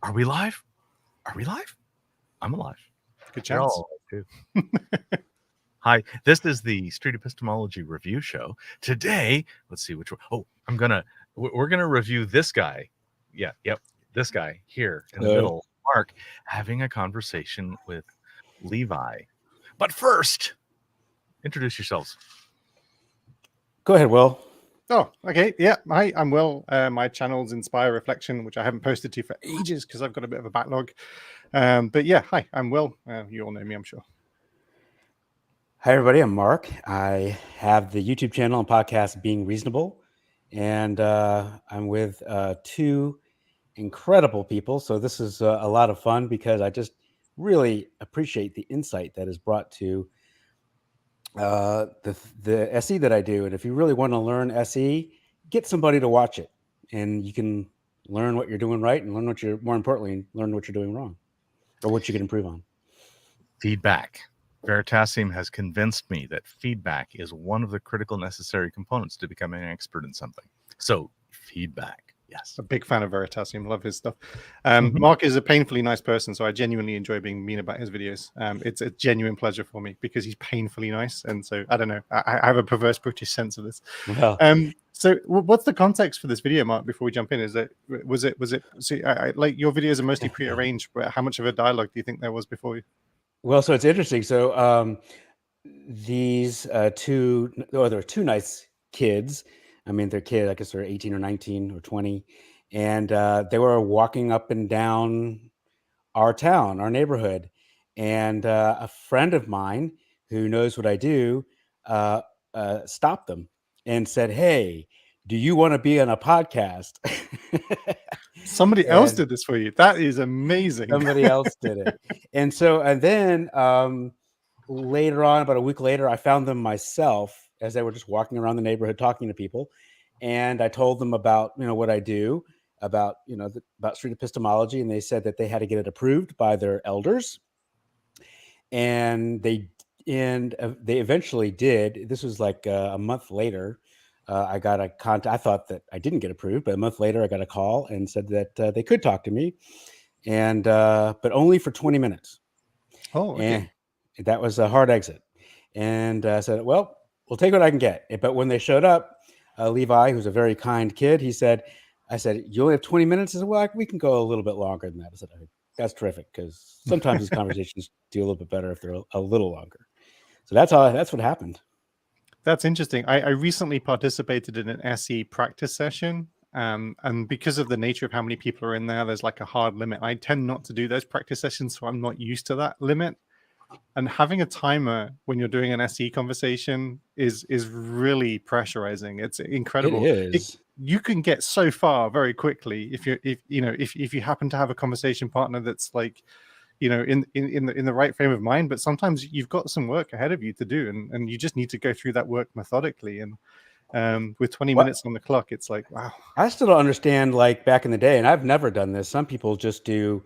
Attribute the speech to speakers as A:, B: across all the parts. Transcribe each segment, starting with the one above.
A: Are we live? Are we live? I'm alive.
B: Good
A: You're
B: chance.
A: all alive too. Hi, this is the Street Epistemology Review Show. Today, let's see which one. Oh, we're gonna review this guy. This guy here in the middle, Mark, having a conversation with Levi. But first, introduce yourselves.
C: Go ahead, Will.
B: Oh, okay. Yeah. Hi, I'm Will. My channel's Inspire Reflection, which I haven't posted to for ages because I've got a bit of a backlog. But yeah, hi, I'm Will. You all know me, I'm sure.
C: Hi, everybody. I'm Mark. I have the YouTube channel and podcast Being Reasonable, and I'm with two incredible people. So this is a lot of fun because I just really appreciate the insight that is brought to the SE that I do. And if you really want to learn SE, get somebody to watch it, and you can learn what you're doing right and learn more importantly, learn what you're doing wrong or what you can improve on.
A: Feedback. Veritasium has convinced me that feedback is one of the critical necessary components to becoming an expert in something. So feedback. Yes.
B: A big fan of Veritasium. Love his stuff. Mark is a painfully nice person, so I genuinely enjoy being mean about his videos. It's a genuine pleasure for me because he's painfully nice. And so, I don't know, I have a perverse British sense of this.
C: Well,
B: so what's the context for this video, Mark, before we jump in? Was it so like your videos are mostly prearranged, but how much of a dialogue do you think there was before you?
C: Well, so it's interesting. So these there were two nice kids. I mean, they're kids, I guess they're 18 or 19 or 20. And they were walking up and down our town, our neighborhood. And a friend of mine who knows what I do stopped them and said, "Hey, do you want to be on a podcast?"
B: Somebody else did this for you. That is amazing.
C: Somebody else did it. And then later on, about a week later, I found them myself as they were just walking around the neighborhood talking to people. And I told them about, what I do, about street epistemology. And they said that they had to get it approved by their elders. And they eventually did. This was like a month later. I got a contact. I thought that I didn't get approved, but a month later I got a call and said that they could talk to me, and but only for 20 minutes.
B: Oh, okay.
C: And that was a hard exit. And I said, "Well, we'll take what I can get." But when they showed up, Levi, who's a very kind kid, I said, "You only have 20 minutes?" I said, "Well, we can go a little bit longer than that." I said, "That's terrific," because sometimes these conversations do a little bit better if they're a little longer. So that's what happened.
B: That's interesting. I recently participated in an SE practice session. And because of the nature of how many people are in there, there's like a hard limit. I tend not to do those practice sessions, so I'm not used to that limit. And having a timer when you're doing an SE conversation is really pressurizing. It's incredible.
C: It is.
B: You can get so far very quickly if you happen to have a conversation partner that's like, in the right frame of mind. But sometimes you've got some work ahead of you to do, and you just need to go through that work methodically. And with 20 minutes on the clock, it's like, wow.
C: I still don't understand, like back in the day, and I've never done this. Some people just do,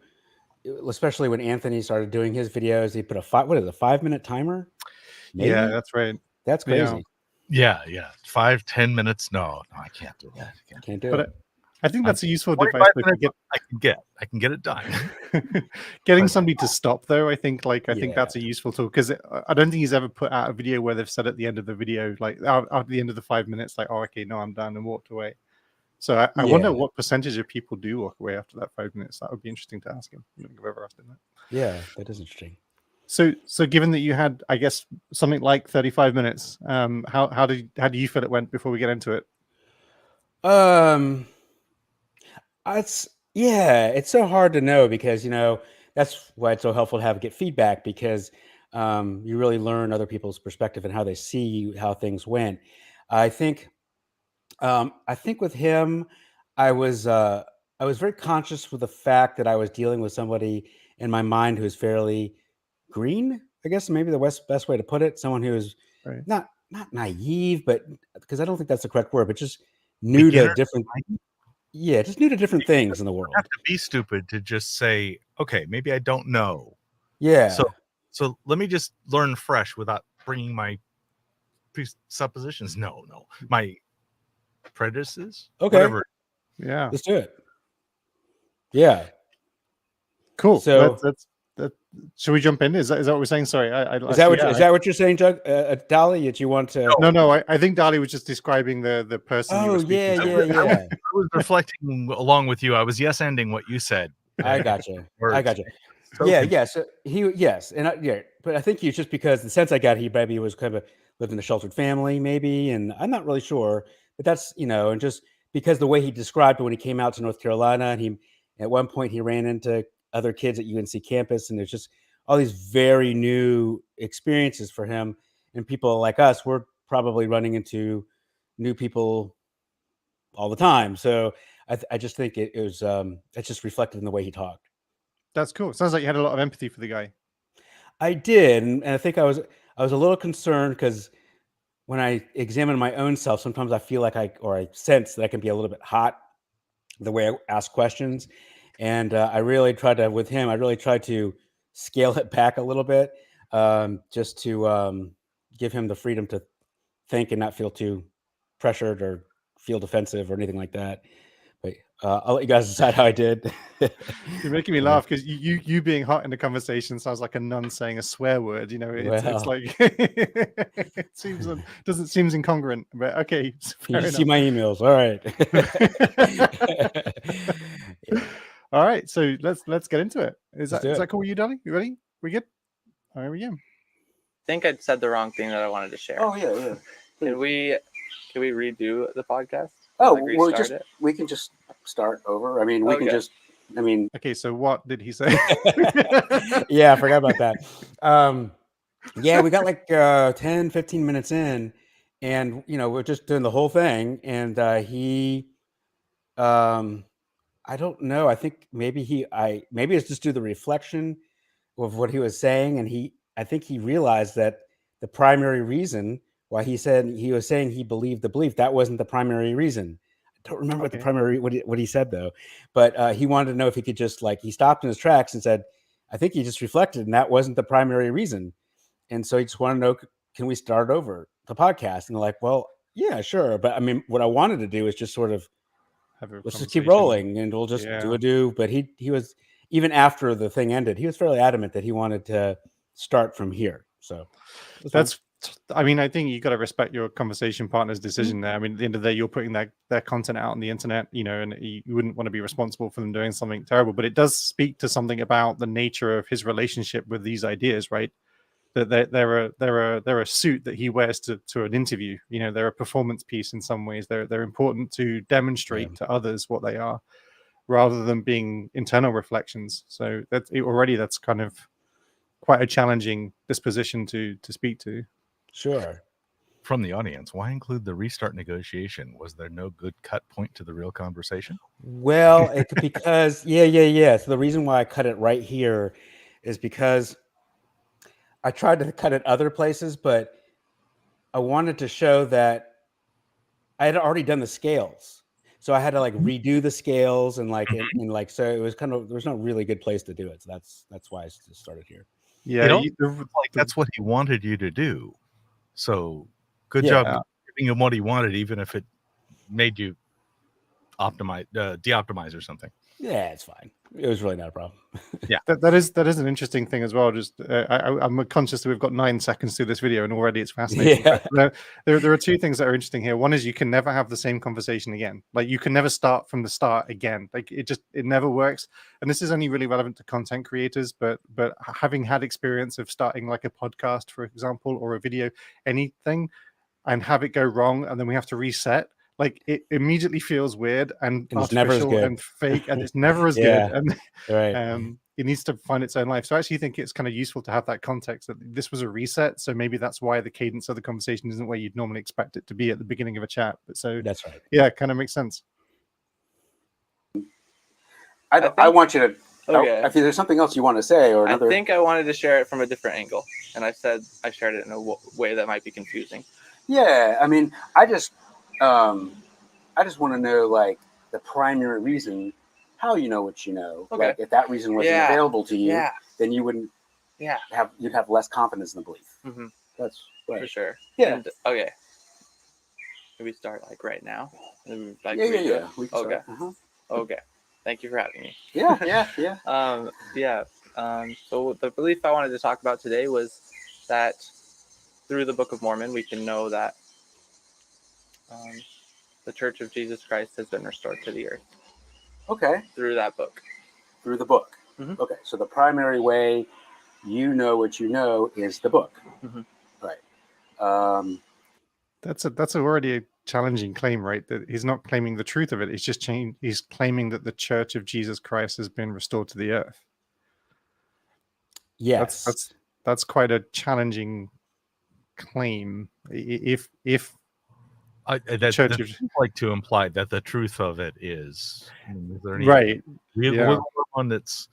C: especially when Anthony started doing his videos, he put a 5-minute timer. Maybe?
B: Yeah, that's right.
C: That's crazy.
A: Yeah. 5-10 minutes. No, I can't do that.
C: Can't do it.
B: I think that's a useful device.
A: I can get it done.
B: Getting somebody to stop, though, I think that's a useful tool, because I don't think he's ever put out a video where they've said at the end of the video, like at the end of the 5 minutes, like, "Oh, okay, no, I'm done," and walked away. So I wonder what percentage of people do walk away after that 5 minutes. That would be interesting to ask him. I don't think I've ever asked him that.
C: Yeah, that is interesting.
B: So given that you had, I guess, something like 35 minutes, how do you feel it went before we get into it?
C: It's so hard to know because, that's why it's so helpful to get feedback, because you really learn other people's perspective and how they see how things went. I think with him, I was very conscious with the fact that I was dealing with somebody in my mind who is fairly green, I guess, maybe the best way to put it. Someone who is not naive, but because I don't think that's the correct word, but just new to different. Yeah, just new to different things in the world.
A: You have to be stupid to just say, okay, maybe I don't know.
C: Yeah.
A: So let me just learn fresh without bringing my presuppositions. No, my prejudices.
C: Okay.
A: Whatever.
B: Yeah.
C: Let's do it. Yeah.
B: Cool.
C: So
B: Should we jump in? Is that what we're saying? Sorry,
C: is that what you're saying, Dali? That you want to?
B: No. I think Dali was just describing the person you were
C: Oh
B: speaking to.
C: yeah.
A: I was reflecting along with you. I was yes-ending what you said.
C: I gotcha.
A: So
C: Yeah. So but I think it's just because the sense I got, he maybe was kind of lived in a sheltered family, maybe, and I'm not really sure. But that's and just because the way he described it when he came out to North Carolina, and he at one point he ran into other kids at UNC campus, and there's just all these very new experiences for him. And people like us, we're probably running into new people all the time. So I just think it was it's just reflected in the way he talked.
B: That's cool. Sounds like you had a lot of empathy for the guy.
C: I did, and I think I was a little concerned because when I examine my own self, sometimes I feel like I sense that I can be a little bit hot the way I ask questions. And I really tried to scale it back a little bit, just to give him the freedom to think and not feel too pressured or feel defensive or anything like that. But I'll let you guys decide how I did.
B: You're making me laugh because you being hot in the conversation sounds like a nun saying a swear word. It's like it doesn't seem incongruent. But okay,
C: you see my emails. All right.
B: All right, so let's get into it. Is
C: Let's
B: that
C: do it.
B: cool with you, Dali? You ready? We good? All right, we go.
D: I think I said the wrong thing that I wanted to share.
C: Oh yeah.
D: Can we redo the podcast?
C: Oh,
D: Like restart it?
C: we can just start over. I mean, we can
D: Okay.
C: just. I mean,
B: Okay, so what did he say?
C: yeah, I forgot about that. Yeah, we got like 10, 15 minutes in, and we're just doing the whole thing, and he, I don't know. I think maybe it's just do the reflection of what he was saying, and I think he realized that the primary reason why he was saying he believed the belief, that wasn't the primary reason. I don't remember what the primary what he said though, but he wanted to know if he could just he stopped in his tracks and said, I think he just reflected, and that wasn't the primary reason, and so he just wanted to know, can we start over the podcast? And they're like, well, yeah, sure, but I mean, what I wanted to do is just sort of let's just keep rolling, and we'll just do. But he was, even after the thing ended, he was fairly adamant that he wanted to start from here. So
B: I mean, I think you got to respect your conversation partner's decision there. I mean, at the end of the day, you're putting their content out on the internet, and you wouldn't want to be responsible for them doing something terrible. But it does speak to something about the nature of his relationship with these ideas, right? That they're a suit that he wears to an interview. They're a performance piece in some ways. They're important to demonstrate to others what they are, rather than being internal reflections. So that's kind of quite a challenging disposition to speak to.
C: Sure.
A: From the audience, why include the restart negotiation? Was there no good cut point to the real conversation?
C: Well, because yeah. So the reason why I cut it right here is because I tried to cut it other places, but I wanted to show that I had already done the scales. So I had to redo the scales and so it was kind of, there's no really good place to do it. So that's why I just started here.
B: Yeah,
A: that's what he wanted you to do. So good job giving him what he wanted, even if it made you de-optimize or something.
C: Yeah, it's fine. It was really not a problem.
B: Yeah, that is an interesting thing as well. Just I'm conscious that we've got 9 seconds through this video, and already it's fascinating.
C: Yeah.
B: There are 2 things that are interesting here. One is you can never have the same conversation again. You can never start from the start again. It never works. And this is only really relevant to content creators. But having had experience of starting a podcast, for example, or a video, anything, and have it go wrong, and then we have to reset. It immediately feels weird and artificial and fake, and it's never as good. And it needs to find its own life. So I actually think it's kind of useful to have that context that this was a reset. So maybe that's why the cadence of the conversation isn't where you'd normally expect it to be at the beginning of a chat. But so
C: that's right.
B: Yeah, it kind of makes sense.
C: I want you to.
D: Okay.
C: If there's something else you want to say, or another.
D: I think I wanted to share it from a different angle, and I said I shared it in a way that might be confusing.
C: Yeah, I mean, I just want to know the primary reason, how you know what you know.
D: Okay.
C: If that reason wasn't available to you, then you wouldn't.
D: Yeah.
C: You'd have less confidence in the belief.
D: Mm-hmm.
C: That's right.
D: For sure.
C: Yeah.
D: And, okay. Can we start right now?
C: Yeah. We can
D: okay.
C: start.
D: Okay. Thank you for having me.
C: Yeah.
D: So the belief I wanted to talk about today was that through the Book of Mormon, we can know that the Church of Jesus Christ has been restored to the earth.
C: Okay.
D: Through that book.
C: Through the book.
D: Mhm.
C: Okay. So the primary way you know what you know is the book.
D: Mhm.
C: Right.
B: That's already a challenging claim, right? That he's not claiming the truth of it. He's just he's claiming that the Church of Jesus Christ has been restored to the earth.
C: Yes.
B: That's quite a challenging claim. If
A: That
B: Church of
A: like to imply that the truth of it is, is there any
B: right,
A: wiggle on that's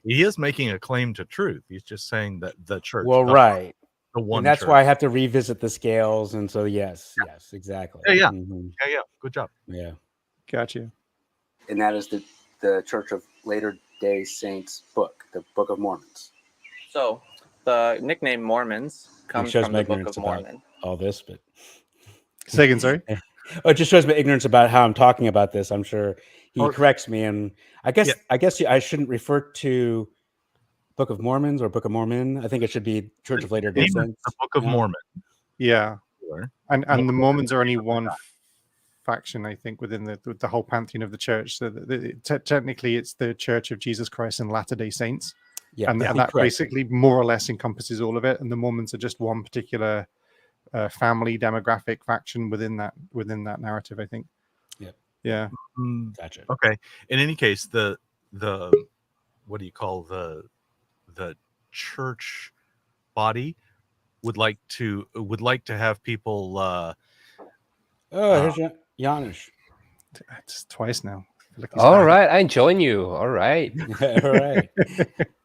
A: he is making a claim to truth. He's just saying that the church,
C: Well, right.
A: the one,
C: And that's
A: church.
C: why I have to revisit the scales. And so, yes, exactly.
A: Yeah.
C: Mhm.
A: Yeah. Good job.
C: Yeah.
B: Gotcha.
C: And that is the Church of Latter-day Saints book, the Book of Mormons.
D: So the nickname Mormons comes
C: shows
D: from
C: my
D: the Book
C: ignorance
D: of
C: about
D: Mormon.
C: all this, but
B: Say again, sorry.
C: it just shows my ignorance about how I'm talking about this. I'm sure he
A: Oh,
C: corrects me, and I guess
A: yeah.
C: I shouldn't refer to Book of Mormons or Book of Mormon. I think it should be Church of Latter-day Saints.
A: The Book of Mormon.
B: Yeah,
A: Sure.
B: and the Mormons are only one faction, I think, within the whole pantheon of the church. So technically, it's the Church of Jesus Christ and Latter-day Saints.
C: Yeah,
B: and that basically more or less encompasses all of it. And the Mormons are just one particular family demographic faction within that narrative, I think. Yeah.
C: Gotcha.
A: Okay. In any case, the what do you call the church body would like to have people.
C: Here's Janusz.
B: It's twice now.
E: All right, I join you. All right.
C: All right.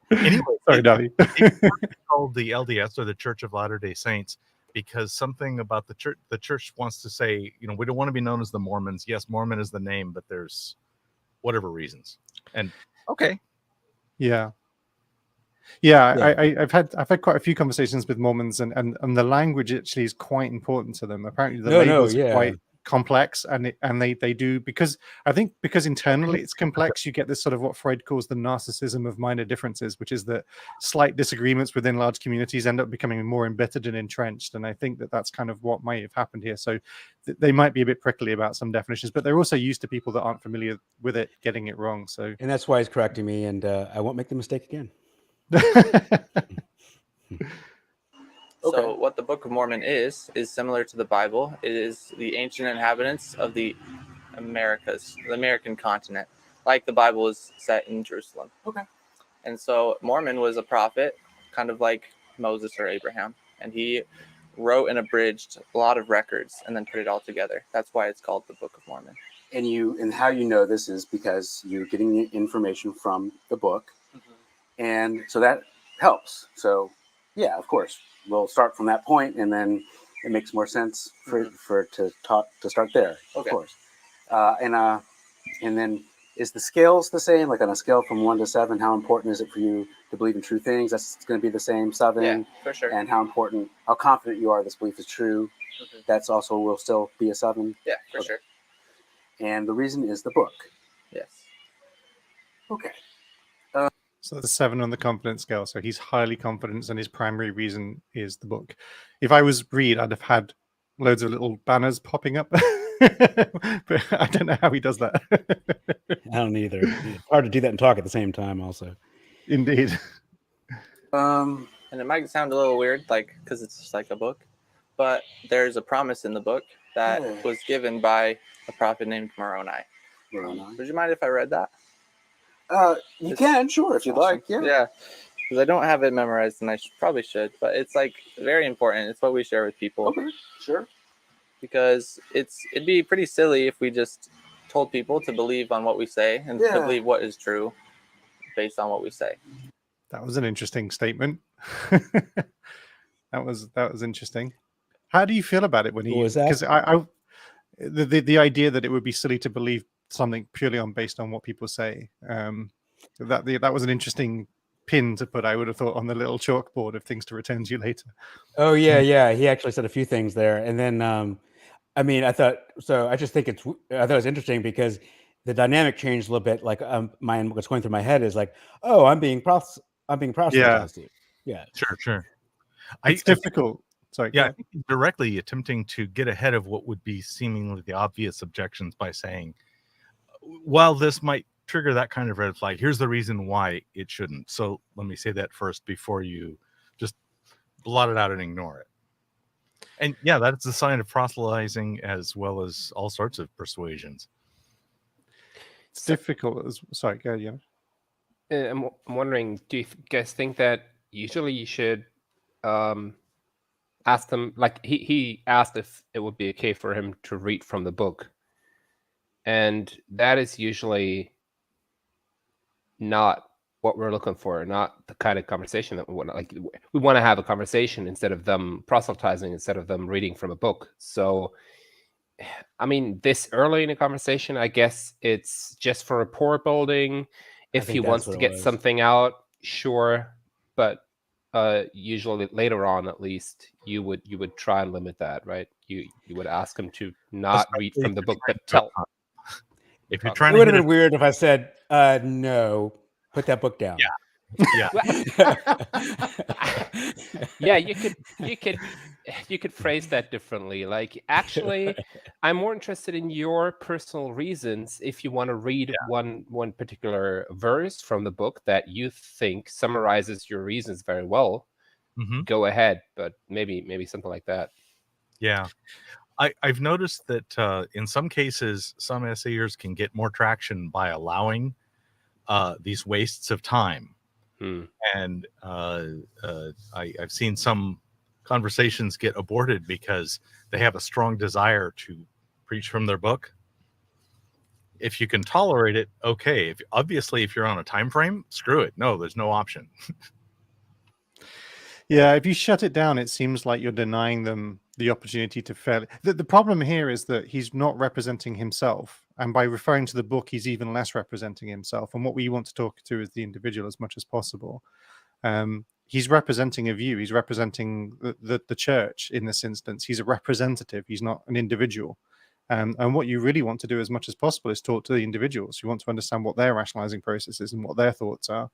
A: Anyway,
B: sorry, Dali.
A: It's called the LDS or the Church of Latter-day Saints because something about the church wants to say, we don't want to be known as the Mormons. Yes, Mormon is the name, but there's whatever reasons. And okay.
B: Yeah. I've had quite a few conversations with Mormons, and the language actually is quite important to them. Apparently, the labels are quite complex, and they do, because I think because internally it's complex, you get this sort of what Freud calls the narcissism of minor differences, which is that slight disagreements within large communities end up becoming more embittered and entrenched. And I think that's kind of what might have happened here. So they might be a bit prickly about some definitions, but they're also used to people that aren't familiar with it getting it wrong. So,
C: and that's why he's correcting me, and I won't make the mistake again.
D: So what the Book of Mormon is similar to the Bible. It is the ancient inhabitants of the Americas, the American continent, like the Bible is set in Jerusalem.
C: Okay.
D: And so Mormon was a prophet, kind of like Moses or Abraham, and he wrote and abridged a lot of records and then put it all together. That's why it's called the Book of Mormon.
C: And how you know this is because you're getting information from the book, and so that helps. So yeah, of course, we'll start from that point, and then it makes more sense to start there. Of course, and then is the scales the same? Like on a scale from 1 to 7, how important is it for you to believe in true things? That's going to be the same 7.
D: Yeah, for sure.
C: And how confident you are this belief is true. That's also will still be a 7.
D: Yeah, for sure.
C: And the reason is the book.
D: Yes.
C: Okay.
B: So that's a 7 on the confidence scale. So he's highly confident, and his primary reason is the book. If I was Reed, I'd have had loads of little banners popping up. But I don't know how he does that.
C: I don't either. It's hard to do that and talk at the same time also.
B: Indeed.
D: And it might sound a little weird, because it's just like a book, but there's a promise in the book that was given by a prophet named Moroni. Would you mind if I read that?
C: You can, sure, if you'd like.
D: Yeah, because I don't have it memorized, and I probably should, but it's very important. It's what we share with people.
C: Okay, sure.
D: Because it'd be pretty silly if we just told people to believe on what we say and to believe what is true based on what we say.
B: That was an interesting statement. That was interesting. How do you feel about it when he? Because the idea that it would be silly to believe something purely based on what people say. That was an interesting pin to put, I would have thought, on the little chalkboard of things to return to you later.
C: Oh yeah. He actually said a few things there, and then I thought it was interesting because the dynamic changed a little bit. Like what's going through my head is like, oh, I'm being proselytized here. Yeah,
A: Sure.
B: It's difficult. Sorry.
A: Yeah, I think he's directly attempting to get ahead of what would be seemingly the obvious objections by saying, while this might trigger that kind of red flag, here's the reason why it shouldn't. So let me say that first before you just blot it out and ignore it. And yeah, that's a sign of proselytizing as well as all sorts of persuasions.
B: It's difficult. Sorry, go ahead, yeah.
E: I'm wondering, do you guys think that usually you should ask them, like he asked if it would be okay for him to read from the book. And that is usually not what we're looking for, not the kind of conversation that we want. Like, we want to have a conversation instead of them proselytizing, instead of them reading from a book. So, I mean, this early in the conversation, I guess it's just for rapport building. If he wants to get something out, sure. But usually later on, at least, you would try and limit that, right? You would ask him to not read from the book, but tell.
A: If you're trying,
C: it would have been weird if I said, "No, put that book down."
A: Yeah.
E: Yeah, you could phrase that differently. Like, actually, I'm more interested in your personal reasons. If you want to read one particular verse from the book that you think summarizes your reasons very well, go ahead. But maybe something like that.
A: Yeah. I've noticed that in some cases, some essayers can get more traction by allowing these wastes of time. And I've seen some conversations get aborted because they have a strong desire to preach from their book. If you can tolerate it, okay. Obviously, if you're on a time frame, screw it. No, there's no option.
B: Yeah, if you shut it down, it seems like you're denying them the opportunity to fail. The problem here is that he's not representing himself. And by referring to the book, he's even less representing himself. And what we want to talk to is the individual as much as possible. He's representing a view. He's representing the church in this instance. He's a representative. He's not an individual. And what you really want to do as much as possible is talk to the individuals. You want to understand what their rationalizing process is and what their thoughts are.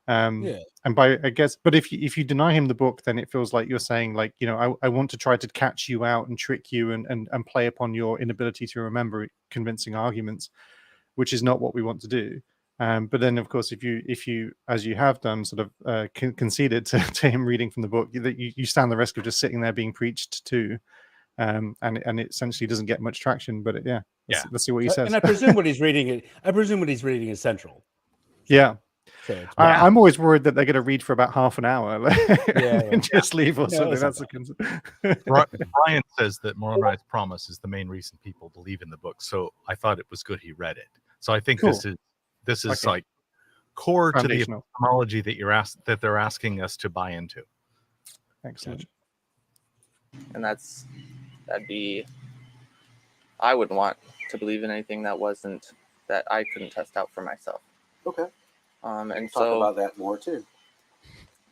B: And by, I guess, but if you deny him the book, then it feels like you're saying, like, I want to try to catch you out and trick you and play upon your inability to remember convincing arguments, which is not what we want to do. But then, of course, if you as you have done, sort of conceded to him reading from the book, that you stand the risk of just sitting there being preached to, and it essentially doesn't get much traction. But let's see what he says.
C: And I presume what he's reading is central.
B: Yeah. So I'm always worried that they're going to read for about half an hour and just leave or something. That's the concern.
A: Brian says that Moroni's promise is the main reason people believe in the book. So I thought it was good he read it. So I think this is like core to the epistemology that they're asking us to buy into.
B: Excellent.
D: And I wouldn't want to believe in anything that I couldn't test out for myself.
F: Okay.
D: And
F: talk about that more too.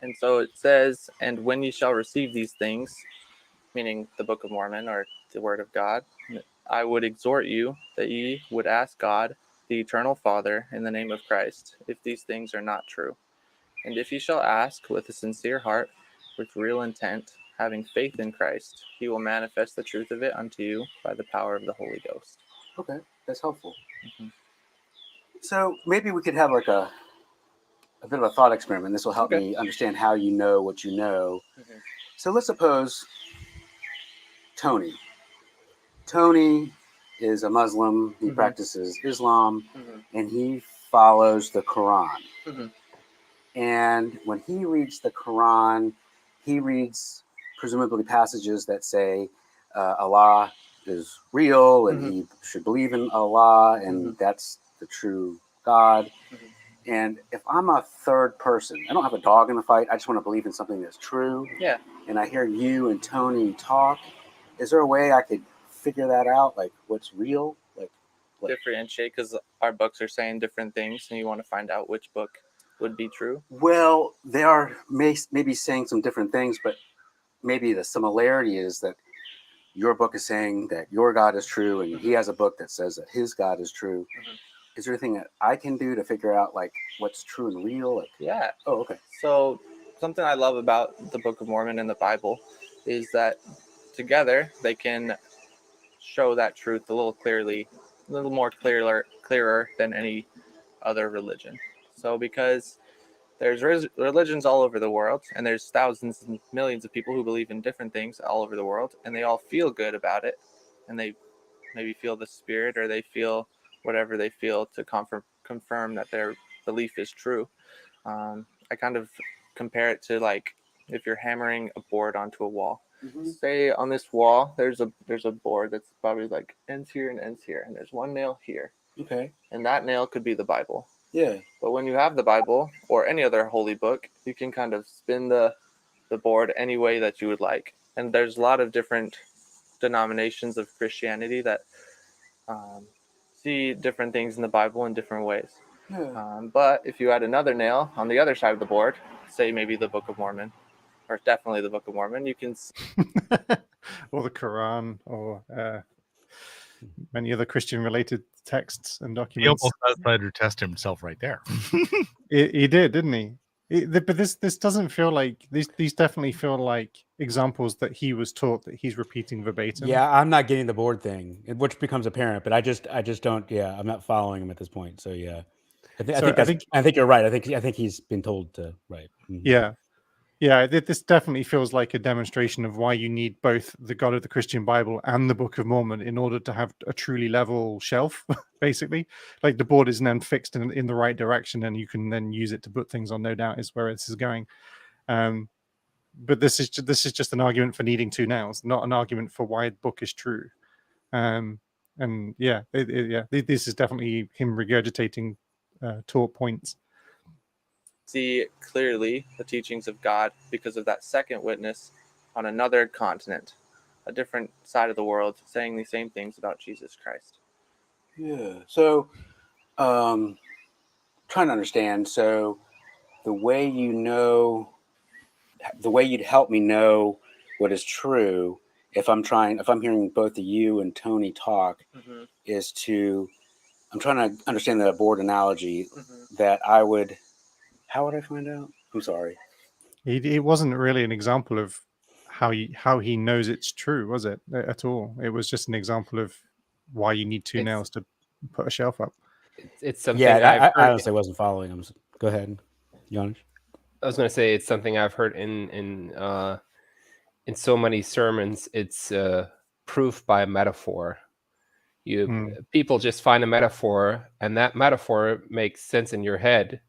D: And so it says, and when ye shall receive these things, meaning the Book of Mormon or the Word of God, I would exhort you that ye would ask God, the Eternal Father, in the name of Christ, if these things are not true. And if ye shall ask with a sincere heart, with real intent, having faith in Christ, he will manifest the truth of it unto you by the power of the Holy Ghost.
F: Okay, that's helpful. So maybe we could have like a bit of a thought experiment. This will help me understand how you know what you know. So let's suppose Tony is a Muslim. He practices Islam, and he follows the Quran. And when he reads the Quran, he reads presumably passages that say Allah is real, and he should believe in Allah, and that's the true God. And if I'm a third person, I don't have a dog in the fight. I just want to believe in something that's true.
D: Yeah.
F: And I hear you and Tony talk. Is there a way I could figure that out? Like, what's real? Like
D: differentiate, because our books are saying different things, and you want to find out which book would be true.
F: Well, they are maybe saying some different things, but maybe the similarity is that your book is saying that your God is true, and he has a book that says that his God is true. is there anything that I can do to figure out like what's true and real? Like,
D: Yeah.
F: oh, okay.
D: So something I love about the Book of Mormon and the Bible is that together they can show that truth a little more clearer than any other religion. So because there's religions all over the world, and there's thousands and millions of people who believe in different things all over the world, and they all feel good about it, and they maybe feel the spirit, or they feel whatever they feel to confirm that their belief is true. I kind of compare it to like if you're hammering a board onto a wall. Say on this wall, there's a board that's probably like ends here and ends here, and there's one nail here.
F: Okay.
D: And that nail could be the Bible.
F: Yeah.
D: But when you have the Bible or any other holy book, you can kind of spin the board any way that you would like. And there's a lot of different denominations of Christianity that see different things in the Bible in different ways.
F: Yeah.
D: But if you add another nail on the other side of the board, say maybe the Book of Mormon, or definitely the Book of Mormon, you can
B: or the Quran, or many other Christian-related texts and
A: He
B: documents.
A: almost tried to test himself right there.
B: He did, didn't he? But this doesn't feel like these definitely feel like examples that he was taught that he's repeating verbatim.
C: Yeah, I'm not getting the board thing, which becomes apparent. But I just don't. Yeah, I'm not following him at this point. So yeah, I think you're right. I think he's been told to right. Mm-hmm.
B: Yeah, this definitely feels like a demonstration of why you need both the God of the Christian Bible and the Book of Mormon in order to have a truly level shelf, basically. Like the board is then fixed in the right direction, and you can then use it to put things on, no doubt, is where this is going. But this is just an argument for needing two nails, not an argument for why the book is true. And yeah, this is definitely him regurgitating taught points.
D: see clearly the teachings of God because of that second witness on another continent, a different side of the world, saying the same things about Jesus Christ.
F: Yeah. So, trying to understand. So, the way you'd help me know what is true, if I'm hearing both of you and Tony talk, is I'm trying to understand the board analogy that how would I find out? I'm sorry.
B: It wasn't really an example of how he knows it's true, was it, at all? It was just an example of why you need two nails to put a shelf up.
E: It's something.
C: Yeah, I honestly wasn't following him. So go ahead, Janusz.
E: I was going to say it's something I've heard in so many sermons. It's proof by metaphor. People just find a metaphor, and that metaphor makes sense in your head.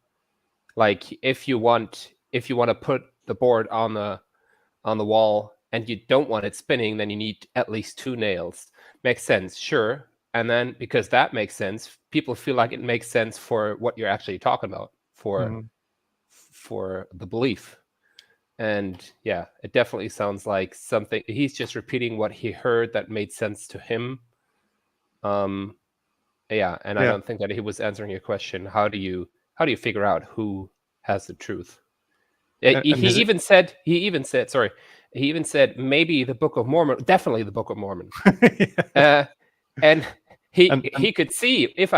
E: Like if you want to put the board on the wall and you don't want it spinning, then you need at least two nails. Makes sense, sure. And then because that makes sense, people feel like it makes sense for what you're actually talking about, for the belief. And yeah, it definitely sounds like something he's just repeating what he heard that made sense to him. I don't think that he was answering your question. How do you figure out who has the truth? He even said maybe the Book of Mormon, definitely the Book of Mormon. And he could see if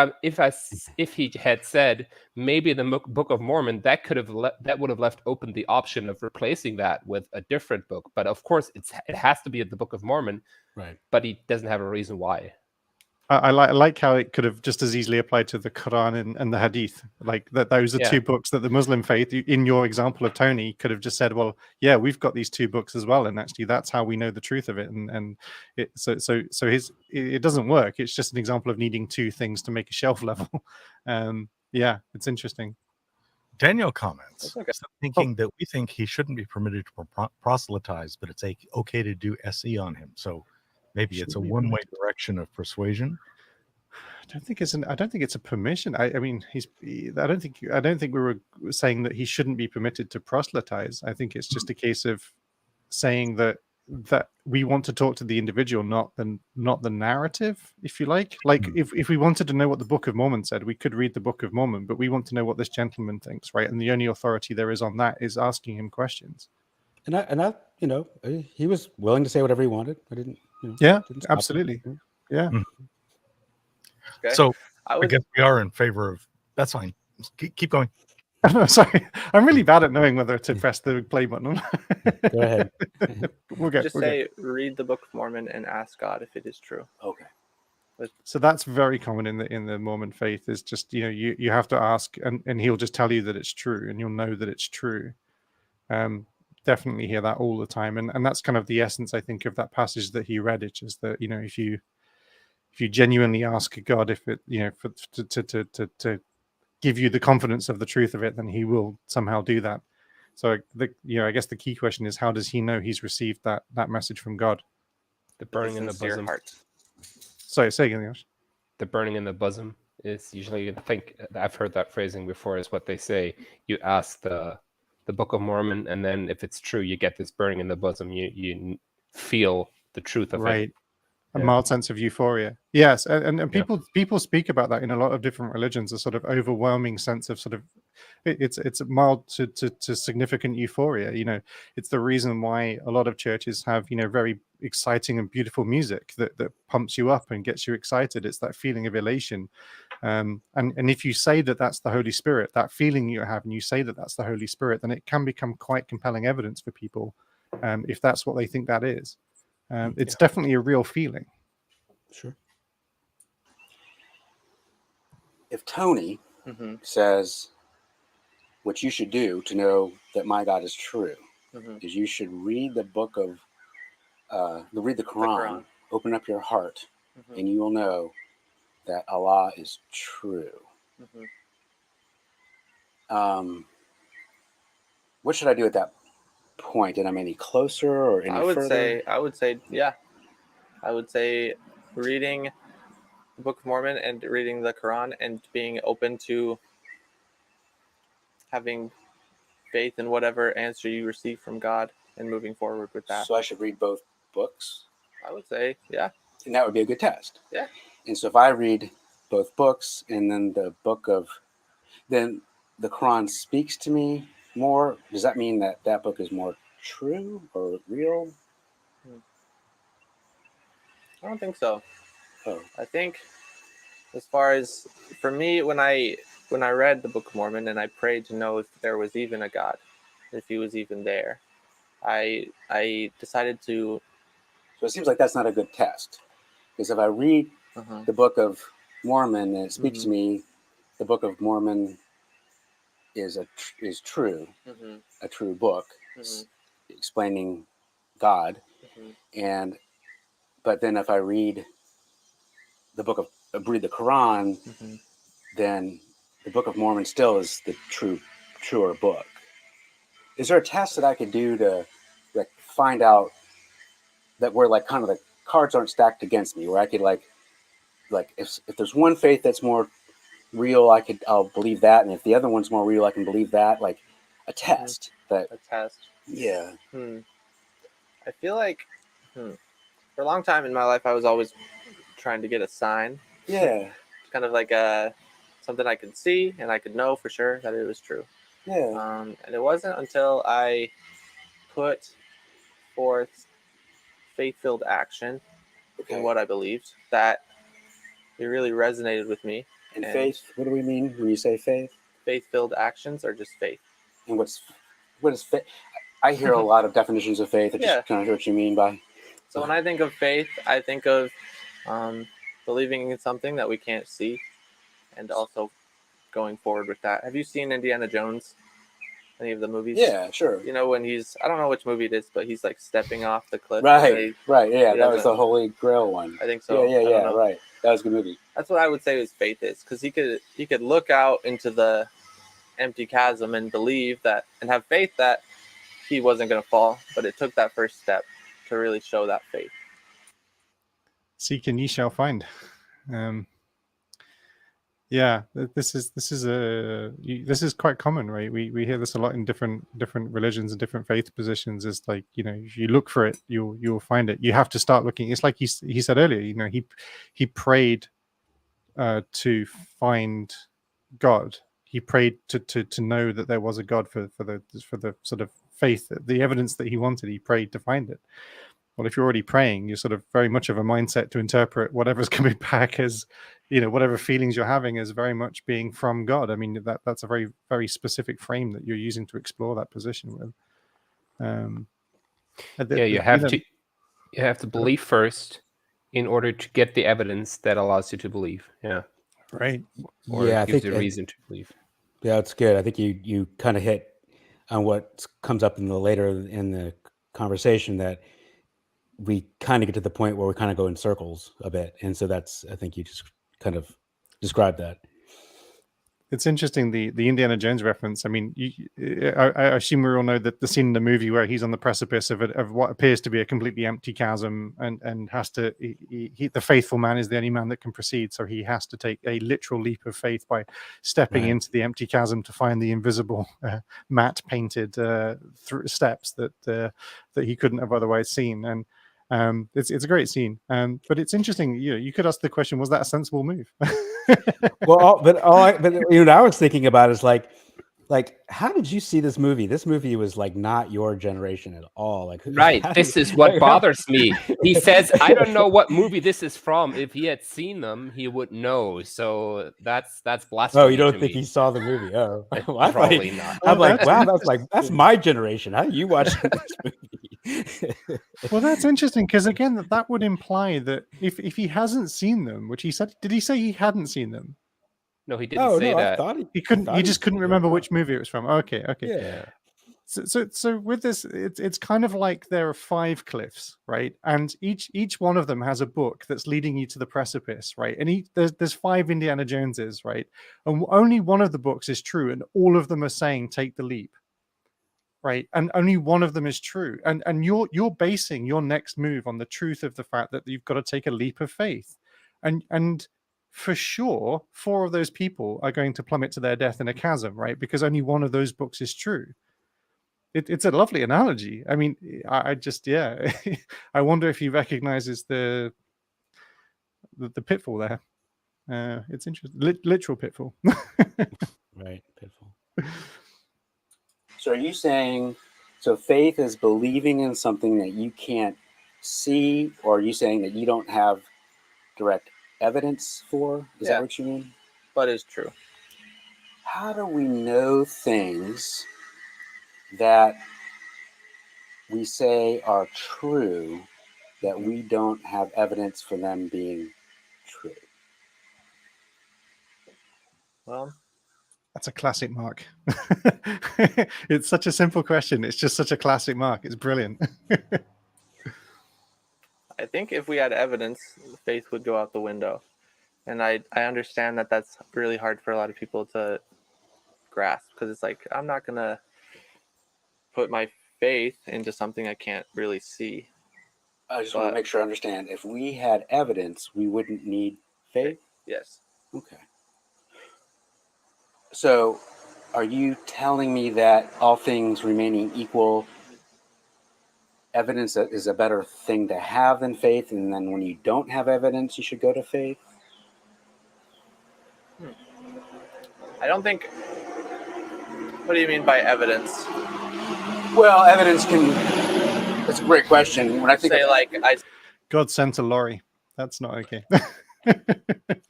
E: he had said maybe the Book of Mormon, that would have left open the option of replacing that with a different book. But of course, it has to be the Book of Mormon,
C: right? But
E: he doesn't have a reason why.
B: I like how it could have just as easily applied to the Quran and the Hadith. Like that, those are two books that the Muslim faith, in your example of Tony, could have just said, "Well, yeah, we've got these two books as well, and actually, that's how we know the truth of it." And it doesn't work. It's just an example of needing two things to make a shelf level. Yeah, it's interesting.
A: Daniel comments, thinking that we think he shouldn't be permitted to proselytize, but it's okay to do SE on him. So. Maybe it's a one-way direction of persuasion.
B: I don't think it's a permission. I mean, I don't think we were saying that he shouldn't be permitted to proselytize. I think it's just a case of saying that we want to talk to the individual, not the narrative, if you like. Like if we wanted to know what the Book of Mormon said, we could read the Book of Mormon, but we want to know what this gentleman thinks, right? And the only authority there is on that is asking him questions.
C: And I he was willing to say whatever he wanted. I didn't.
B: Yeah, absolutely. Yeah.
D: Okay.
A: So I
D: would.
A: guess we are in favor of. That's fine. Just keep going.
B: I'm sorry. I'm really bad at knowing whether to press the play button.
C: Go ahead.
B: We'll go.
D: Just say, read the Book of Mormon and ask God if it is true.
F: Okay.
B: So that's very common in the Mormon faith. Is just you have to ask, and he'll just tell you that it's true, and you'll know that it's true. Definitely hear that all the time, and that's kind of the essence, I think, of that passage that he read. It's just that if you genuinely ask God if it to give you the confidence of the truth of it, then he will somehow do that. So I guess the key question is, how does he know he's received that message from God?
E: The burning in the
D: Sincere
E: bosom.
D: heart.
B: Sorry, say again. Josh.
E: The burning in the bosom is usually, I think I've heard that phrasing before, is what they say. You ask the Book of Mormon, and then if it's true, you get this burning in the bosom. You feel the truth of it.
B: A
E: Yeah.
B: mild sense of euphoria. Yes, and people speak about that in a lot of different religions. A sort of overwhelming sense of sort of it's mild to significant euphoria. It's the reason why a lot of churches have very exciting and beautiful music that pumps you up and gets you excited. It's that feeling of elation, and if you say that that's the Holy Spirit, that feeling you have, and you say that that's the Holy Spirit, then it can become quite compelling evidence for people, if that's what they think that is. It's definitely a real feeling.
C: Sure.
F: If Tony says what you should do to know that my God is true is you should read the book of read the Quran. Open up your heart, and you will know that Allah is true. What should I do at that point? And I'm any closer or any further?
D: I would say, yeah. I would say reading the Book of Mormon and reading the Quran and being open to having faith in whatever answer you receive from God and moving forward with that.
F: So I should read both books?
D: I would say, yeah.
F: And that would be a good test.
D: Yeah.
F: And so if I read both books and then then the Quran speaks to me more, does that mean that book is more true or real?
D: I don't think so.
F: Oh.
D: I think, as far as for me, when I read the Book of Mormon and I prayed to know if there was even a God, if he was even there, I decided to.
F: So it seems like that's not a good test, because if I read the Book of Mormon and it speaks to me, the Book of Mormon is true, a true book explaining God, but then if I read the Quran, then the Book of Mormon still is the truer book. Is there a test that I could do to find out that where kind of the cards aren't stacked against me, where I could if there's one faith that's more real, I'll believe that, and if the other one's more real, I can believe that, like a test.
D: A test.
F: Yeah.
D: I feel like for a long time in my life, I was always trying to get a sign.
F: Yeah.
D: Kind of like something I could see and I could know for sure that it was true.
F: Yeah.
D: And it wasn't until I put forth faith-filled action in what I believed that it really resonated with me.
F: And faith, what do we mean when you say faith?
D: Faith-filled actions are just faith.
F: And what is faith? I hear a lot of definitions of faith. I just kind of know what you mean by.
D: So when I think of faith, I think of believing in something that we can't see, and also going forward with that. Have you seen Indiana Jones? Any of the movies?
F: Yeah, sure.
D: You know when I don't know which movie it is, but he's like stepping off the cliff.
F: Right. Yeah, that was the Holy Grail one.
D: I think so.
F: Yeah. Right. That was a good movie.
D: That's what I would say his faith is, because he could look out into the empty chasm and believe that, and have faith that he wasn't going to fall, but it took that first step to really show that faith.
B: Seek and ye shall find. This is quite common, right? We hear this a lot in different religions and different faith positions. It's like, if you look for it, you'll find it. You have to start looking. It's like he said earlier, he prayed to find God. He prayed to know that there was a God for the sort of faith, the evidence that he wanted. He prayed to find it. Well, if you're already praying, you're sort of very much of a mindset to interpret whatever's coming back as, whatever feelings you're having as very much being from God. I mean, that's a very, very specific frame that you're using to explore that position with.
E: You have to believe first in order to get the evidence that allows you to believe. Yeah.
B: Right.
E: Or
C: I
E: gives
C: think
E: you reason to believe.
C: Yeah, that's good. I think you kind of hit on what comes up later in the conversation, that we kind of get to the point where we kind of go in circles a bit. And so I think you just kind of described that.
B: It's interesting, the Indiana Jones reference. I mean, I assume we all know that the scene in the movie where he's on the precipice of what appears to be a completely empty chasm, and has to, the faithful man is the only man that can proceed. So he has to take a literal leap of faith by stepping into the empty chasm to find the invisible matte painted steps that he couldn't have otherwise seen. And it's a great scene. But it's interesting. You could ask the question: was that a sensible move?
C: What I was thinking about is like, how did you see this movie? This movie was like not your generation at all. Like,
E: right. This is what bothers me. He says, I don't know what movie this is from. If he had seen them, he would know. So that's blasphemy.
C: Oh, you don't think he saw the movie? Oh, well,
E: probably not.
C: I'm like, wow, that's my generation. How do you watch this movie?
B: Well, that's interesting, because again, that would imply that if he hasn't seen them, which he said, did he say he hadn't seen them?
E: No, he didn't say that.
C: I thought
B: he couldn't. He just couldn't remember which movie it was from. Okay.
C: Yeah.
B: So with this, it's kind of like there are 5 cliffs, right? And each one of them has a book that's leading you to the precipice, right? And there's 5 Indiana Joneses, right? And only one of the books is true, and all of them are saying take the leap, right? And only one of them is true. And you're basing your next move on the truth of the fact that you've got to take a leap of faith, and for sure, 4 of those people are going to plummet to their death in a chasm, right? Because only one of those books is true. It's a lovely analogy. I mean, I just, I wonder if he recognizes the pitfall there. It's interesting. Literal pitfall.
C: Right, pitfall.
F: So are you saying, faith is believing in something that you can't see, or are you saying that you don't have direct evidence for? Is that what you mean?
D: But it's true.
F: How do we know things that we say are true that we don't have evidence for them being true?
D: Well,
B: that's a classic Mark. It's such a simple question. It's just such a classic Mark. It's brilliant.
D: I think if we had evidence, faith would go out the window. And I understand that that's really hard for a lot of people to grasp, because it's like, I'm not going to put my faith into something I can't really see.
F: I just want to make sure I understand. If we had evidence, we wouldn't need faith?
D: Yes.
F: Okay. So are you telling me that all things remaining equal, evidence is a better thing to have than faith, and then when you don't have evidence, you should go to faith?
D: I don't think... What do you mean by evidence?
F: Well, evidence can... That's a great question. When I think
B: God sent a lorry. That's not okay.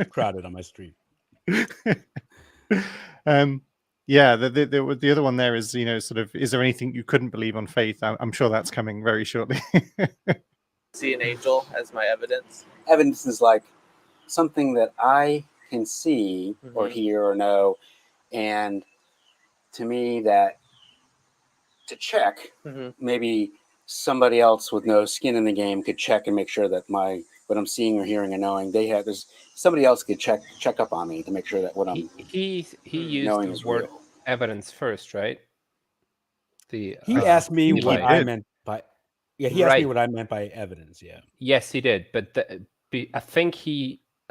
C: Crowded on my street.
B: The other one there is, sort of, is there anything you couldn't believe on faith? I'm sure that's coming very shortly.
D: See an angel as my evidence.
F: Evidence is like something that I can see or hear or know, and to me that to check, maybe somebody else with no skin in the game could check and make sure that what I'm seeing or hearing and knowing, somebody else could check up on me to make sure that what I'm
E: he used the word real. Evidence first, right?
C: He asked me what I meant by he asked me what I meant by evidence. Yeah.
E: Yes, he did, but I think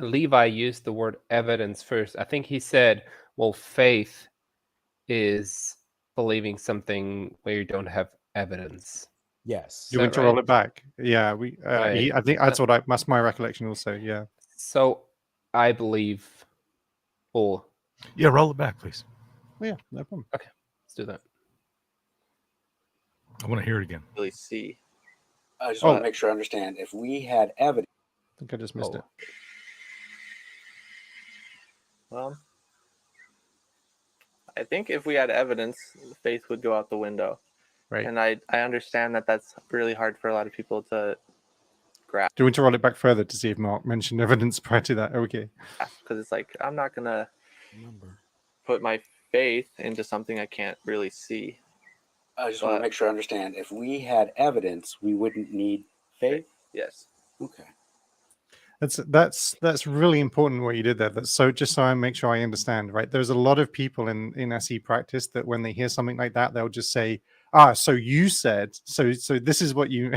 E: Levi used the word evidence first. I think he said, "Well, faith is believing something where you don't have evidence."
C: Yes.
B: You want to roll it back? Yeah, I think that's my recollection also. Yeah.
E: So I believe.
A: Roll it back, please.
B: Yeah, no problem.
E: Okay, let's do that.
A: I want to hear it again.
D: Really see.
F: I just want to make sure I understand. If we had evidence,
B: I think I just missed it.
D: Well, I think if we had evidence, faith would go out the window.
B: Right.
D: And I understand that that's really hard for a lot of people to grasp.
B: Do you want to roll it back further to see if Mark mentioned evidence prior to that? Okay.
D: Because it's like, I'm not going to put my faith into something I can't really see.
F: I just want to make sure I understand. If we had evidence, we wouldn't need faith?
D: Yes.
F: Okay.
B: That's really important what you did there. That's so just so I make sure I understand, right? There's a lot of people in SE practice that when they hear something like that, they'll just say, so you said, so this is what you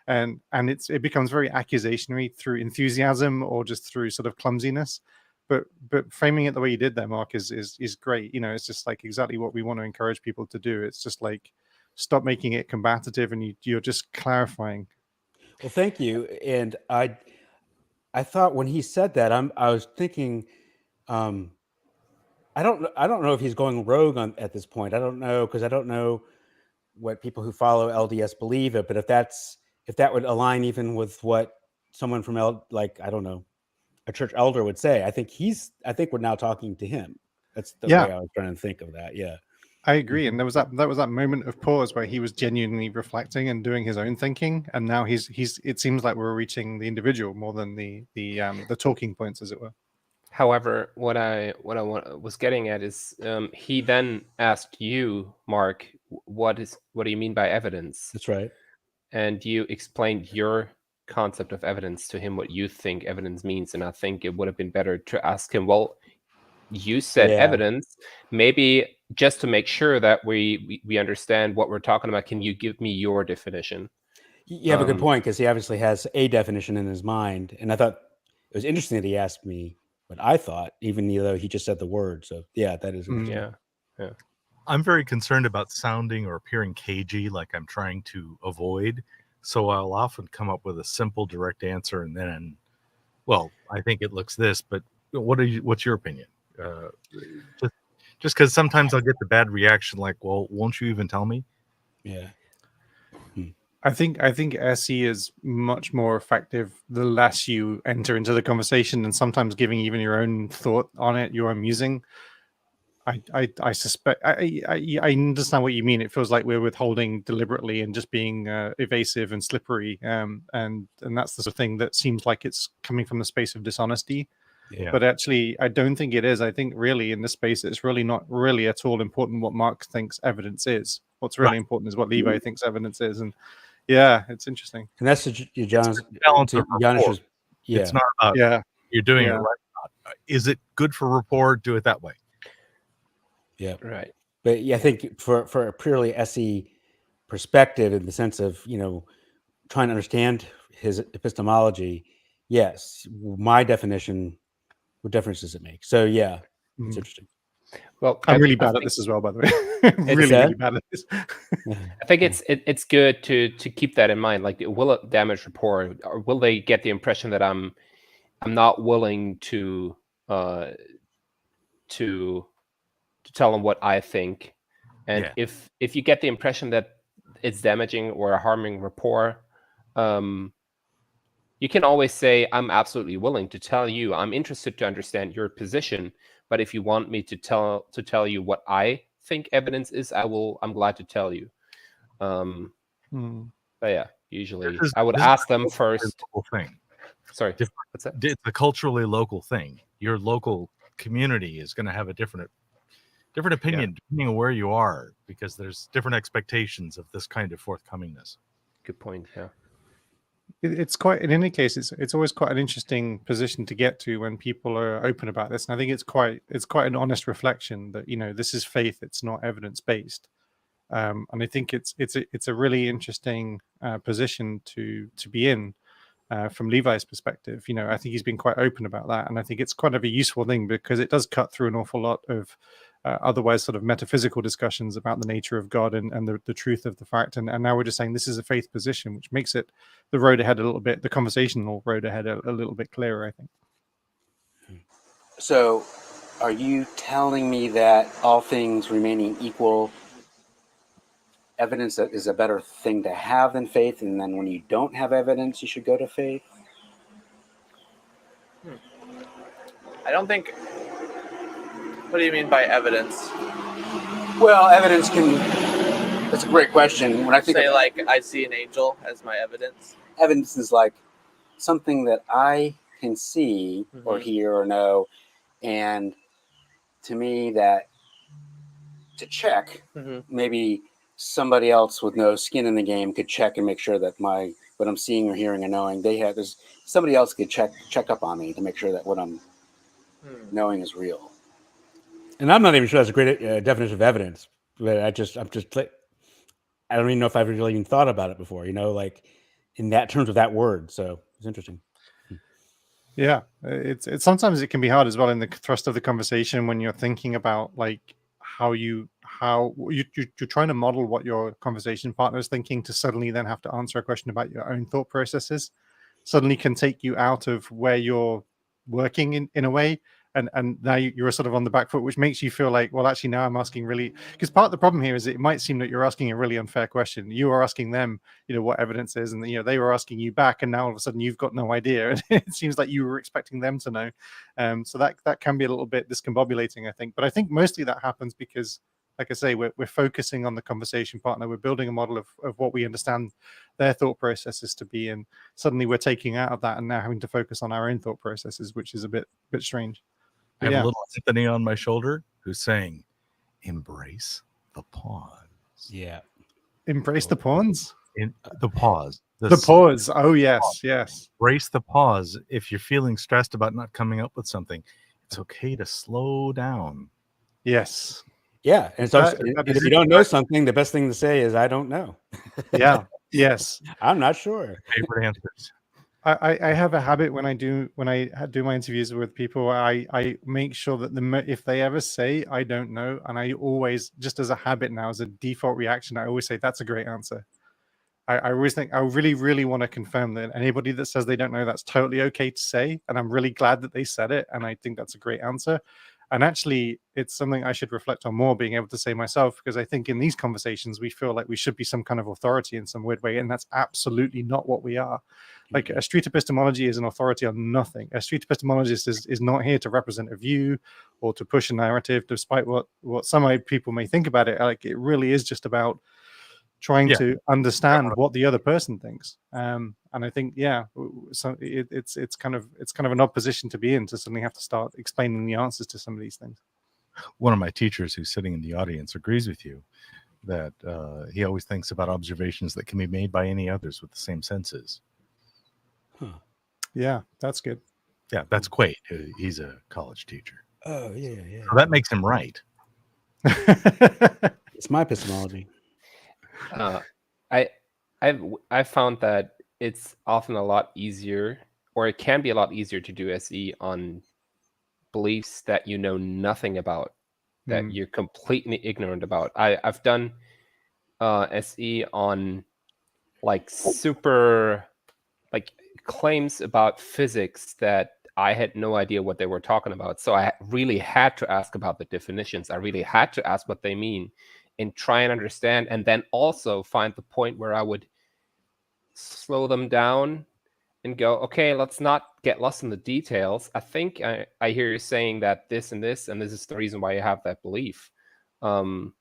B: and it becomes very accusationary through enthusiasm or just through sort of clumsiness. But framing it the way you did there, Mark, is great. You know, it's just like exactly what we want to encourage people to do. It's just like stop making it combative and you're just clarifying.
C: Well, thank you. And I thought when he said that, I was thinking, I don't know if he's going rogue at this point. I don't know, because I don't know what people who follow LDS believe it. But if that would align even with what someone from I don't know, a church elder would say, I think we're now talking to him. That's the way I was trying to think of that. Yeah.
B: I agree, and there was that moment of pause where he was genuinely reflecting and doing his own thinking, and now he's. It seems like we're reaching the individual more than the talking points, as it were.
E: However, what I was getting at is he then asked you, Mark, what do you mean by evidence?
C: That's right.
E: And you explained your concept of evidence to him, what you think evidence means, and I think it would have been better to ask him, well, you said evidence, maybe just to make sure that we understand what we're talking about, can you give me your definition?
C: You have a good point, because he obviously has a definition in his mind, and I thought it was interesting that he asked me what I thought, even though he just said the word. So yeah, that is interesting.
E: Yeah.
A: I'm very concerned about sounding or appearing cagey, like I'm trying to avoid. So I'll often come up with a simple, direct answer, and then, well, I think it looks this, but what's your opinion? Just because sometimes I'll get the bad reaction, like, well, won't you even tell me?
C: Yeah.
B: I think SE is much more effective the less you enter into the conversation, and sometimes giving even your own thought on it, your own musing. I suspect I understand what you mean. It feels like we're withholding deliberately and just being evasive and slippery, and that's the sort of thing that seems like it's coming from the space of dishonesty.
A: Yeah.
B: But actually, I don't think it is. I think really in this space, it's really not really at all important what Mark thinks evidence is. What's really important is what Levi thinks evidence is. And yeah, it's interesting.
C: And that's John's
A: balance of rapport.
C: Yeah.
A: It's not about you're doing it right. Is it good for rapport? Do it that way.
C: Yeah.
E: Right.
C: But yeah, I think for a purely SE perspective, in the sense of, trying to understand his epistemology, yes, my definition, what difference does it make? So yeah, it's interesting.
E: Well,
B: I'm really bad at this as well, by the way. really bad at this.
E: I think it's good to keep that in mind. Like, will it damage rapport, or will they get the impression that I'm not willing to tell them what I think? And if you get the impression that it's damaging or harming rapport, you can always say, I'm absolutely willing to tell you, I'm interested to understand your position, but if you want me to tell you what I think evidence is, I'm glad to tell you. But yeah, usually I would ask them first.
A: Thing.
E: Sorry, what's that?
A: It's a culturally local thing. Your local community is going to have a different opinion depending on where you are, because there's different expectations of this kind of forthcomingness.
E: Good point. Yeah.
B: It's quite, in any case, it's always quite an interesting position to get to when people are open about this. And I think it's quite an honest reflection that, this is faith, it's not evidence based. And I think it's a really interesting position to be in from Levi's perspective. I think he's been quite open about that, and I think it's quite a useful thing, because it does cut through an awful lot of otherwise sort of metaphysical discussions about the nature of God and the truth of the fact. And now we're just saying this is a faith position, which makes it the road ahead a little bit, the conversational road ahead a little bit clearer, I think.
F: So are you telling me that all things remaining equal, evidence that is a better thing to have than faith, and then when you don't have evidence, you should go to faith?
D: I don't think. What do you mean by evidence?
F: Well, evidence can. That's a great question. When I think
D: Say
F: of
D: like I see an angel as my evidence.
F: evidence, is like something that I can see or hear or know, and to me, that to check, maybe somebody else with no skin in the game could check and make sure that what I'm seeing or hearing and knowing, there's somebody else could check up on me to make sure that what I'm knowing is real.
C: And I'm not even sure that's a great definition of evidence, but I don't even know if I've really even thought about it before, like in that terms of that word. So it's interesting.
B: Yeah, it's sometimes it can be hard as well in the thrust of the conversation when you're thinking about like how you're trying to model what your conversation partner is thinking, to suddenly then have to answer a question about your own thought processes suddenly can take you out of where you're working in a way. And now you're sort of on the back foot, which makes you feel like, well, actually now I'm asking really, because part of the problem here is it might seem that you're asking a really unfair question. You are asking them, what evidence is, and they were asking you back, and now all of a sudden you've got no idea. And it seems like you were expecting them to know. So that can be a little bit discombobulating, I think. But I think mostly that happens because, like I say, we're focusing on the conversation partner. We're building a model of what we understand their thought processes to be, and suddenly we're taking out of that and now having to focus on our own thought processes, which is a bit strange.
A: I have a little Anthony on my shoulder who's saying, embrace the pause.
C: Yeah.
B: Embrace the pawns?
A: The pause.
B: The pause. Oh, yes.
A: Embrace the pause. If you're feeling stressed about not coming up with something, it's okay to slow down.
B: Yes.
C: Yeah. And so if you don't know something, the best thing to say is, I don't know.
B: Yeah. Yes.
C: I'm not sure.
A: Favorite answers.
B: I have a habit when I do my interviews with people, I make sure that if they ever say I don't know, and I always, just as a habit now, as a default reaction, I always say that's a great answer. I always think I really, really want to confirm that anybody that says they don't know, that's totally okay to say, and I'm really glad that they said it, and I think that's a great answer. And actually, it's something I should reflect on more, being able to say myself, because I think in these conversations, we feel like we should be some kind of authority in some weird way, and that's absolutely not what we are. Like, a street epistemology is an authority on nothing. A street epistemologist is not here to represent a view or to push a narrative, despite what some people may think about it. Like, it really is just about trying to understand what the other person thinks. And I think, so it's kind of an odd position to be in, to suddenly have to start explaining the answers to some of these things.
A: One of my teachers who's sitting in the audience agrees with you that he always thinks about observations that can be made by any others with the same senses.
B: Yeah, that's good.
A: Yeah, that's Quaid. He's a college teacher.
C: Oh, yeah.
A: So that makes him right.
C: It's my epistemology.
E: I've found that it's often a lot easier, or it can be a lot easier to do SE on beliefs that you know nothing about, that you're completely ignorant about. I've done SE on like super claims about physics that I had no idea what they were talking about. So I really had to ask about the definitions. I really had to ask what they mean and try and understand, and then also find the point where I would slow them down and go, okay, let's not get lost in the details. I think I hear you saying that this and this is the reason why you have that belief. And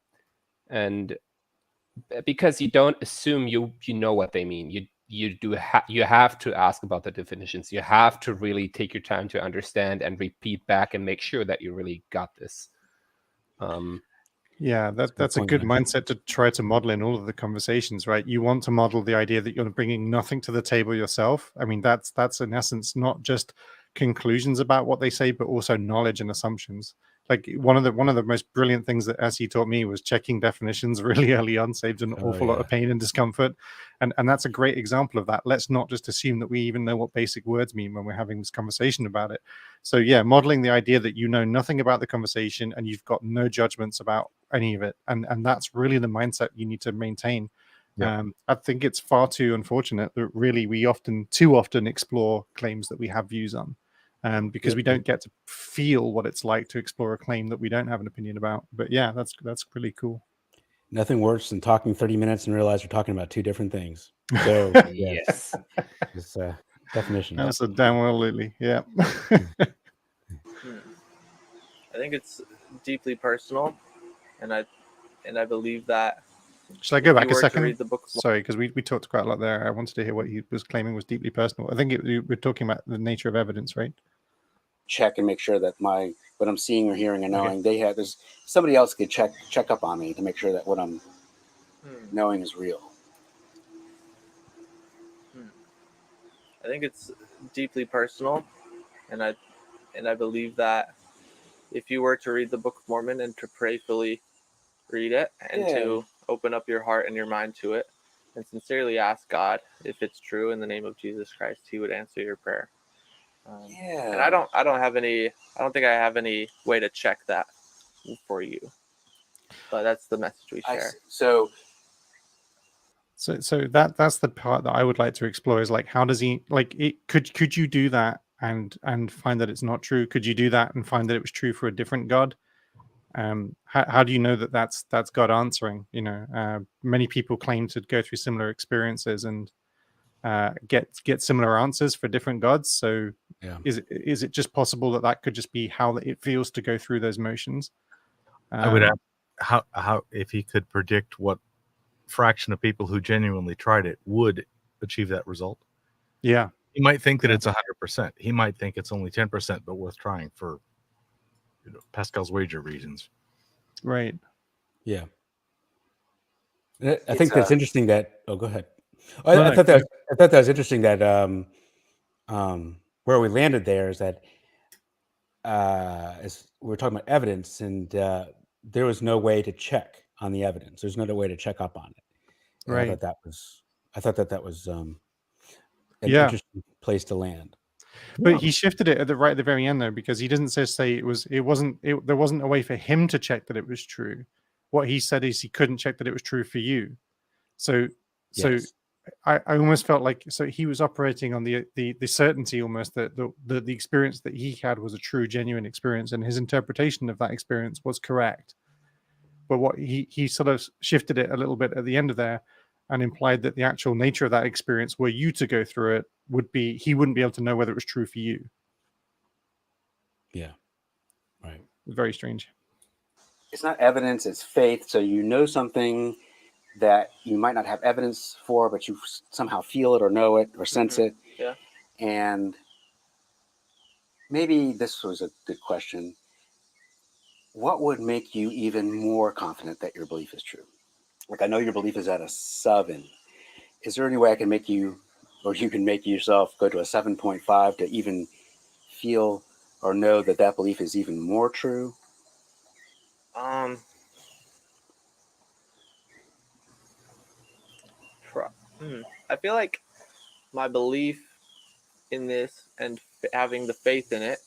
E: because you don't assume you know what they mean. You have to ask about the definitions. You have to really take your time to understand and repeat back and make sure that you really got this.
B: Yeah, that's a good mindset to try to model in all of the conversations, right? You want to model the idea that you're bringing nothing to the table yourself. I mean, that's in essence not just conclusions about what they say, but also knowledge and assumptions. Like, one of the most brilliant things that SE taught me was checking definitions really early on saved an awful lot of pain and discomfort. And that's a great example of that. Let's not just assume that we even know what basic words mean when we're having this conversation about it. So yeah, modeling the idea that you know nothing about the conversation and you've got no judgments about any of it. And that's really the mindset you need to maintain. Yeah. I think it's far too unfortunate that really we too often explore claims that we have views on. Because we don't get to feel what it's like to explore a claim that we don't have an opinion about. But yeah, that's really cool.
C: Nothing worse than talking 30 minutes and realize we're talking about two different things. So
E: Yes.
C: it's definition.
B: That's a damn well, Lily. Yeah.
D: I think it's deeply personal, and I believe that.
B: Should I go
D: if
B: back
D: you
B: a
D: were to
B: second?
D: read the book,
B: Sorry, because we talked quite a lot there. I wanted to hear what he was claiming was deeply personal. I think we're talking about the nature of evidence, right?
F: Check and make sure that what I'm seeing or hearing and knowing, there's somebody else could check up on me to make sure that what I'm knowing is real.
D: I think it's deeply personal, and I believe that if you were to read the Book of Mormon and to prayerfully read it and to open up your heart and your mind to it and sincerely ask God if it's true in the name of Jesus Christ, He would answer your prayer. And I don't think I have any way to check that for you, but that's the message we share.
B: So that's the part that I would like to explore, is like, how does he, like, it could you do that and find that it's not true? Could you do that and find that it was true for a different God? How do you know that that's God answering? You know, many people claim to go through similar experiences and get similar answers for different gods. So is it just possible that could just be how it feels to go through those motions?
A: I would ask how if he could predict what fraction of people who genuinely tried it would achieve that result.
B: Yeah,
A: he might think that it's 100%. He might think it's only 10%, but worth trying for Pascal's wager reasons.
B: Right.
C: Yeah. I think that's interesting that. Oh, go ahead. I thought that was interesting that where we landed there is that as we're talking about evidence, and there was no way to check on the evidence. There's no way to check up on it. And
B: right.
C: I thought that was an interesting place to land.
B: But he shifted it at the very end, though, because he doesn't just say there wasn't a way for him to check that it was true. What he said is he couldn't check that it was true for you. So I almost felt like, so he was operating on the certainty almost that the experience that he had was a true, genuine experience, and his interpretation of that experience was correct. But what he sort of shifted it a little bit at the end of there and implied that the actual nature of that experience, were you to go through it, he wouldn't be able to know whether it was true for you.
C: Yeah. Right.
B: Very strange.
F: It's not evidence, it's faith. So you know something that you might not have evidence for, but you somehow feel it or know it or sense it.
D: Yeah.
F: And maybe this was a good question. What would make you even more confident that your belief is true? Like, I know your belief is at a 7. Is there any way I can make you, or you can make yourself go to a 7.5 to even feel or know that belief is even more true?
D: I feel like my belief in this and having the faith in it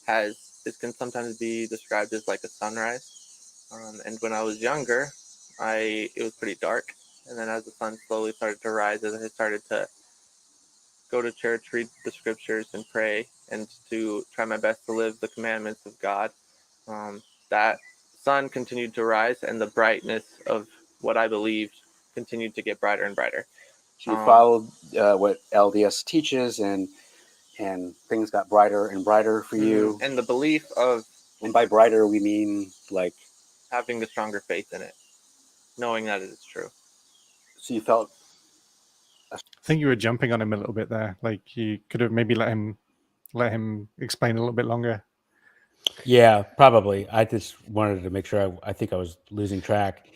D: can sometimes be described as like a sunrise. And when I was younger, it was pretty dark. And then as the sun slowly started to rise, as I started to go to church, read the scriptures, and pray, and to try my best to live the commandments of God, that sun continued to rise, and the brightness of what I believed continued to get brighter and brighter.
F: So you followed what LDS teaches, and things got brighter and brighter for you.
D: And the belief of...
F: And by brighter, we mean like...
D: having a stronger faith in it, knowing that it is true.
F: So you felt...
B: I think you were jumping on him a little bit there. Like, you could have maybe let him explain a little bit longer.
C: Yeah, probably. I just wanted to make sure. I think I was losing track.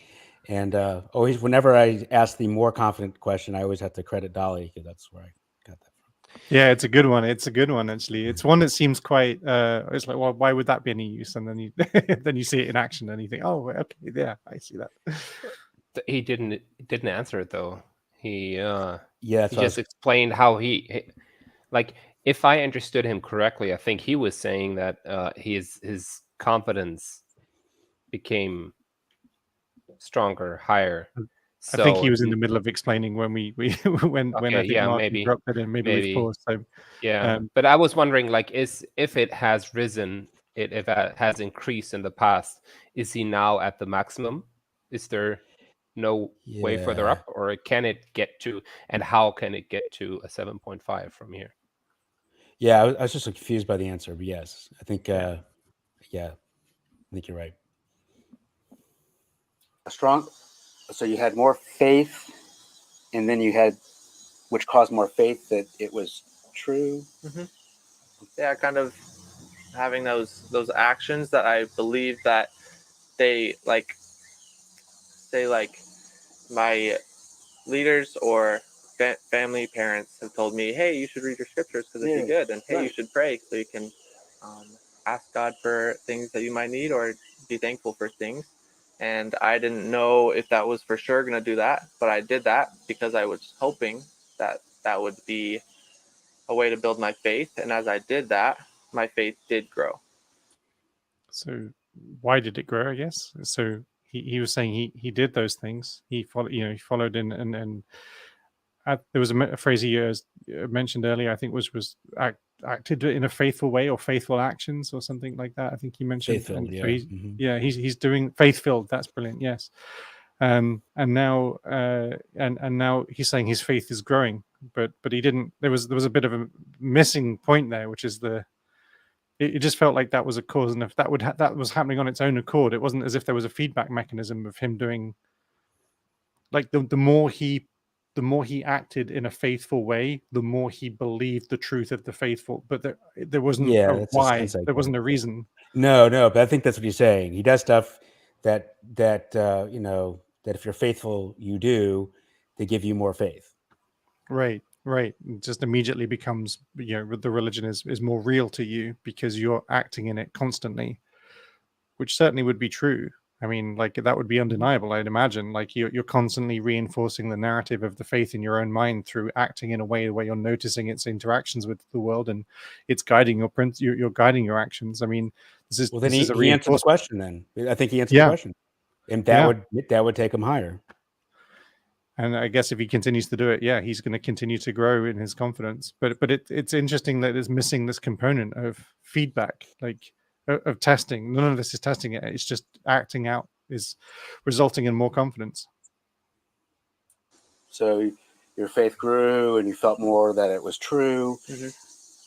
C: And always, whenever I ask the more confident question, I always have to credit Dali, because that's where I got that from.
B: Yeah, it's a good one. It's a good one, actually. It's one that seems quite. It's like, well, why would that be any use? And then you then you see it in action, and you think, oh, okay, yeah, I see that.
E: He didn't answer it though. He
C: he
E: just explained how he like. If I understood him correctly, I think he was saying that his confidence became stronger, higher.
B: So I think he was in the middle of explaining when when I think Mark interrupted him. Maybe we paused. So
E: but I was wondering, like, if it has risen, if it has increased in the past, is he now at the maximum? Is there no way further
C: Yeah.
E: up, or can it get to, and how can it get to a 7.5 from here?
C: Yeah, I was just confused by the answer, but yes, I think, yeah, I think you're right.
F: So you had more faith, and then you had, which caused more faith that it was true.
D: Yeah, kind of having those actions that I believe that they like, say like my leaders or family parents have told me, hey, you should read your scriptures because it'd be good, and hey, you should pray so you can ask God for things that you might need or be thankful for things. And I didn't know if that was for sure going to do that, but I did that because I was hoping that that would be a way to build my faith. And as I did that, my faith did grow.
B: So why did it grow? I guess. So he was saying he did those things. He followed, he followed in, and there was a phrase he mentioned earlier. I think was acted in a faithful way, or faithful actions, or something like that. I think he mentioned.
C: Faith-filled,
B: And so
C: yeah.
B: he's doing faith-filled. That's brilliant. Yes. And now and now he's saying his faith is growing, but he didn't. There was a bit of a missing point there, which is it just felt like that was a cause, and if that was happening on its own accord, it wasn't as if there was a feedback mechanism of him doing. Like the more he acted in a faithful way, the more he believed the truth of the faithful. But there wasn't a why. There wasn't a reason.
C: No, but I think that's what he's saying. He does stuff that that if you're faithful, you do, they give you more faith.
B: Right. It just immediately becomes, the religion is more real to you because you're acting in it constantly, which certainly would be true. I mean, like that would be undeniable, I'd imagine. Like you're constantly reinforcing the narrative of the faith in your own mind through acting in a way where you're noticing its interactions with the world, and it's guiding you're guiding your actions. I mean, this is
C: He answered the question. Then I think he answered the question, and that would take him higher.
B: And I guess if he continues to do it, he's going to continue to grow in his confidence. But it's interesting that it's missing this component of feedback, like of testing. None of this is testing it. It's just acting out is resulting in more confidence.
F: So your faith grew and you felt more that it was true.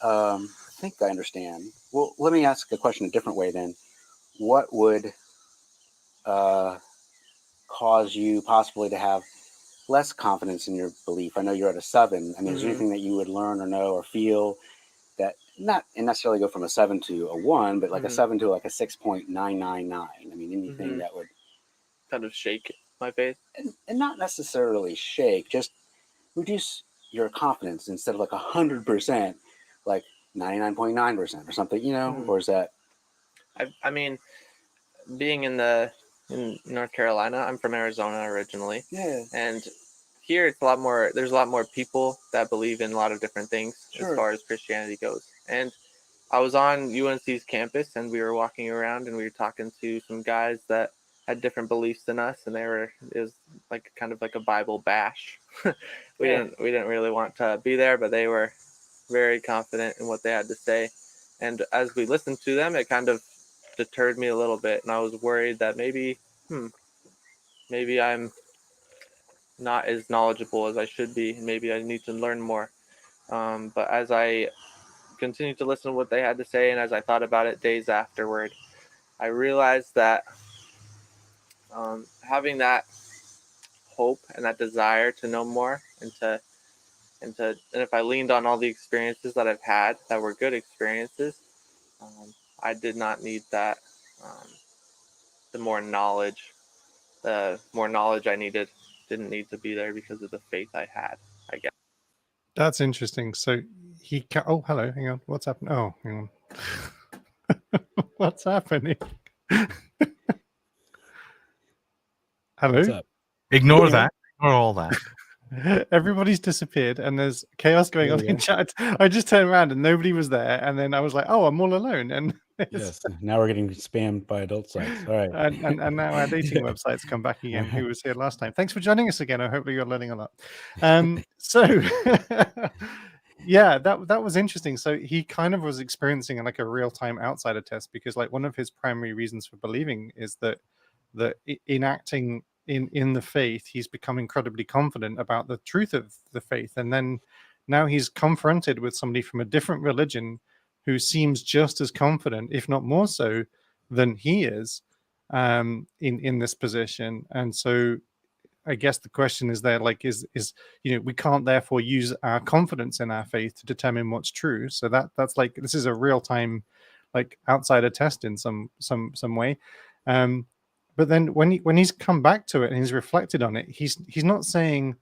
F: I think I understand. Well, let me ask a question a different way then. What would cause you possibly to have less confidence in your belief? I know you're at a 7. I mean, is there anything that you would learn or know or feel that not necessarily go from a 7 to a 1, but like a 7 to like a 6.999? I mean, anything that would
D: kind of shake my faith,
F: and not necessarily shake, just reduce your confidence instead of like 100%, like 99.9% or something, or is that?
D: I mean, being in North Carolina, I'm from Arizona originally.
F: Yeah.
D: And here it's there's a lot more people that believe in a lot of different things as far as Christianity goes. And I was on UNC's campus and we were walking around and we were talking to some guys that had different beliefs than us, and it was like kind of like a Bible bash. We didn't really want to be there, but they were very confident in what they had to say. And as we listened to them, it kind of deterred me a little bit, and I was worried that maybe I'm not as knowledgeable as I should be, and maybe I need to learn more. But as I continued to listen to what they had to say, and as I thought about it days afterward, I realized that having that hope and that desire to know more, and if I leaned on all the experiences that I've had that were good experiences, I did not need that. The more knowledge I needed didn't need to be there because of the faith I had, I guess.
B: That's interesting. So oh, hello, hang on. What's happening? Oh, hang on. What's happening? Hello?
C: What's up?
A: Ignore that. Ignore all that.
B: Everybody's disappeared and there's chaos going on in chat. I just turned around and nobody was there, and then I was like, oh, I'm all alone. And
C: yes, now we're getting spammed by adult sites. All right.
B: And now our dating websites come back again. Who was here last time? Thanks for joining us again. Hopefully you're learning a lot. So yeah, that was interesting. So he kind of was experiencing like a real-time outsider test, because like one of his primary reasons for believing is that enacting in the faith, he's become incredibly confident about the truth of the faith, and then now he's confronted with somebody from a different religion who seems just as confident, if not more so, than he is in this position. And so I guess the question is there, like, is we can't therefore use our confidence in our faith to determine what's true. So that's like, this is a real time, like, outsider test in some way. But then when he's come back to it and he's reflected on it, he's not saying,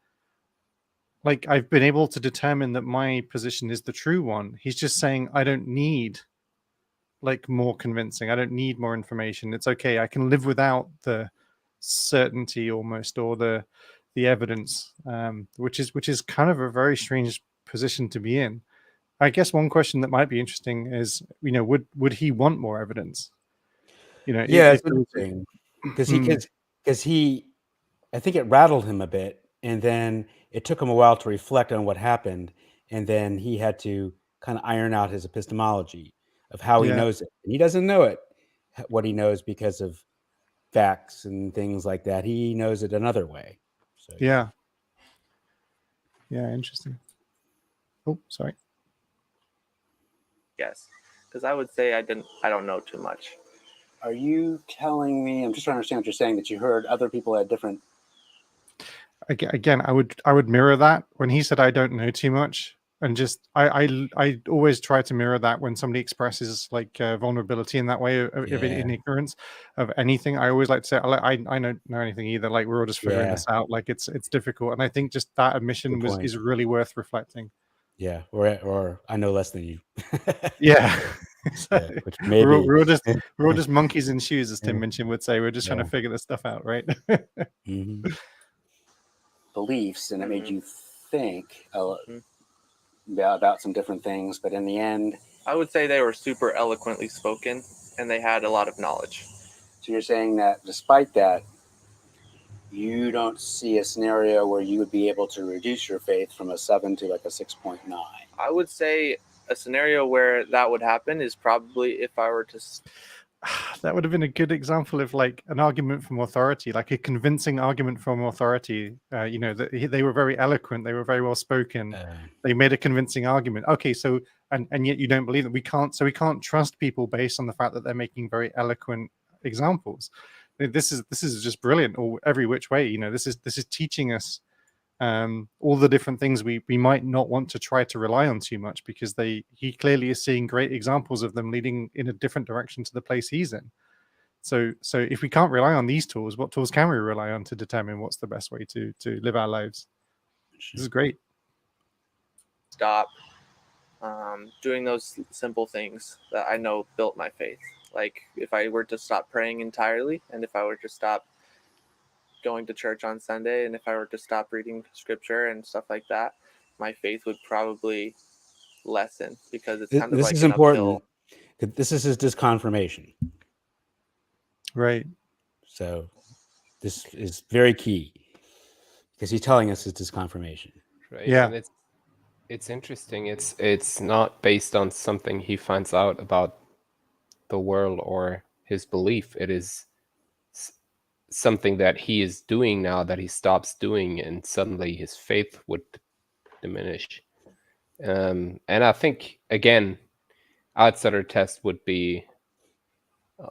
B: like, I've been able to determine that my position is the true one. He's just saying, I don't need, like, more convincing. I don't need more information. It's okay. I can live without the certainty almost, or the evidence, which is kind of a very strange position to be in. I guess one question that might be interesting is, would he want more evidence?
C: Yeah, it's interesting because he, I think it rattled him a bit, and then it took him a while to reflect on what happened, and then he had to kind of iron out his epistemology of how he knows it. And he doesn't know it, what he knows, because of facts and things like that. He knows it another way. So,
B: yeah, interesting. Oh, sorry.
D: Yes, because I would say I don't know too much.
F: Are you telling me, I'm just trying to understand what you're saying, that you heard other people had different...
B: Again, I would mirror that when he said I don't know too much, and just I always try to mirror that when somebody expresses, like, vulnerability in that way of in ignorance of anything. I always like to say, I don't know anything either. Like, we're all just figuring this out. Like, it's difficult, and I think just that admission is really worth reflecting.
C: Yeah, or I know less than you.
B: Yeah.
C: Which maybe
B: we're all just monkeys in shoes, as Tim Minchin would say. We're just trying to figure this stuff out, right?
F: Beliefs, and it made you think about some different things, but in the end,
D: I would say they were super eloquently spoken, and they had a lot of knowledge.
F: So you're saying that despite that, you don't see a scenario where you would be able to reduce your faith from a 7 to like a 6.9.
D: I would say a scenario where that would happen is probably if I were to...
B: That would have been a good example of, like, an argument from authority, like a convincing argument from authority. They were very eloquent. They were very well spoken. They made a convincing argument. Okay, so and yet you don't believe that. We can't trust people based on the fact that they're making very eloquent examples. This is just brilliant, or every which way. This is teaching us all the different things we might not want to try to rely on too much, because he clearly is seeing great examples of them leading in a different direction to the place he's in. So if we can't rely on these tools, what tools can we rely on to determine what's the best way to live our lives? This is great.
D: Stop doing those simple things that I know built my faith. Like, if I were to stop praying entirely, and if I were to stop going to church on Sunday, and if I were to stop reading scripture and stuff like that, my faith would probably lessen, because it's kind of like
C: this is important. This is his disconfirmation,
B: right?
C: So this is very key, because he's telling us his disconfirmation,
E: right?
B: Yeah,
E: and it's interesting. It's not based on something he finds out about the world or his belief. It is something that he is doing now that he stops doing, and suddenly his faith would diminish. And I think, again, outsider test would be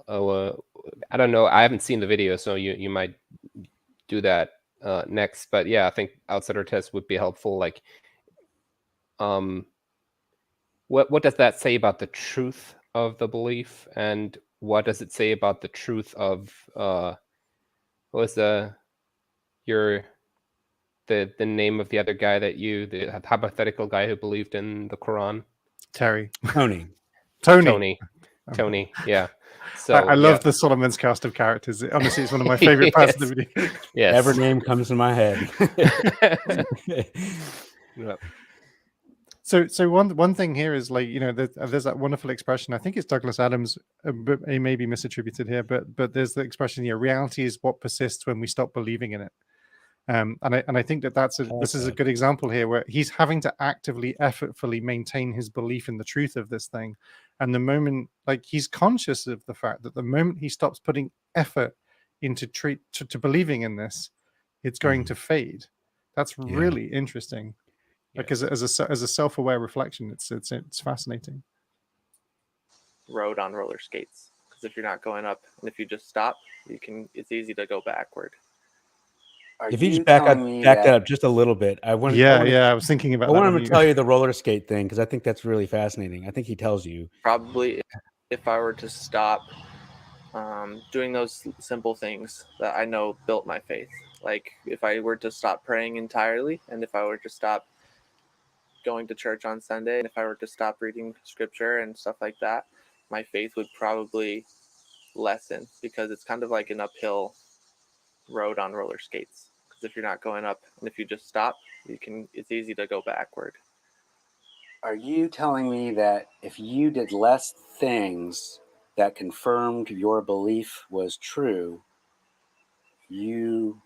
E: I don't know, I haven't seen the video, so you might do that next, but yeah, I think outsider test would be helpful. Like, what does that say about the truth of the belief, and what does it say about the truth of what was the name of the other guy the hypothetical guy who believed in the Quran?
C: Tony.
E: Yeah. So
B: I love the Solomon's cast of characters. Honestly, it's one of my favorite parts of the video.
C: Yes. Every name comes to my head.
E: Yep.
B: So one thing here is, like, there's that wonderful expression. I think it's Douglas Adams, but it may be misattributed here. But there's the expression here: reality is what persists when we stop believing in it. And I think this is a good example here, where he's having to actively, effortfully maintain his belief in the truth of this thing. And the moment, like, he's conscious of the fact that the moment he stops putting effort into to believing in this, it's going to fade. That's really interesting. Because as a self-aware reflection, it's fascinating.
D: Road on roller skates, because if you're not going up and if you just stop, it's easy to go backward.
C: If you just back that up just a little bit, I want
B: I was thinking about that.
C: I want him to tell you the roller skate thing, because I think that's really fascinating. I think he tells you.
D: Probably if I were to stop doing those simple things that I know built my faith, like if I were to stop praying entirely, and if I were to stop going to church on Sunday, and if I were to stop reading scripture and stuff like that, my faith would probably lessen, because it's kind of like an uphill road on roller skates. Because if you're not going up and if you just stop, it's easy to go backward.
F: Are you telling me that if you did less things that confirmed your belief was true, you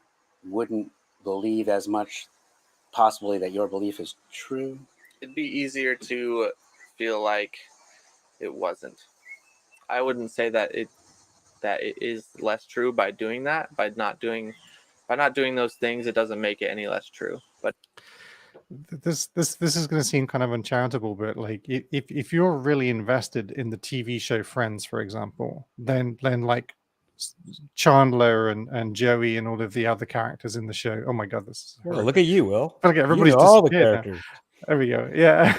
F: wouldn't believe as much, possibly, that your belief is true?
D: It'd be easier to feel like it wasn't. I wouldn't say that it is less true by doing that. By not doing those things, it doesn't make it any less true. But
B: this is going to seem kind of uncharitable, but like if you're really invested in the TV show Friends, for example, then like Chandler and Joey and all of the other characters in the show. Oh my God, this is
C: horrific. Look at you, Will.
B: Look at everybody's
C: all the characters.
B: There we go. Yeah.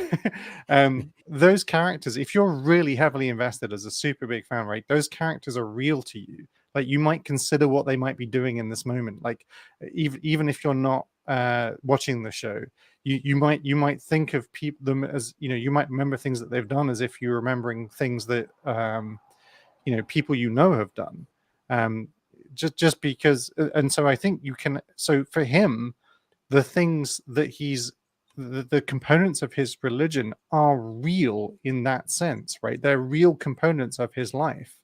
B: Those characters, if you're really heavily invested as a super big fan, right, those characters are real to you. Like, you might consider what they might be doing in this moment. Like, even if you're not watching the show, you might think of them as, you might remember things that they've done as if you're remembering things that people have done. Just because, and so I think you can. So for him, the things that the components of his religion are real in that sense, right? They're real components of his life.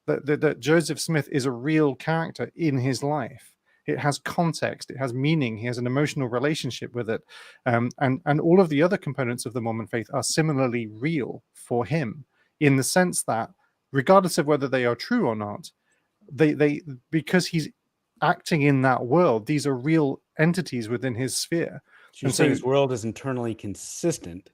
B: That Joseph Smith is a real character in his life. It has context, it has meaning, he has an emotional relationship with it. And all of the other components of the Mormon faith are similarly real for him, in the sense that, regardless of whether they are true or not, they because he's acting in that world, these are real entities within his sphere.
C: So you're saying his world is internally consistent.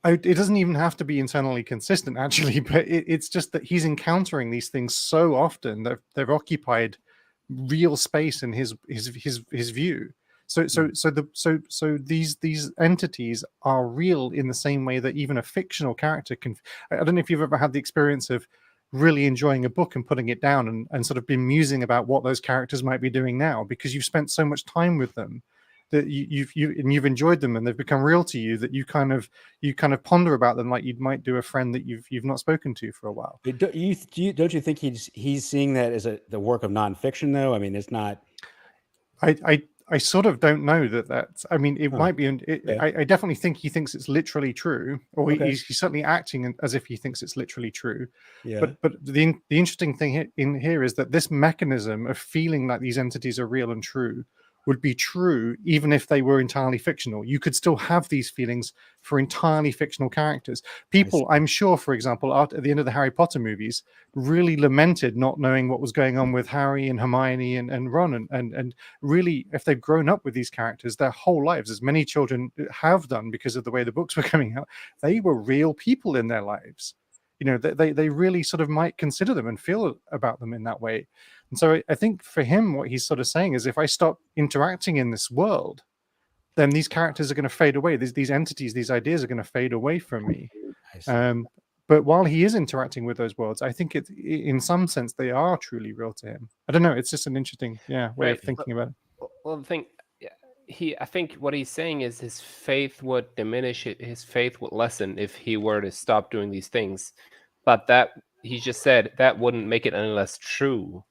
B: It doesn't even have to be internally consistent, actually, but it's just that he's encountering these things so often that they've occupied real space in his view. So these entities are real in the same way that even a fictional character can. I don't know if you've ever had the experience of really enjoying a book and putting it down and sort of been musing about what those characters might be doing now, because you've spent so much time with them, that you've enjoyed them and they've become real to you, that you kind of ponder about them like you might do a friend that you've not spoken to for a while.
C: Don't you think he's seeing that as the work of nonfiction, though? I mean, it's not.
B: I sort of don't know that's. I mean, it might be. I definitely think he thinks it's literally true, or he's certainly acting as if he thinks it's literally true.
C: Yeah.
B: But the interesting thing in here is that this mechanism of feeling like these entities are real and true would be true even if they were entirely fictional. You could still have these feelings for entirely fictional characters. People, I'm sure, for example, at the end of the Harry Potter movies, really lamented not knowing what was going on with Harry and Hermione and Ron, and really, if they've grown up with these characters their whole lives, as many children have done because of the way the books were coming out, they were real people in their lives. They really sort of might consider them and feel about them in that way. And so I think for him, what he's sort of saying is, if I stop interacting in this world, then these characters are going to fade away. These entities, these ideas are going to fade away from me. But while he is interacting with those worlds, I think in some sense they are truly real to him. I don't know. It's just an interesting way of thinking about it.
E: Well, the thing, I think what he's saying is his faith would diminish, his faith would lessen if he were to stop doing these things. But that, he just said, that wouldn't make it any less true.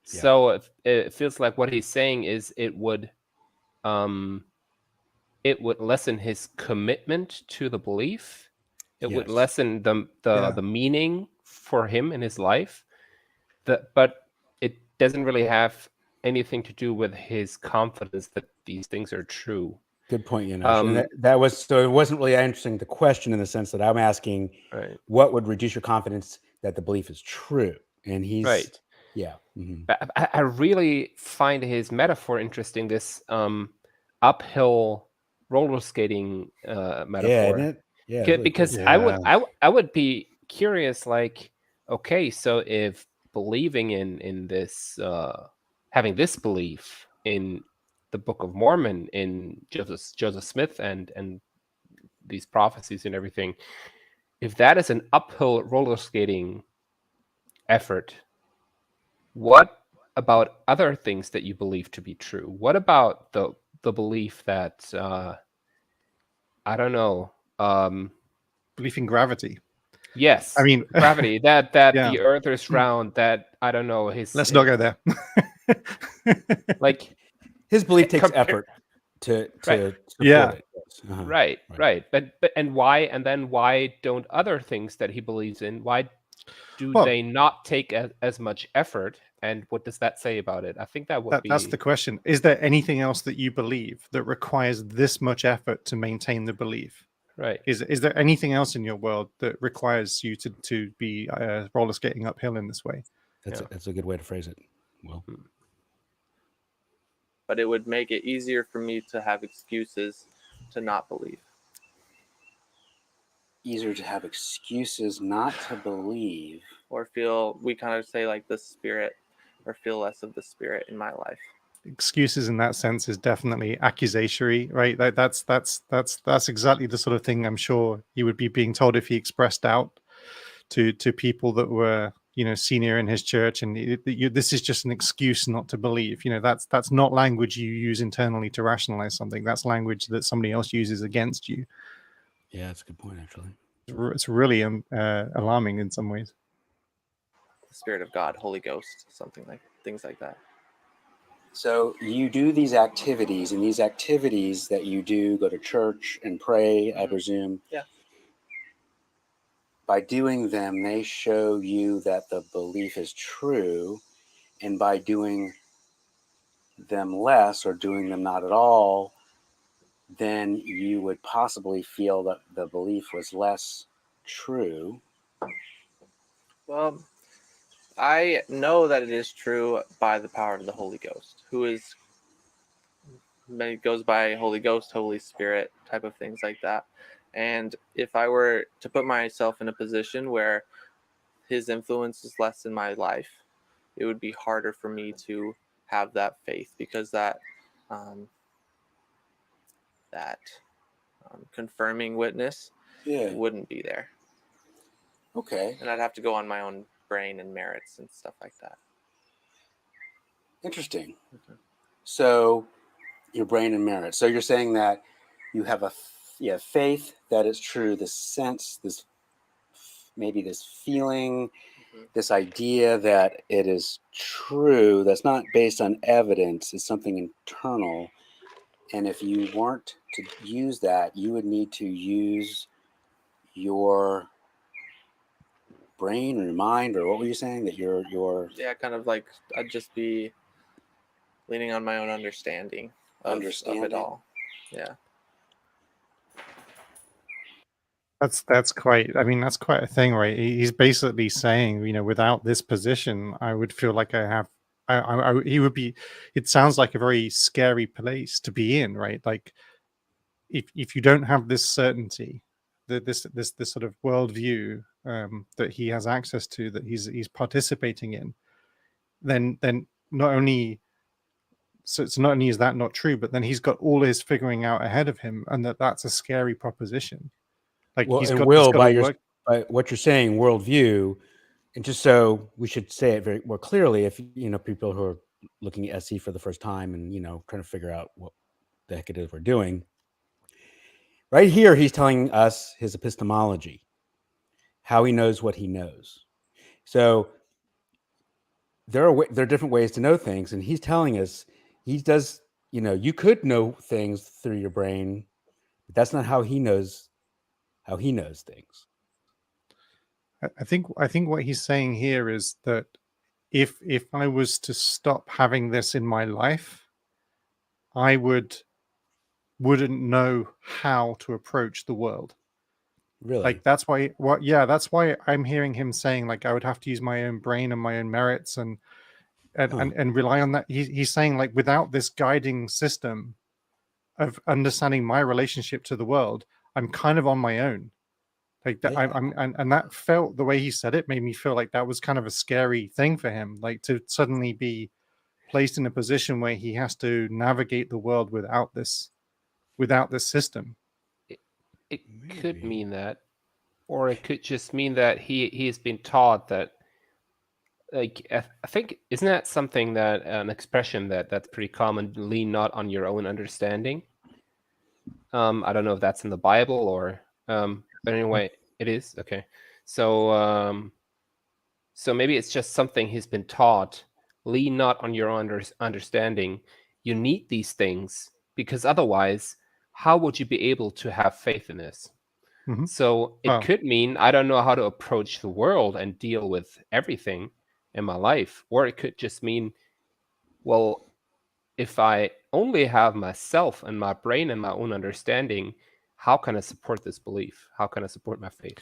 E: Yeah. So it feels like what he's saying is it would lessen his commitment to the belief. It would lessen the meaning for him in his life. But it doesn't really have anything to do with his confidence that these things are true.
C: Good point, that was, so it wasn't really answering the question in the sense that I'm asking,
E: right,
C: what would reduce your confidence that the belief is true? And he's
E: right.
C: Yeah. Mhm.
E: But I really find his metaphor interesting. This uphill roller skating
C: Yeah,
E: metaphor.
C: isn't it? Yeah, it's really cool.
E: Because
B: Yeah.
E: I would be curious, like, okay, so if believing in this, having this belief in the Book of Mormon, in Joseph Smith and these prophecies and everything, if that is an uphill roller skating effort, what about other things that you believe to be true? What about the belief that I don't know,
B: Belief in gravity.
E: yes,
B: I mean,
E: gravity, that
B: yeah.
E: the Earth is round, that I don't know,
B: Let's not go there.
E: like
C: His belief takes
E: compare-
C: effort to support
B: Yeah.
C: it. Yes. Uh-huh.
E: right. But and why don't other things that he believes in, why do
B: Well-
E: they not take as much effort? And what does that say about it? I think that would
B: That's
E: be
B: the question. Is there anything else that you believe that requires this much effort to maintain the belief?
E: right.
B: Is there anything else in your world that requires you to be roller skating uphill in this way?
C: That's a good way to phrase it. Well,
D: But it would make it easier for me to have excuses to not believe.
F: Easier to have excuses not to believe.
D: Or feel, we kind of say like the spirit, or feel less of the spirit in my life.
B: Excuses in that sense is definitely accusatory, right? That's exactly the sort of thing I'm sure he would be being told if he expressed doubt to people that were, senior in his church, and this is just an excuse not to believe. That's not language you use internally to rationalize something. That's language that somebody else uses against you.
C: yeah, that's a good point, actually.
B: It's really alarming in some ways.
D: The Spirit of God, Holy Ghost, things like that.
F: So you do these activities, and these activities that you do, go to church and pray, I presume.
D: Yeah.
F: By doing them, they show you that the belief is true, and by doing them less or doing them not at all, then you would possibly feel that the belief was less true.
D: Well, I know that it is true by the power of the Holy Ghost, it goes by Holy Ghost, Holy Spirit type of things like that. And if I were to put myself in a position where his influence is less in my life, it would be harder for me to have that faith, because that confirming witness wouldn't be there.
F: Okay.
D: And I'd have to go on my own brain and merits and stuff like that.
F: Interesting. So your brain and merit. So you're saying that you have faith that it's true, this sense, maybe this feeling, this idea that it is true, that's not based on evidence, it's something internal. And if you weren't to use that, you would need to use your brain or your mind, or what were you saying? That your
D: kind of like I'd just be leaning on my own understanding of it all. Yeah.
B: That's quite a thing, right? He's basically saying, without this position, I would feel like he would be, it sounds like a very scary place to be in, right? Like if you don't have this certainty, this sort of worldview that he has access to, that he's participating in, then not only is that not true, but then he's got all his figuring out ahead of him, and that's a scary proposition. Like,
C: Well,
B: he's
C: and
B: got,
C: Will,
B: he's got
C: by
B: to work.
C: by what you're saying, worldview, and just so we should say it very more clearly, if people who are looking at SE for the first time and trying to figure out what the heck it is we're doing. Right here, he's telling us his epistemology, how he knows what he knows. So there are different ways to know things, and he's telling us he does. You could know things through your brain, but that's not how he knows. How he knows things.
B: I think what he's saying here is that if I was to stop having this in my life, I wouldn't know how to approach the world.
C: Really?
B: Like, that's why I'm hearing him saying, like, I would have to use my own brain and my own merits, and and rely on that. He's saying, like, without this guiding system of understanding my relationship to the world, I'm kind of on my own. Like that,
C: Yeah.
B: and that felt, the way he said it made me feel like that was kind of a scary thing for him, like to suddenly be placed in a position where he has to navigate the world without this system.
E: It could mean that, or it could just mean that he has been taught that, like, I think, isn't that something that an expression that's pretty common, lean not on your own understanding? I don't know if that's in the Bible or but anyway, it is. Okay. So so maybe it's just something he's been taught, lean not on your own understanding. You need these things, because otherwise, how would you be able to have faith in this?
B: Mhm.
E: So it
B: Wow.
E: could mean I don't know how to approach the world and deal with everything in my life. Or it could just mean, well, if I only have myself and my brain and my own understanding, how can I support this belief? How can I support my faith?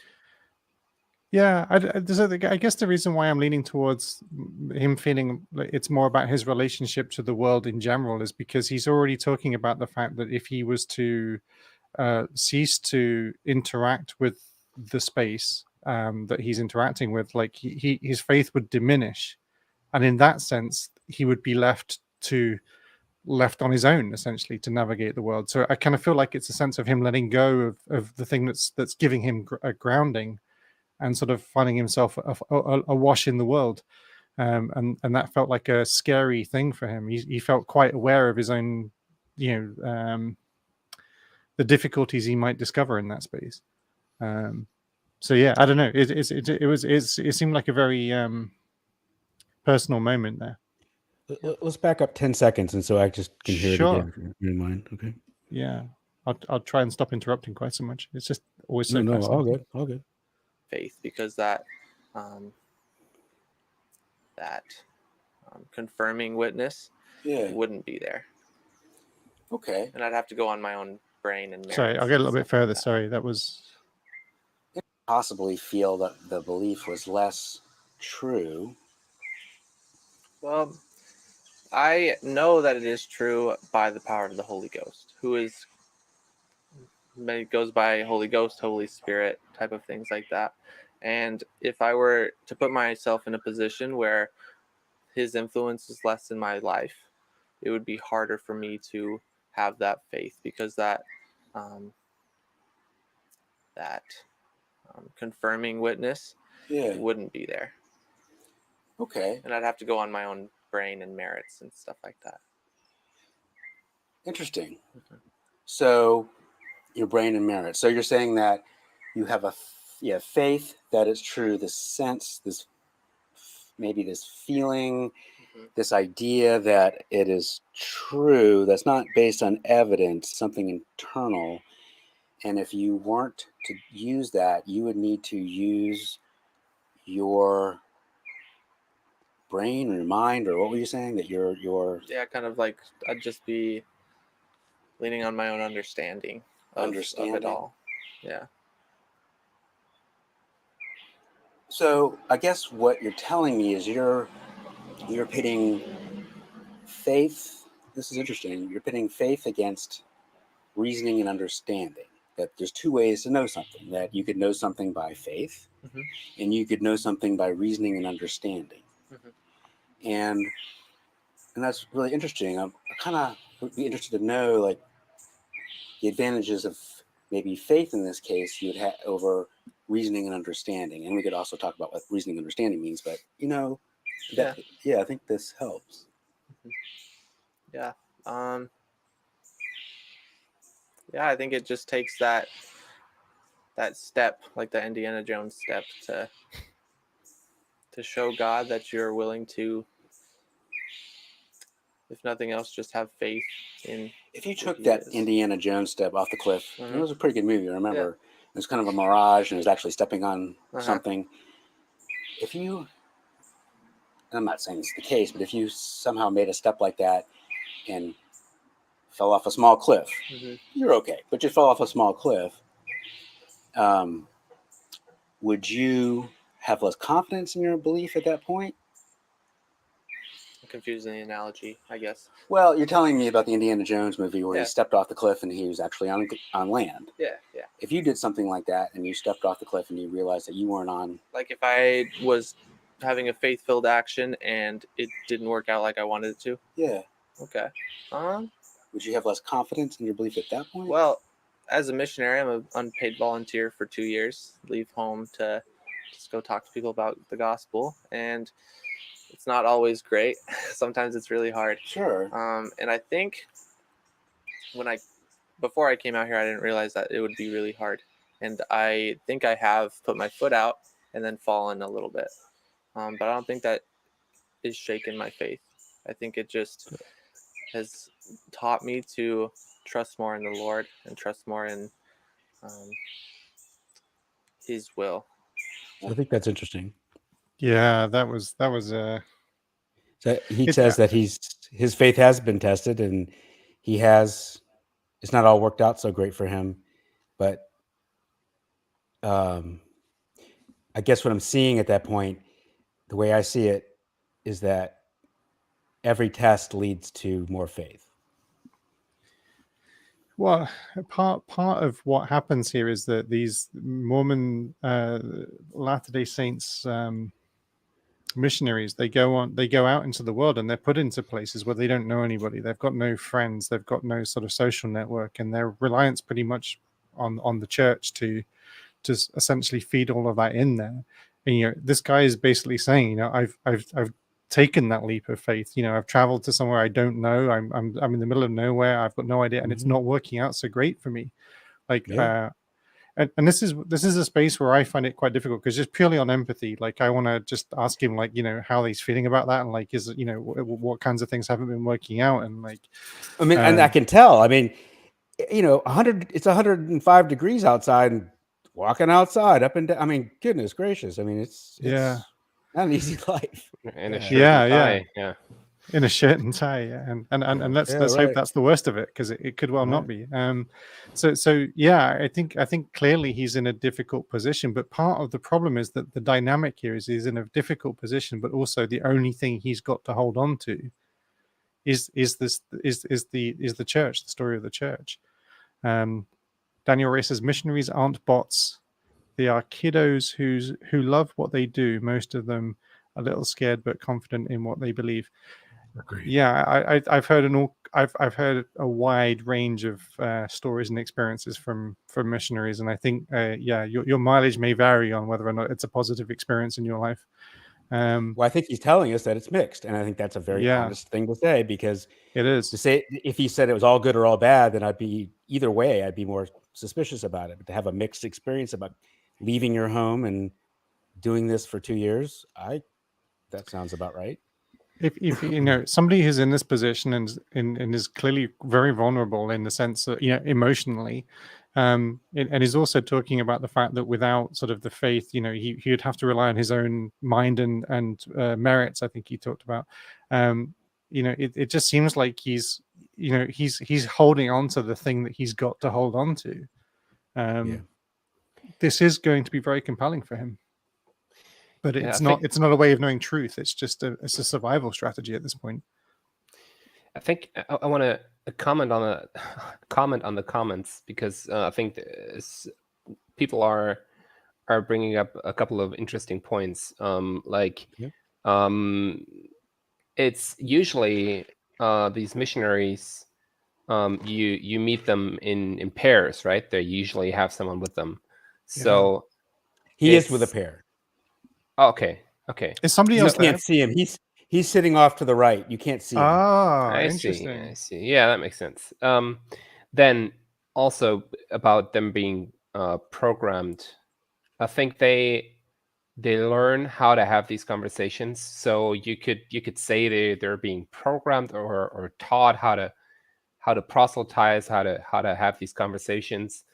B: Yeah, I guess the reason why I'm leaning towards him feeling like it's more about his relationship to the world in general is because he's already talking about the fact that if he was to cease to interact with the space that he's interacting with, like his faith would diminish, and in that sense, he would be left on his own, essentially, to navigate the world. So I kind of feel like it's a sense of him letting go of the thing that's giving him a grounding, and sort of finding himself awash in the world. And that felt like a scary thing for him. He felt quite aware of his own, the difficulties he might discover in that space. So yeah, I don't know. It seemed like a very personal moment there.
C: Let's back up 10 seconds, and so I just can hear
B: Sure.
C: it again in your mind. Okay.
B: Yeah, I'll try and stop interrupting quite so much. It's just always so
C: No, all
B: fascinating.
C: good, all good.
D: Faith, because that confirming witness
F: Yeah.
D: wouldn't be there,
F: Okay.
D: and I'd have to go on my own brain and
B: Sorry,
D: merits
B: I'll get a
D: and
B: little bit
D: stuff like
B: further.
D: that.
B: Sorry, that was.
F: Possibly feel that the belief was less true.
D: Well, I know that it is true by the power of the Holy Ghost, who is, it goes by Holy Ghost, Holy Spirit, type of things like that. And if I were to put myself in a position where his influence is less in my life, it would be harder for me to have that faith, because that confirming witness
F: Yeah.
D: wouldn't be there,
F: Okay.
D: and I'd have to go on my own brain and merits and stuff like that.
F: Interesting. So your brain and merit. So you're saying that you have faith that it's true, this sense, this maybe this feeling, this idea that it is true, that's not based on evidence, something internal. And if you weren't to use that, you would need to use your brain or your mind, or what were you saying? That your
D: Yeah, kind of like I'd just be leaning on my own understanding of it all. Yeah.
F: So I guess what you're telling me is you're pitting faith. This is interesting. You're pitting faith against reasoning and understanding. That there's two ways to know something. That you could know something by faith, and you could know something by reasoning and understanding. And that's really interesting. I kind of would be interested to know, like, the advantages of maybe faith in this case you would have over reasoning and understanding. And we could also talk about what reasoning and understanding means, but I think this helps.
D: Yeah. Yeah, I think it just takes that step, like the Indiana Jones step, to show God that you're willing to, if nothing else, just have faith in.
F: If you took that Indiana Jones step off the cliff, it was a pretty good movie, I remember. Yeah. It was kind of a mirage, and it was actually stepping on something. If you, and I'm not saying it's the case, but if you somehow made a step like that and fell off a small cliff, you're okay. But you fell off a small cliff, would you have less confidence in your belief at that point?
D: confusing the analogy, I guess.
F: Well, you're telling me about the Indiana Jones movie where
D: Yeah.
F: he stepped off the cliff and he was actually on land.
D: Yeah.
F: If you did something like that and you stepped off the cliff and you realized that you weren't on,
D: Like if I was having a faith-filled action and it didn't work out like I wanted it to.
F: yeah,
D: Okay.
F: would you have less confidence in your belief at that point?
D: Well, as a missionary, I'm an unpaid volunteer for 2 years. Leave home to just go talk to people about the gospel, and it's not always great. Sometimes it's really hard.
F: Sure.
D: And I think before I came out here, I didn't realize that it would be really hard. And I think I have put my foot out and then fallen a little bit. But I don't think that is shaken my faith. I think it just has taught me to trust more in the Lord and trust more in His will.
C: I think that's interesting.
B: Yeah, that was
C: So he
B: It's-
C: says that his faith has been tested, and it's not all worked out so great for him. But I guess what I'm seeing at that point, the way I see it, is that every test leads to more faith.
B: Well, part of what happens here is that these Mormon Latter-day Saints missionaries, they go out into the world and they're put into places where they don't know anybody. They've got no friends. They've got no sort of social network, and their reliance pretty much on the church to essentially feed all of that in there. And this guy is basically saying, I've taken that leap of faith. I've traveled to somewhere I don't know. I'm in the middle of nowhere. I've got no idea, and it's not working out so great for me. And this is a space where I find it quite difficult, because just purely on empathy, like I want to just ask him, like, how he's feeling about that, and like, what kinds of things haven't been working out, and like,
C: I mean, and I can tell. I mean, 100. It's 105 degrees outside, and walking outside up and down. I mean, goodness gracious. I mean, it's not an easy life.
E: And a shirt
B: Yeah,
E: and tie. Yeah.
B: in a shirt and tie, and let's hope that's the worst of it, because it could well not be. So yeah, I think clearly he's in a difficult position, but part of the problem is that the dynamic here is he's in a difficult position, but also the only thing he's got to hold on to is the church, the story of the church. Daniel Ray says missionaries aren't bots; they are kiddos who love what they do. Most of them a little scared but confident in what they believe.
A: Agreed.
B: Yeah, I've heard I've heard a wide range of stories and experiences from missionaries, and I think your mileage may vary on whether or not it's a positive experience in your life.
C: Well, I think he's telling us that it's mixed, and I think that's a very honest thing to say, because
B: it is.
C: To say, if he said it was all good or all bad, then I'd be more suspicious about it. But to have a mixed experience about leaving your home and doing this for 2 years, that sounds about right.
B: If somebody who's in this position and is clearly very vulnerable in the sense that emotionally, and he's also talking about the fact that without sort of the faith, he'd have to rely on his own mind and merits. I think he talked about. It just seems like he's holding on to the thing that he's got to hold on to. This is going to be very compelling for him. But it's not a way of knowing truth. It's just a survival strategy at this point.
E: I think I want to comment on the comments, because I think people are bringing up a couple of interesting points. It's usually these missionaries. You meet them in pairs, right? They usually have someone with them. So
C: he is with a pair.
E: Okay.
B: Is somebody else there?
C: You can't see him. He's sitting off to the right. You can't see him.
B: Interesting.
E: I see. Yeah, that makes sense. Then also about them being programmed, I think they learn how to have these conversations. So you could say they're being programmed or taught how to proselytize, how to have these conversations.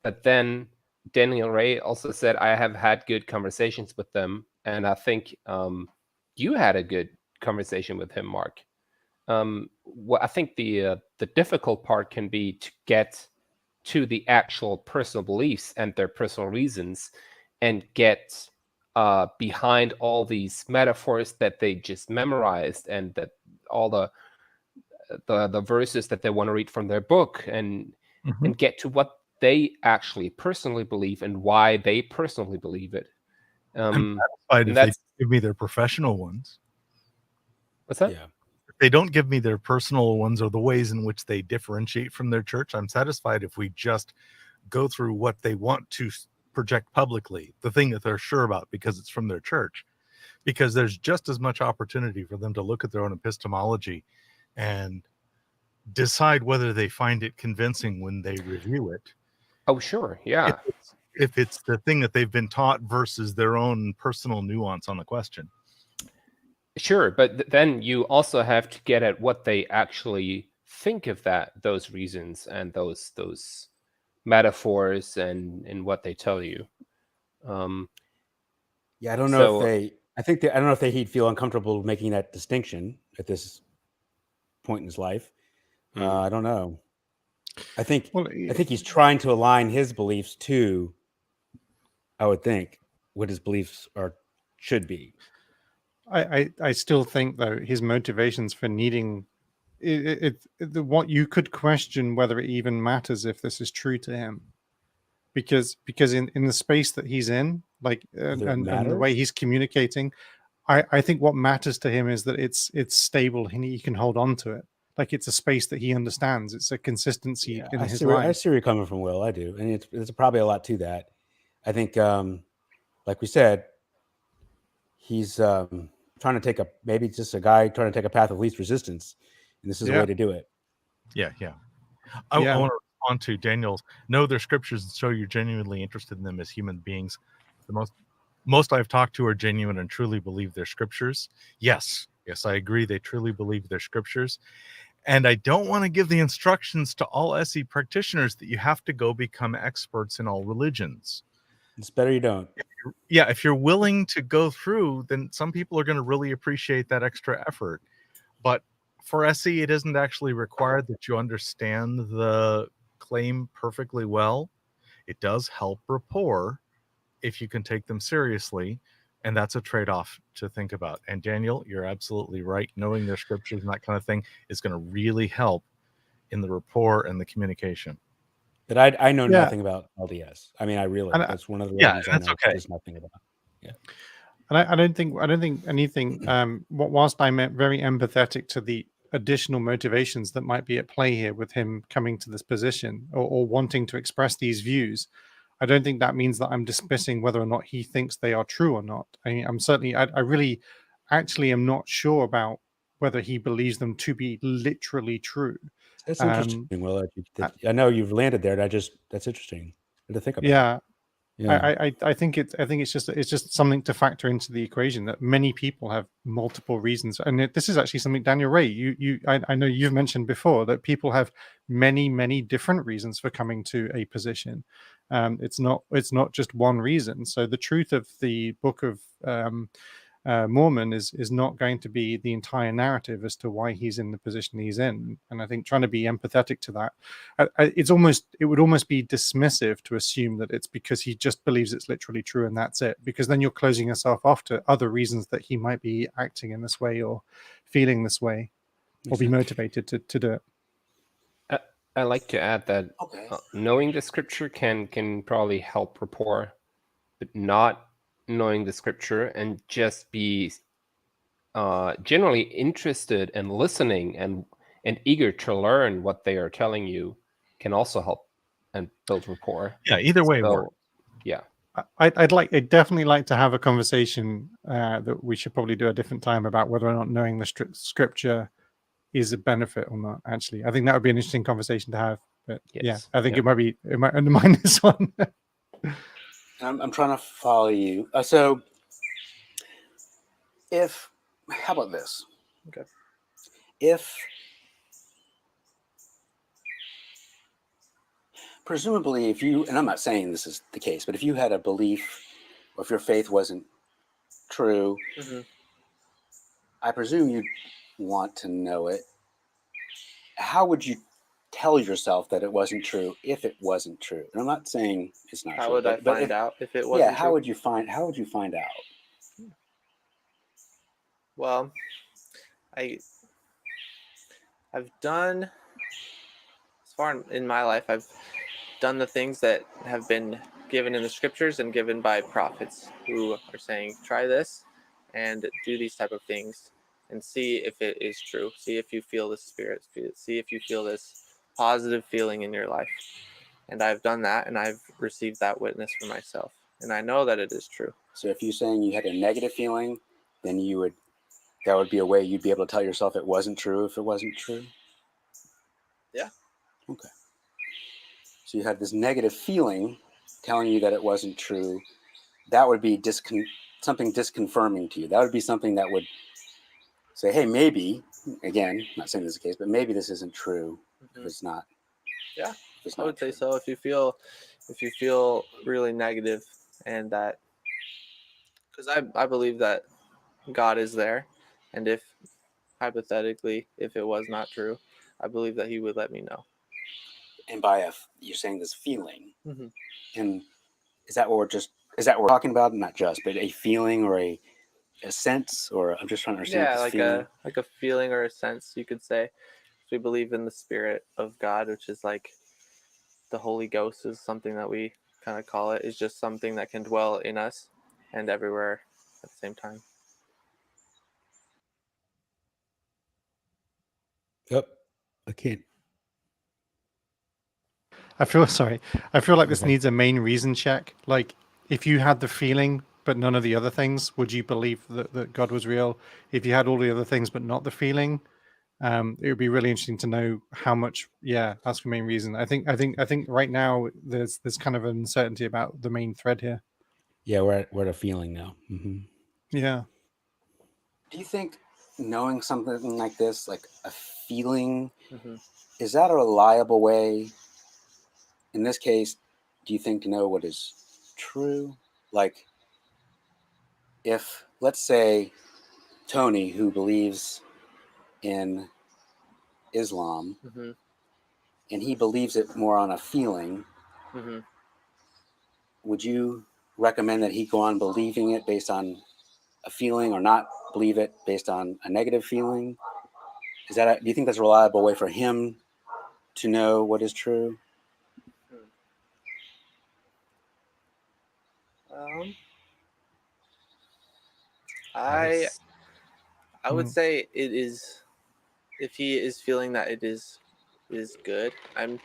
E: But then Daniel Ray also said, I have had good conversations with them. And I think you had a good conversation with him, Mark. I think the difficult part can be to get to the actual personal beliefs and their personal reasons, and get behind all these metaphors that they just memorized and that all the verses that they want to read from their book, and get to what they actually personally believe and why they personally believe it.
A: I'm satisfied if they give me their professional ones.
E: What's that?
C: Yeah.
A: If they don't give me their personal ones or the ways in which they differentiate from their church, I'm satisfied if we just go through what they want to project publicly, the thing that they're sure about because it's from their church. Because there's just as much opportunity for them to look at their own epistemology and decide whether they find it convincing when they review it.
E: Oh, sure. Yeah.
A: If it's the thing that they've been taught versus their own personal nuance on the question.
E: Sure, but then you also have to get at what they actually think of those reasons and those metaphors and what they tell you.
C: Yeah, I don't know if he'd feel uncomfortable making that distinction at this point in his life. I don't know. I think he's trying to align his beliefs to, I would think, what his beliefs should be.
B: I still think, though, his motivations for needing what you could question whether it even matters if this is true to him, because in the space that he's in, like and the way he's communicating, I think what matters to him is that it's stable and he can hold on to it. Like it's a space that he understands. It's a consistency in his life.
C: I see where you're coming from, Will. I do, and it's probably a lot to that. I think, like we said, he's trying to take maybe just a guy trying to take a path of least resistance, and this is a way to do it.
A: Yeah. I want to respond to Daniel's. Know their scriptures and show you're genuinely interested in them as human beings. The most I've talked to are genuine and truly believe their scriptures. Yes, I agree. They truly believe their scriptures. And I don't want to give the instructions to all SE practitioners that you have to go become experts in all religions.
C: It's better you don't.
A: If you're willing to go through, then some people are going to really appreciate that extra effort. But for SE, it isn't actually required that you understand the claim perfectly well. It does help rapport if you can take them seriously. And that's a trade-off to think about. And Daniel, you're absolutely right. Knowing their scriptures and that kind of thing is going to really help in the rapport and the communication.
C: But I know nothing about LDS. I mean, that's one of the reasons I know there's nothing about. Yeah.
B: And I don't think anything. Whilst I'm very empathetic to the additional motivations that might be at play here with him coming to this position or wanting to express these views, I don't think that means that I'm dismissing whether or not he thinks they are true or not. I mean, I really actually am not sure about whether he believes them to be literally true.
C: That's interesting. Well, I know you've landed there. That's interesting to think about.
B: Yeah. I think it's just something to factor into the equation that many people have multiple reasons, and this is actually something, Daniel Ray, I know you've mentioned before that people have many different reasons for coming to a position. It's not just one reason. So the truth of the Book of Mormon is not going to be the entire narrative as to why he's in the position he's in. And I think trying to be empathetic to that, it would almost be dismissive to assume that it's because he just believes it's literally true and that's it, because then you're closing yourself off to other reasons that he might be acting in this way or feeling this way or be motivated to do it.
E: I like to add that knowing the scripture can probably help rapport, but not knowing the scripture and just be generally interested and listening and eager to learn what they are telling you can also help and build rapport.
A: Yeah, either way works.
E: Yeah.
B: I'd definitely like to have a conversation that we should probably do a different time about whether or not knowing the scripture is a benefit or not. Actually, I think that would be an interesting conversation to have. But I think it might undermine this one.
F: I'm trying to follow you. So, how about this?
D: Okay.
F: If presumably, and I'm not saying this is the case, but if you had a belief, or if your faith wasn't true, I presume you'd want to know it. How would you tell yourself that it wasn't true if it wasn't true? And I'm not saying it's not true.
D: How would I find out if it wasn't true?
F: How would you find out?
D: Well, I I've done, as far in my life, I've done the things that have been given in the scriptures and given by prophets who are saying, try this and do these type of things and see if it is true. See if you feel the Spirit. See if you feel this positive feeling in your life. And I've done that, and I've received that witness for myself. And I know that it is true.
F: So if you're saying you had a negative feeling, then that would be a way you'd be able to tell yourself it wasn't true if it wasn't true?
D: Yeah.
F: Okay. So you had this negative feeling telling you that it wasn't true. That would be something disconfirming to you. That would be something that would say, hey, maybe, again, I'm not saying this is the case, but maybe this isn't true if it's not.
D: Yeah,
F: if it's
D: I
F: not
D: would say
F: true.
D: so. If you feel really negative, and that, because I believe that God is there, and if hypothetically, if it was not true, I believe that He would let me know.
F: And you're saying this feeling,
D: Mhm.
F: and is that what we're talking about? Not just, but a feeling or a sense, or I'm just trying to understand
D: Yeah,
F: this
D: like
F: feeling.
D: a feeling or a sense, you could say. We believe in the Spirit of God, which is like the Holy Ghost is something that we kind of call it. Is just something that can dwell in us and everywhere at the same time.
C: Yep. I can't.
B: I feel like this
C: Okay.
B: needs a main reason check. Like, if you had the feeling but none of the other things, would you believe that God was real? If you had all the other things but not the feeling, it would be really interesting to know how much. Yeah, that's the main reason. I think right now there's kind of uncertainty about the main thread here.
C: Yeah, we're at a feeling now. Mm-hmm.
B: Yeah.
F: Do you think knowing something like this, like a feeling,
D: Mm-hmm.
F: is that a reliable way? In this case, do you think to know what is true? Like, if, let's say, Tony, who believes in Islam,
D: Mm-hmm.
F: and he believes it more on a feeling,
D: Mm-hmm.
F: would you recommend that he go on believing it based on a feeling, or not believe it based on a negative feeling? Do you think that's a reliable way for him to know what is true?
D: I would
B: Mm.
D: say it is, if he is feeling that it is good. I'm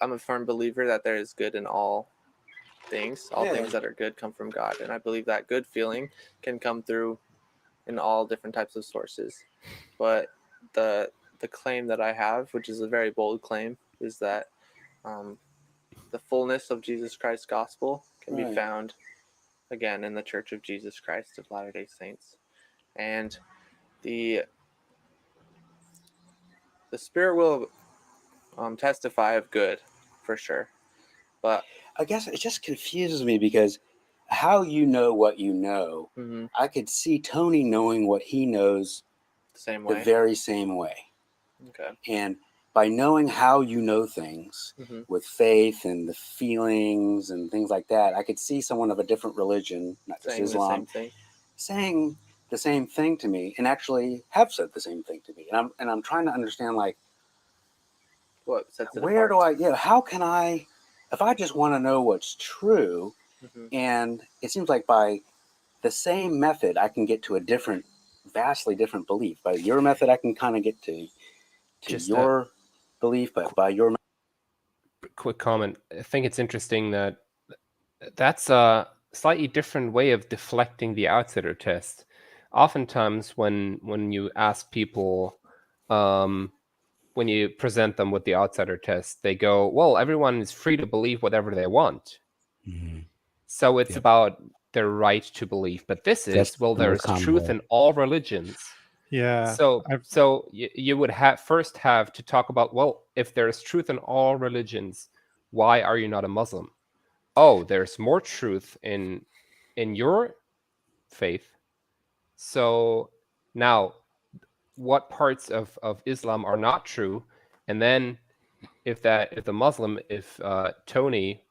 D: a firm believer that there is good in all things. All things that are good come from God, and I believe that good feeling can come through in all different types of sources. But the claim that I have, which is a very bold claim, is that the fullness of Jesus Christ's gospel can be found again in the Church of Jesus Christ of Latter-day Saints, and the Spirit will testify of good, for sure. But
F: I guess it just confuses me, because how you know what you know, I could see Tony knowing what he knows
D: the same way.
F: the very same way.
D: Okay.
F: And by knowing how you know things with faith and the feelings and things like that, I could see someone of a different religion, not just
D: Saying
F: Islam,
D: the same thing.
F: saying the same thing to me, and actually have said the same thing to me. And I'm trying to understand, like,
D: What sets it
F: where
D: apart?
F: how can I, if I just want to know what's true, and it seems like by the same method, I can get to a vastly different belief. By your method, I can kind of get to
E: Just
F: your belief, but by your
E: quick comment. I think it's interesting that that's a slightly different way of deflecting the outsider test. Oftentimes, when you ask people, when you present them with the outsider test, they go, "Well, everyone is free to believe whatever they want."
C: Mm-hmm.
E: So it's about their right to believe. But this
C: That's
E: is, well,
C: the most
E: there's
C: common
E: truth
C: way.
E: in all religions.
B: Yeah.
E: So you would first have to talk about, well, if there's truth in all religions, why are you not a Muslim? Oh, there's more truth in your faith. So now, what parts of Islam are not true? And then if Tony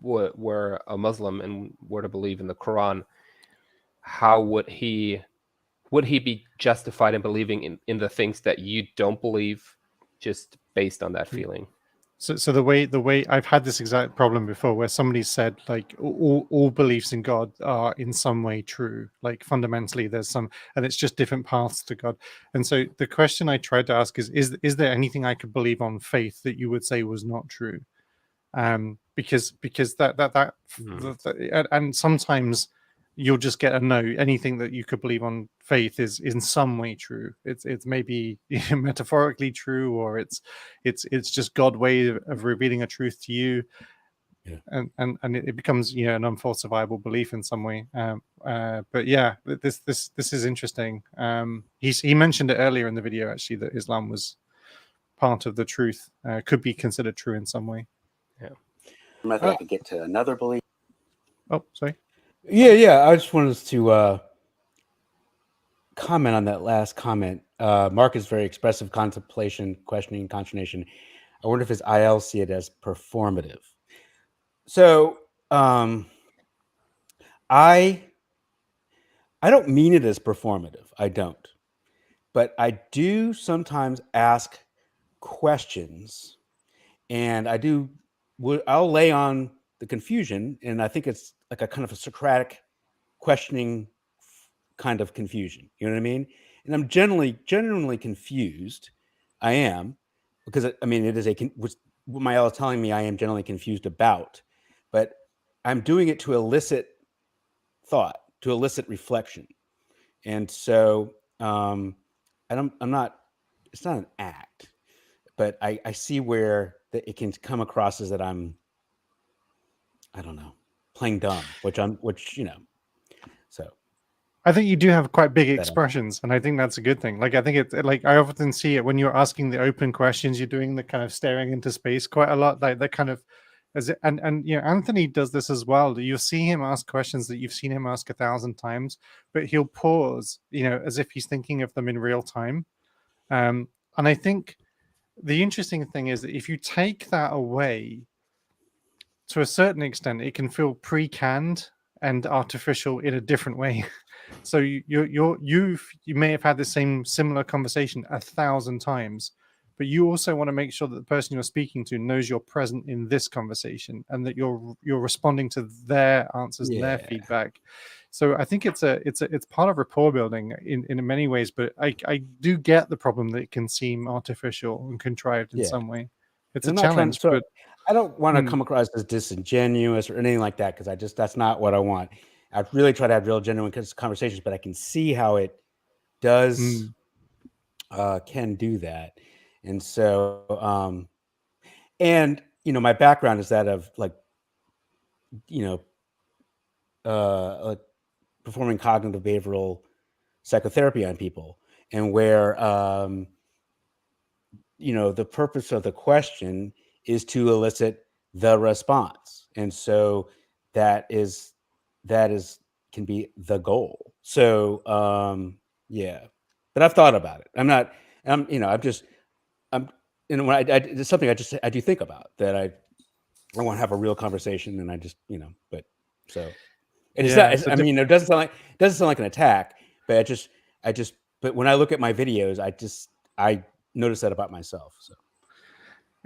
E: were a Muslim and were to believe in the Quran, how would he be justified in believing in the things that you don't believe? just based on that feeling.
B: So the way I've had this exact problem before, where somebody said like all beliefs in God are in some way true, like fundamentally there's some, and it's just different paths to God. And so the question I tried to ask is there anything I could believe on faith that you would say was not true? Because and sometimes you'll just get a no. Anything that you could believe on faith is in some way true. It's maybe metaphorically true, or it's just God's way of revealing a truth to you.
C: Yeah.
B: And it becomes an unfalsifiable belief in some way. But yeah, this is interesting. He mentioned it earlier in the video actually, that Islam was part of the truth, could be considered true in some way.
E: Yeah.
F: Method I could get to another belief.
B: Oh, sorry.
C: Yeah. I just wanted to comment on that last comment. Mark is very expressive, contemplation, questioning, consternation. I wonder if his IL see it as performative. So I don't mean it as performative. I don't. But I do sometimes ask questions, and I'll lay on the confusion, and I think it's like a kind of a Socratic questioning kind of confusion. You know what I mean? And I'm genuinely confused. I am, because I mean, it is what Mael is telling me I am generally confused about, but I'm doing it to elicit thought, to elicit reflection. And so I'm not, it's not an act, but I see where it can come across as that I don't know, playing dumb, so.
B: I think you do have quite big expressions, and I think that's a good thing. Like, I think it's like, I often see it when you're asking the open questions, you're doing the kind of staring into space quite a lot, like that kind of, and Anthony does this as well. You'll see him ask questions that you've seen him ask 1,000 times, but he'll pause, as if he's thinking of them in real time. And I think the interesting thing is that if you take that away, to a certain extent, it can feel pre-canned and artificial in a different way. So you may have had the similar conversation 1,000 times, but you also want to make sure that the person you're speaking to knows you're present in this conversation, and that you're responding to their answers and their feedback. So I think it's part of rapport building in many ways, but I do get the problem that it can seem artificial and contrived in some way. It's a challenge, but
C: I don't want to come across as disingenuous or anything like that, because that's not what I want. I really try to have real, genuine conversations, but I can see how it does can do that. And so, and my background is that of like performing cognitive behavioral psychotherapy on people, and where the purpose of the question is to elicit the response, and so that can be the goal. So but I've thought about it. It's something I do think about, that I want to have a real conversation, and I just but so. And it's not, it doesn't sound like an attack, but but when I look at my videos, I notice that about myself. So.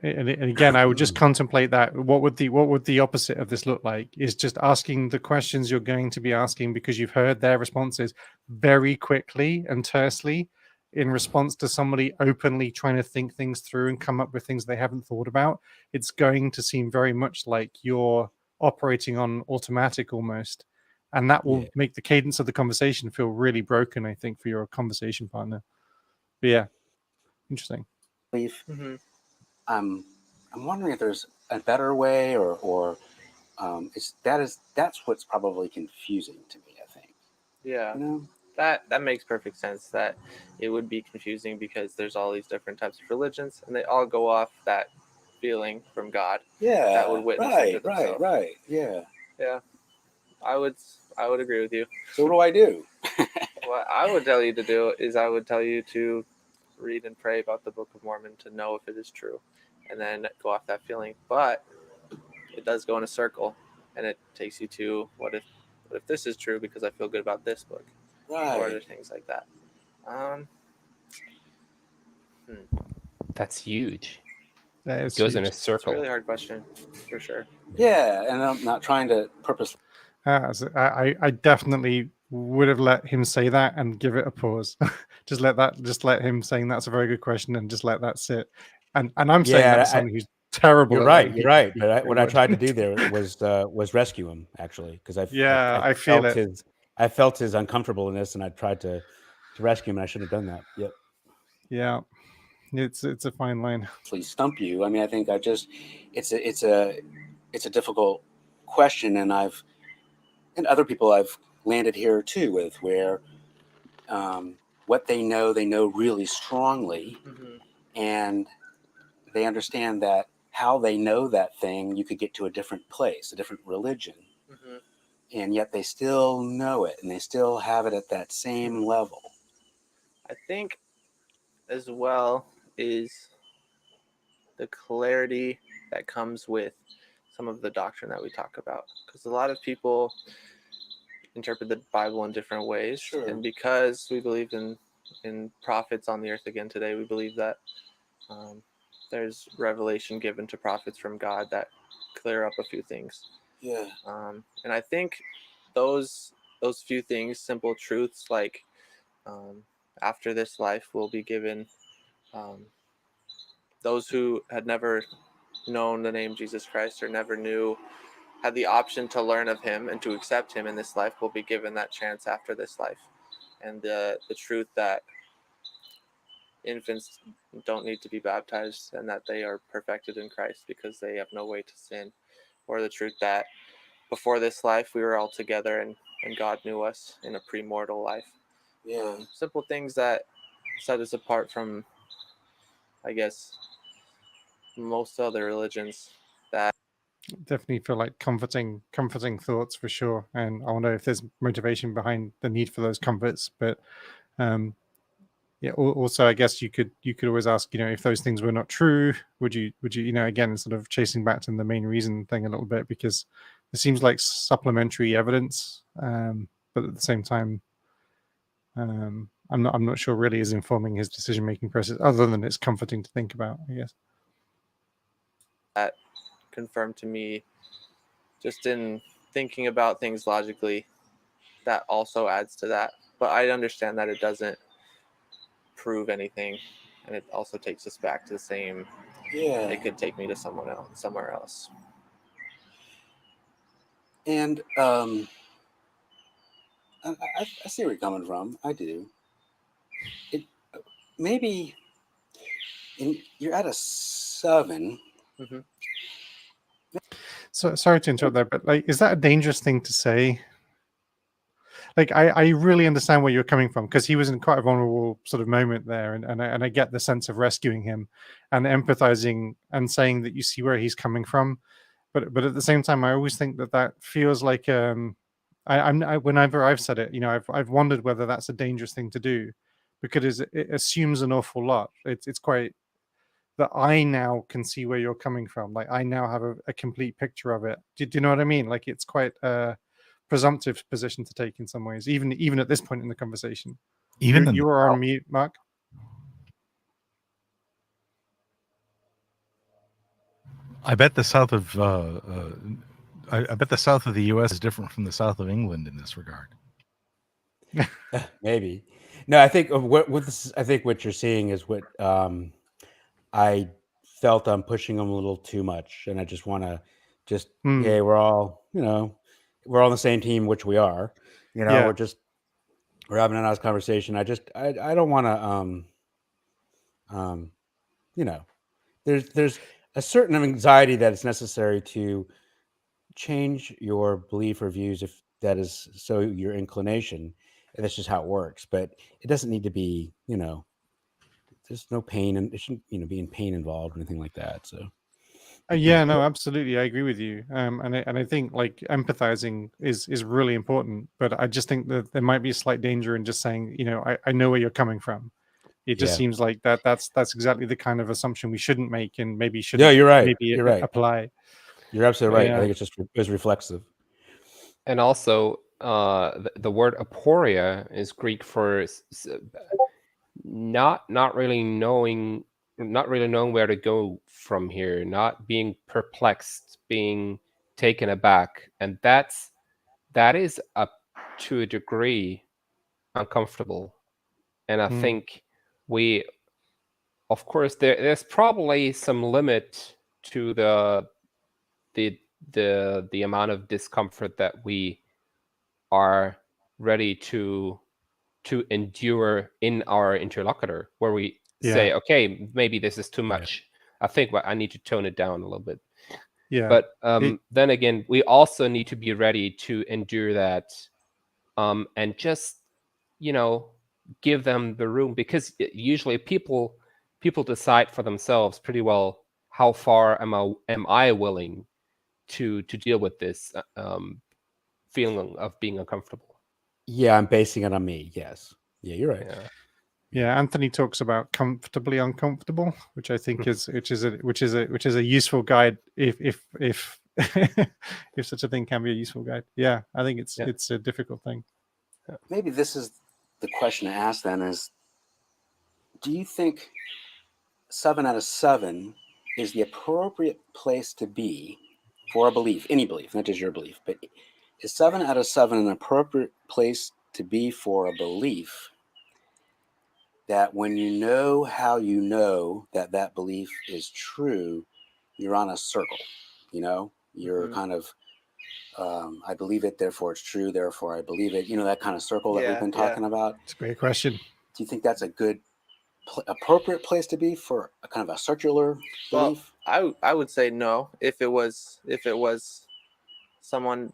B: And again, I would just contemplate that. What would the opposite of this look like? Is just asking the questions you're going to be asking because you've heard their responses very quickly and tersely, in response to somebody openly trying to think things through and come up with things they haven't thought about. It's going to seem very much like you're operating on automatic almost, and that will make the cadence of the conversation feel really broken, I think, for your conversation partner. But yeah, interesting.
F: Mm-hmm. I'm wondering if there's a better way, or that's what's probably confusing to me, I think.
D: Yeah. That makes perfect sense, that it would be confusing because there's all these different types of religions, and they all go off that feeling from God.
F: Yeah.
D: That would witness it to themselves.
F: Right. Yeah.
D: Yeah. I would agree with you.
F: So what do I do?
D: What I would tell you to do is I would tell you to read and pray about the Book of Mormon to know if it is true, and then go off that feeling. But it does go in a circle, and it takes you to what if this is true because I feel good about this book, or other things like that.
E: That's huge.
B: That
E: It
B: is
E: goes in a
B: huge.
D: It's a
E: circle.
D: really hard question, for sure.
F: Yeah, and I'm not trying to purposely.
B: I definitely would have let him say that and give it a pause. Just let him saying that's a very good question and just let that sit. And I'm saying
C: Yeah,
B: that's someone who's terrible.
C: You're
B: at
C: right.
B: letting
C: You're
B: people
C: right.
B: speak
C: But
B: very
C: what I
B: much.
C: tried to do there was rescue him, actually, because
B: I feel it.
C: I felt his uncomfortableness, and I tried to rescue him, and I shouldn't have done that. Yep.
B: Yeah, it's a fine line.
F: Stump you. I mean, I think it's a difficult question, and other people I've landed here too with, where what they know really strongly, and they understand that how they know that thing, you could get to a different place, a different religion, and yet they still know it, and they still have it at that same level.
D: I think as well is the clarity that comes with some of the doctrine that we talk about, because a lot of people interpret the Bible in different ways.
F: Sure.
D: And because we believe in prophets on the earth again today, we believe that there's revelation given to prophets from God that clear up a few things.
F: Yeah.
D: And I think those few things, simple truths like after this life will be given, those who had never known the name Jesus Christ or never had the option to learn of him and to accept him in this life will be given that chance after this life. And the truth that infants don't need to be baptized and that they are perfected in Christ because they have no way to sin, or the truth that before this life we were all together and God knew us in a pre-mortal life.
F: Yeah.
D: Simple things that set us apart from, I guess, most other religions. That
B: Definitely feel like comforting thoughts for sure. And I wonder if there's motivation behind the need for those comforts. But yeah, also I guess you could always ask, if those things were not true, would you again, sort of chasing back to the main reason thing a little bit, because it seems like supplementary evidence, but at the same time, I'm not sure really is informing his decision making process, other than it's comforting to think about, I guess.
D: That confirmed to me, just in thinking about things logically, that also adds to that. But I understand that it doesn't prove anything, and it also takes us back to the same.
F: Yeah.
D: It could take me to somewhere else.
F: And I see where you're coming from. I do. It maybe you're at a 7.
D: Mm-hmm.
B: So sorry to interrupt there, but like, is that a dangerous thing to say? Like, I really understand where you're coming from, because he was in quite a vulnerable sort of moment there, and I get the sense of rescuing him and empathizing and saying that you see where he's coming from, but at the same time, I always think that feels like whenever I've said it, I've wondered whether that's a dangerous thing to do, because it assumes an awful lot. It's quite that I now can see where you're coming from. Like, I now have a complete picture of it. Do you know what I mean? Like, it's quite a presumptive position to take in some ways, even at this point in the conversation. You are on mute, Mark.
A: I bet the south of I bet the south of the U.S. is different from the south of England in this regard.
C: Maybe. No, I think I think what you're seeing is what I felt I'm pushing them a little too much, and I just want to hey, we're all we're all on the same team, which we are. We're having a nice conversation. I don't want to there's a certain anxiety that it's necessary to change your belief or views if that is so your inclination, and that's just how it works. But it doesn't need to be, there's no pain, and it shouldn't, be in pain involved or anything like that. So
B: yeah, no, absolutely, I agree with you. And I think like empathizing is really important, but I just think that there might be a slight danger in just saying, I know where you're coming from. It just seems like that's exactly the kind of assumption we shouldn't make, and maybe shouldn't.
C: Yeah, you're right.
B: Maybe
C: you're right.
B: Apply.
C: You're absolutely right. I think it's reflexive.
E: And also, the word aporia is Greek for not really knowing not really knowing where to go from here, not being perplexed, being taken aback, and that is up to a degree uncomfortable. And I think we, of course, there's probably some limit to the amount of discomfort that we are ready to endure in our interlocutor, where we say, okay, maybe this is too much. I think I need to tone it down a little bit.
B: Yeah.
E: But then again, we also need to be ready to endure that, and just, give them the room, because usually people decide for themselves pretty well how far am I willing to deal with this feeling of being uncomfortable.
C: Yeah, I'm basing it on me. Yes. Yeah, you're right.
B: Yeah, Anthony talks about comfortably uncomfortable, which I think is a useful guide if if such a thing can be a useful guide. Yeah, I think it's a difficult thing.
F: Maybe this is the question to ask then is, do you think 7 out of 7 is the appropriate place to be for a belief, any belief, not just your belief, but is 7 out of 7 an appropriate place to be for a belief that when you know how you know that that belief is true, you're on a circle, you're kind of, I believe it, therefore it's true, therefore I believe it, that kind of circle that we've been talking about.
B: It's a great question.
F: Do you think that's a good, appropriate place to be for a kind of a circular belief?
D: Well, I would say no. If it was someone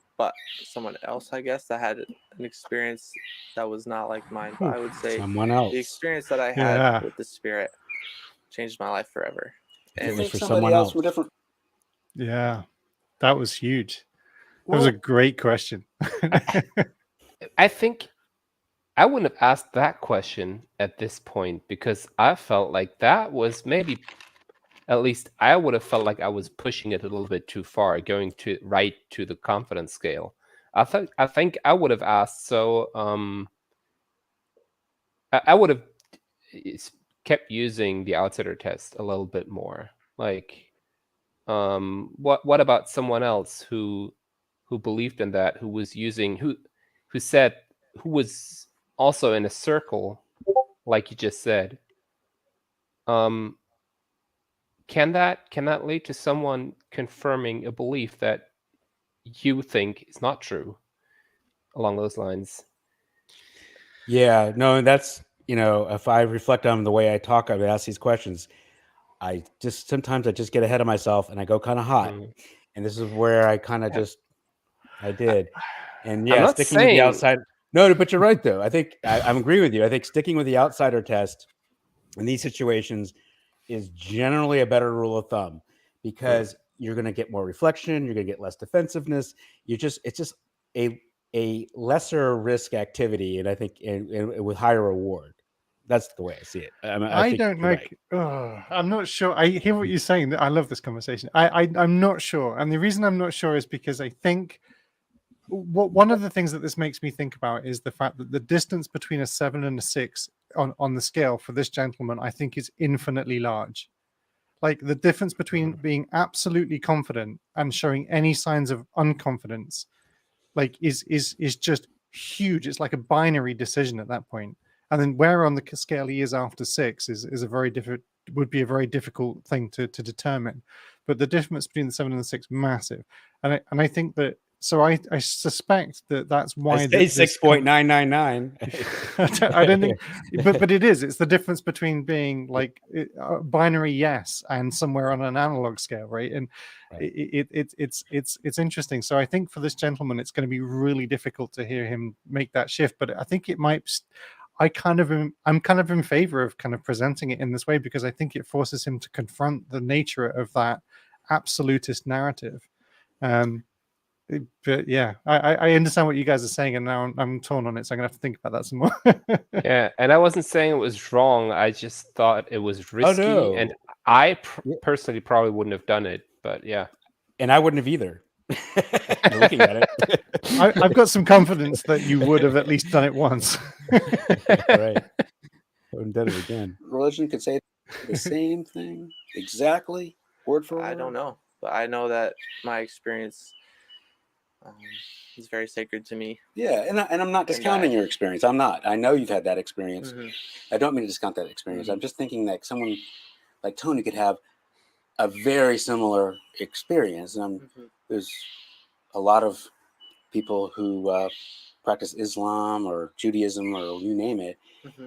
D: else, I guess, that had an experience that was not like mine. But I would say
C: someone else.
D: The experience that I had with the Spirit changed my life forever.
F: And I think somebody else were different.
B: Yeah, that was huge. That was a great question.
E: I think I wouldn't have asked that question at this point, because I felt like that was maybe, at least I would have felt like I was pushing it a little bit too far, going right to the confidence scale. I think I would have asked, so I would have kept using the outsider test a little bit more. Like, what about someone else who believed in that, who was using, who was also in a circle, like you just said? Can that lead to someone confirming a belief that you think is not true, along those lines?
C: Yeah, no, that's, if I reflect on the way I talk, I ask these questions, sometimes I just get ahead of myself and I go kind of hot. And this is where I kind of I did. And yeah, sticking with the outside. No, but you're right, though. I think I'm agreeing with you. I think sticking with the outsider test in these situations is generally a better rule of thumb, because you're going to get more reflection. You're going to get less defensiveness. It's just a lesser risk activity. And I think and with higher reward. That's the way I see it. I
B: don't like. Right. I'm not sure. I hear what you're saying. I love this conversation. I'm not sure, and the reason I'm not sure is because I think one of the things that this makes me think about is the fact that the distance between a 7 and a 6 on the scale for this gentleman, I think, is infinitely large. Like, the difference between being absolutely confident and showing any signs of unconfidence, like, is just huge. It's like a binary decision at that point. And then where on the scale he is after 6 would be a very difficult thing to determine. But the difference between the 7 and the 6 massive. And I think that, so I suspect that's why
C: I say 6.999.
B: I don't think, but it is. It's the difference between being like binary yes and somewhere on an analog scale, right? And it's interesting. So I think for this gentleman, it's going to be really difficult to hear him make that shift. But I think it might. I'm kind of in favor of kind of presenting it in this way, because I think it forces him to confront the nature of that absolutist narrative. But yeah, I understand what you guys are saying, and now I'm torn on it, so I'm gonna have to think about that some more.
E: Yeah, and I wasn't saying it was wrong. I just thought it was risky, and I personally probably wouldn't have done it. But yeah,
C: and I wouldn't have either. Looking at it,
B: I've got some confidence that you would have at least done it once.
C: Right, I wouldn't done it again.
F: Religion could say The same thing, exactly, word for word.
D: I don't know, but I know that my experience is very sacred to me.
F: Yeah, and I'm not discounting your experience. I'm not. I know you've had that experience.
D: Mm-hmm.
F: I don't mean to discount that experience.
D: Mhm.
F: I'm just thinking that someone like Tony could have a very similar experience. And there's a lot of people who practice Islam or Judaism or you name it.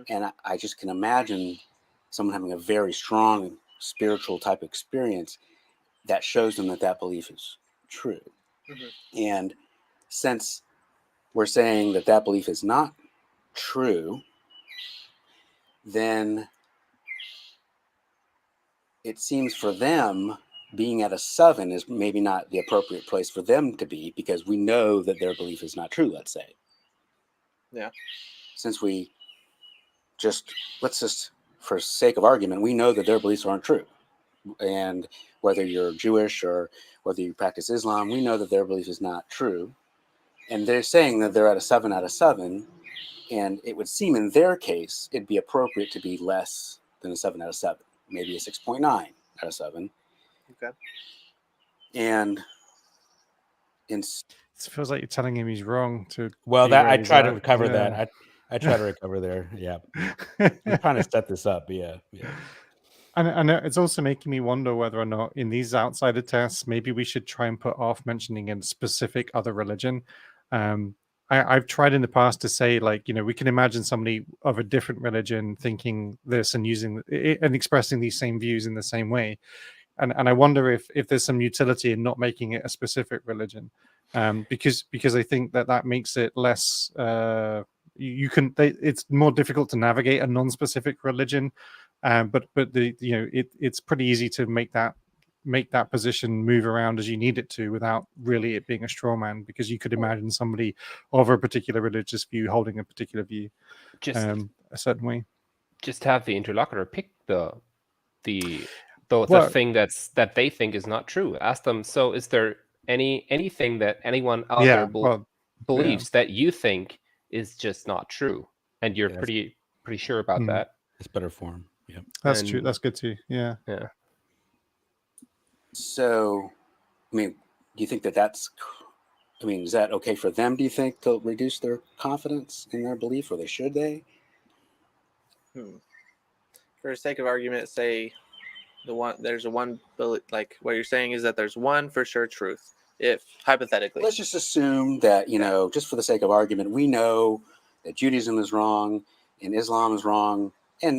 F: And I just can imagine someone having a very strong spiritual type experience that shows them that that belief is true. And since we're saying that that belief is not true, then it seems for them being at a 7 is maybe not the appropriate place for them to be, because we know that their belief is not true, let's say.
D: Yeah.
F: Since let's just, for sake of argument, we know that their beliefs aren't true. And whether you're Jewish or whether you practice Islam, we know that their belief is not true. And they're saying that they're at a 7 out of 7. And it would seem in their case, it'd be appropriate to be less than a 7 out of 7, maybe a 6.9 out of 7.
D: Okay.
F: And
B: It feels like you're telling him he's wrong.
C: Well,
B: that
C: I try to recover that. I try to recover there. Yeah. I'm trying to set this up. Yeah.
B: And it's also making me wonder whether or not in these outsider tests, maybe we should try and put off mentioning a specific other religion. I've tried in the past to say, like, we can imagine somebody of a different religion thinking this and using it and expressing these same views in the same way. And I wonder if there's some utility in not making it a specific religion, because I think that makes it less. It's more difficult to navigate a non-specific religion, but it's pretty easy to make that position move around as you need it to without really it being a straw man, because you could imagine somebody of a particular religious view holding a particular view a certain way.
E: Just have the interlocutor pick the
B: Well,
E: thing that they think is not true. Ask them, so is there anything that anyone out there believes that you think is just not true, and you're pretty sure about that?
C: It's better form. Yeah,
B: that's true. That's good too. Yeah.
F: So, I mean, do you think is that okay for them, do you think, to reduce their confidence in their belief, or should they?
D: For the sake of argument, say there's a one, like what you're saying is that there's one for sure truth. If hypothetically,
F: let's just assume that, just for the sake of argument, we know that Judaism is wrong and Islam is wrong, and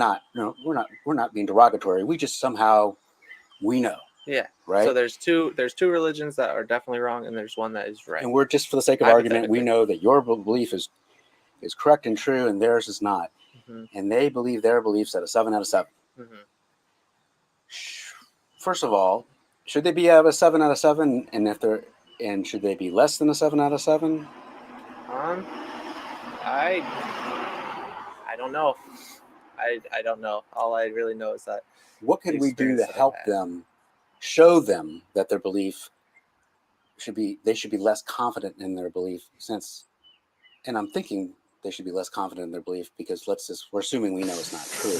F: we're not being derogatory. We just somehow we know.
D: Yeah.
F: Right.
D: So there's two religions that are definitely wrong, and there's one that is right.
F: And we're just, for the sake of argument, we know that your belief is correct and true, and theirs is not. And they believe their beliefs at a 7 out of 7. First of all, should they be at a 7 out of 7? And should they be less than a 7 out of 7?
D: I don't know. I don't know. All I really know is that
F: what can we do to help them, show them that their belief they should be less confident in their belief, and I'm thinking they should be less confident in their belief because we're assuming we know it's not true.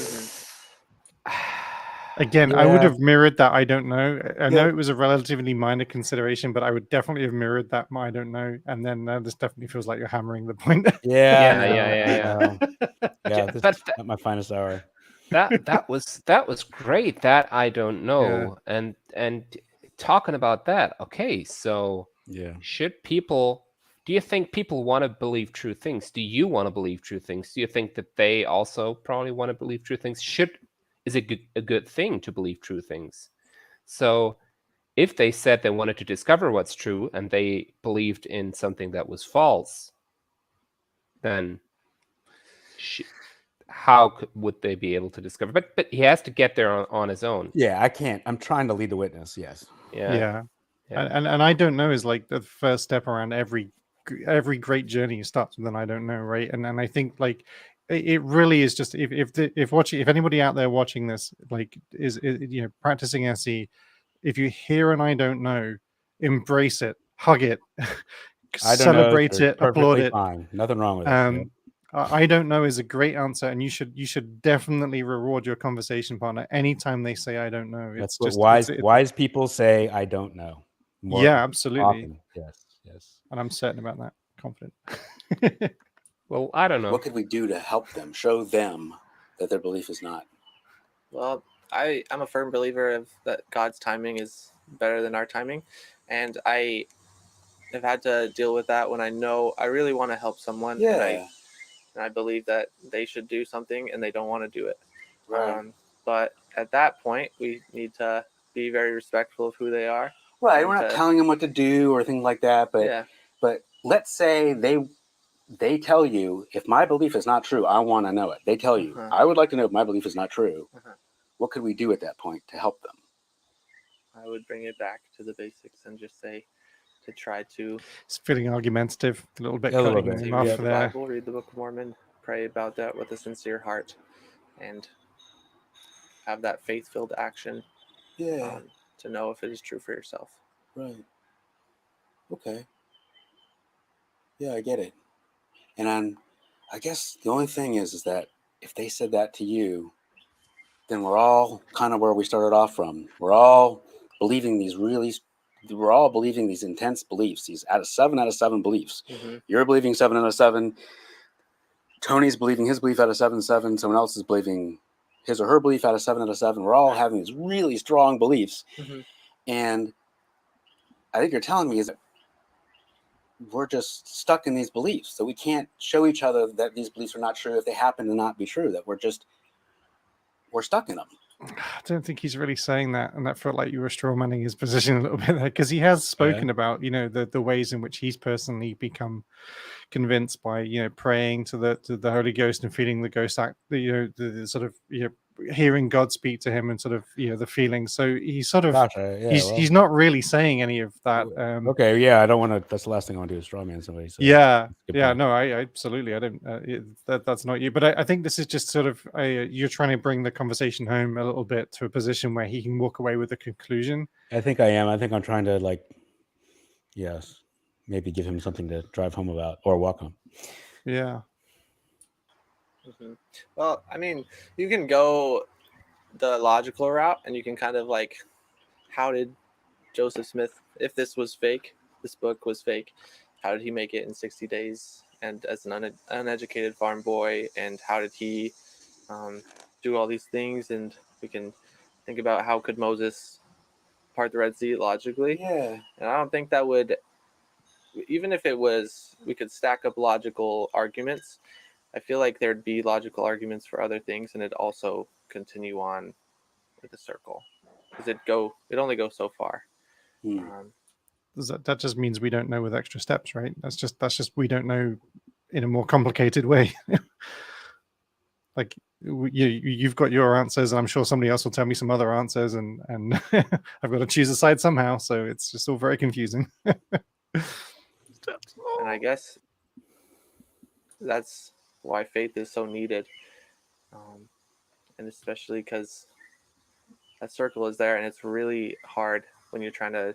B: Again, I would have mirrored that. I don't know. I know it was a relatively minor consideration, but I would definitely have mirrored that. I don't know. And then this definitely feels like you're hammering the point.
C: Yeah. This is at my finest hour.
E: That was great. That I don't know. Yeah. And talking about that. Okay, so do you think people want to believe true things? Do you want to believe true things? Do you think that they also probably want to believe true things? Is it a good thing to believe true things? So if they said they wanted to discover what's true and they believed in something that was false, then how would they be able to discover? But he has to get there on his own.
C: Yeah, I can't. I'm trying to lead the witness. Yes.
B: Yeah. And I don't know is like the first step around every great journey starts with an I don't know, right? And I think like it really is just if anybody out there watching this like is practicing SE, if you hear an I don't know, embrace it, hug it, celebrate it, applaud it.
C: Fine. Nothing wrong with it.
B: I don't know is a great answer, and you should definitely reward your conversation partner anytime they say I don't know.
C: That's
B: It's
C: what
B: just
C: wise people say. I don't know. More
B: yeah, absolutely,
C: often. Yes.
B: and I'm certain about that. Confident.
E: Well, I don't know.
F: What could we do to help them, show them that their belief is not?
D: Well, I'm a firm believer of that God's timing is better than our timing, and I have had to deal with that when I know I really want to help someone,
F: Yeah.
D: and I believe that they should do something and they don't want to do it.
F: Right.
D: But at that point, we need to be very respectful of who they are.
F: Right.
D: and
F: We're not
D: to-
F: telling them what to do or things like that, but
D: yeah,
F: but let's say they tell you, if my belief is not true, I want to know it. They tell you,
D: Uh-huh.
F: I would like to know if my belief is not true.
D: Uh-huh.
F: What could we do at that point to help them?
D: I would bring it back to the basics and just say to try to
B: It's feeling argumentative, a little bit
C: A little
B: cutting
C: bit,
B: him
D: read
B: off
D: the
B: there.
D: Bible, read the Book of Mormon, pray about that with a sincere heart, and have that faith-filled action
F: Yeah.
D: to know if it is true for yourself.
F: Right. Okay. Yeah, I get it. And I guess the only thing is that if they said that to you, then we're all kind of where we started off from. We're all believing these intense beliefs, these 7 out of 7 beliefs.
D: Mm-hmm.
F: You're believing 7 out of 7. Tony's believing his belief out of 7. Someone else is believing his or her belief out of 7 out of 7. We're all having these really strong beliefs.
D: Mm-hmm.
F: And I think you're telling me is that we're just stuck in these beliefs. So we can't show each other that these beliefs are not true if they happen to not be true, that we're stuck in them.
B: I don't think he's really saying that, and that felt like you were strawmanning his position a little bit there, because he has spoken about the ways in which he's personally become convinced by praying to the Holy Ghost and feeling the Ghost act, the sort of hearing God speak to him and sort of the feeling. So he's sort of
C: Gotcha. Yeah,
B: he's not really saying any of that.
C: Okay. Yeah, I don't want to. That's the last thing I want to do is straw man somebody. So
B: Yeah,
C: good
B: yeah,
C: point.
B: no, I absolutely, I don't. That's not you, but I think this is just sort of you're trying to bring the conversation home a little bit to a position where he can walk away with a conclusion.
C: I think I am. I think I'm trying to yes, maybe give him something to drive home about or walk home.
B: Yeah.
D: Mm-hmm. Well, I mean, you can go the logical route, and you can kind of how did Joseph Smith, if this book was fake, how did he make it in 60 days and as an uneducated farm boy, and how did he do all these things? And we can think about how could Moses part the Red Sea logically.
F: Yeah.
D: And I don't think that would, even if it was, we could stack up logical arguments, I feel like there'd be logical arguments for other things, and it'd also continue on with the circle, because it only goes so far.
B: That just means we don't know with extra steps, right? That's just we don't know in a more complicated way. Like you've got your answers, and I'm sure somebody else will tell me some other answers, and I've got to choose a side somehow. So it's just all very confusing.
D: And I guess that's why faith is so needed, and especially because that circle is there, and it's really hard when you're trying to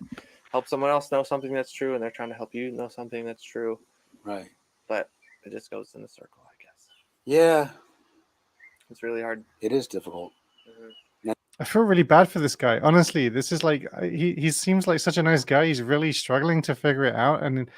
D: help someone else know something that's true, and they're trying to help you know something that's true.
F: Right.
D: But it just goes in the circle, I guess.
F: Yeah.
D: It's really hard.
F: It is difficult.
D: Mm-hmm.
B: I feel really bad for this guy. Honestly, this is he seems like such a nice guy. He's really struggling to figure it out, and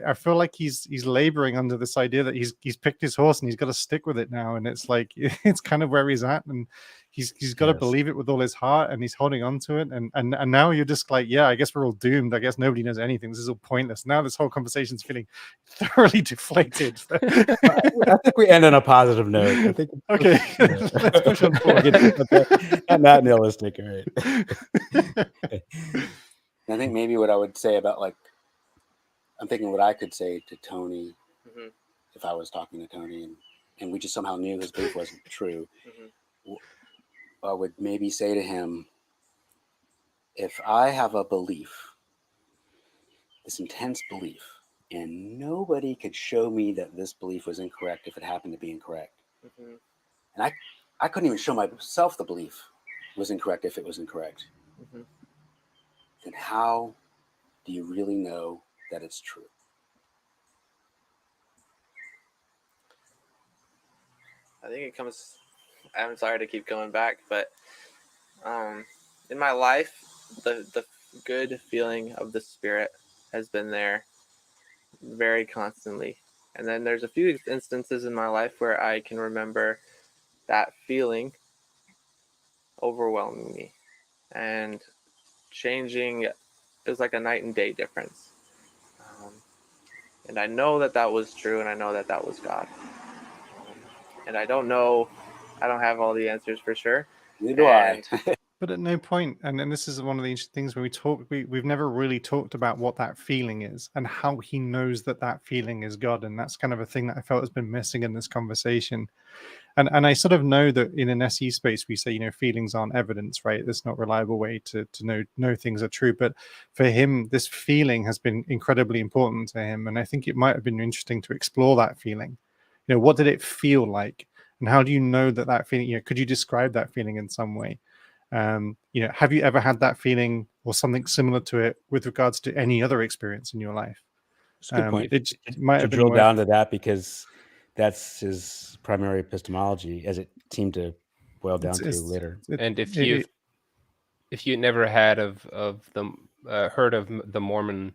B: I feel like he's laboring under this idea that he's picked his horse and he's got to stick with it now. And it's like it's kind of where he's at, and he's got to believe it with all his heart, and he's holding on to it. And now you're just like, yeah, I guess we're all doomed. I guess nobody knows anything. This is all pointless. Now this whole conversation's feeling thoroughly deflated.
C: I think we end on a positive note. I think
B: okay, let's push on forward.
C: I'm not nihilistic, all right.
F: I think maybe what I would say about I'm thinking what I could say to Tony if I was talking to Tony and we just somehow knew his belief wasn't true. I would maybe say to him, if I have a belief, this intense belief, and nobody could show me that this belief was incorrect if it happened to be incorrect. And I couldn't even show myself the belief was incorrect if it was incorrect. Then how do you really know that it's true?
D: I think it comes. I'm sorry to keep going back, but in my life, the good feeling of the Spirit has been there very constantly. And then there's a few instances in my life where I can remember that feeling overwhelming me and changing. It was like a night and day difference. And I know that that was true, and I know that that was God. And I don't know, I don't have all the answers for sure.
F: Neither do I.
B: But at no point, and this is one of the interesting things when we talk, we've never really talked about what that feeling is and how he knows that that feeling is God. And that's kind of a thing that I felt has been missing in this conversation. And I sort of know that in an SE space, we say, feelings aren't evidence, right? There's not a reliable way to know things are true. But for him, this feeling has been incredibly important to him. And I think it might have been interesting to explore that feeling. What did it feel like? And how do you know that feeling, could you describe that feeling in some way? Have you ever had that feeling or something similar to it with regards to any other experience in your life?
C: It's a good point.
B: It might have been
C: drill
B: worth...
C: down to that because that's his primary epistemology, as it seemed to boil down to later.
E: And if you never had heard of the Mormon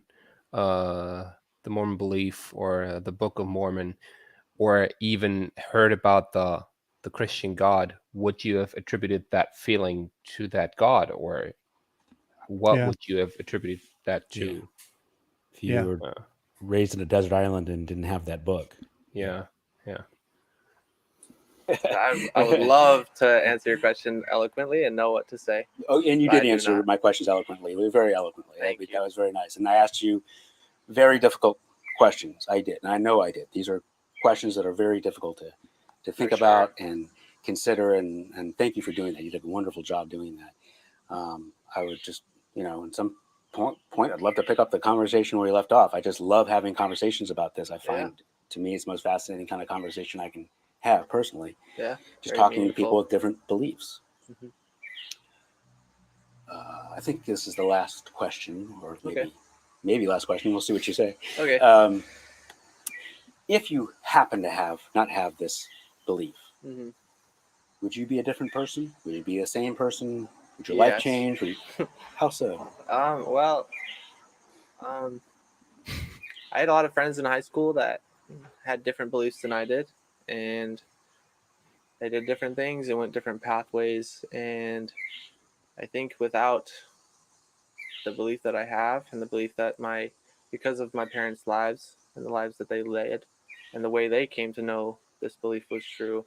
E: belief or the Book of Mormon, or even heard about the Christian God, would you have attributed that feeling to that God, or what would you have attributed that to?
C: If you were raised in a desert island and didn't have that book.
E: Yeah.
D: I would love to answer your question eloquently and know what to say.
F: Oh, and you did answer my questions eloquently, very eloquently. That was very nice. And I asked you very difficult questions. I did, and I know I did. These are questions that are very difficult to think about and consider. And thank you for doing that. You did a wonderful job doing that. I would just, in some point, I'd love to pick up the conversation where we left off. I just love having conversations about this. I find, to me, it's the most fascinating kind of conversation I can have personally.
D: Yeah.
F: Just talking to people with different beliefs.
D: Mm-hmm.
F: I think this is the last question, or maybe last question. We'll see what you say.
D: Okay.
F: If you happen to not have this belief, would you be a different person? Would you be the same person? Would your life change? How so?
D: I had a lot of friends in high school that had different beliefs than I did, and they did different things and went different pathways. And I think without the belief that I have, and the belief that because of my parents' lives and the lives that they led and the way they came to know this belief was true,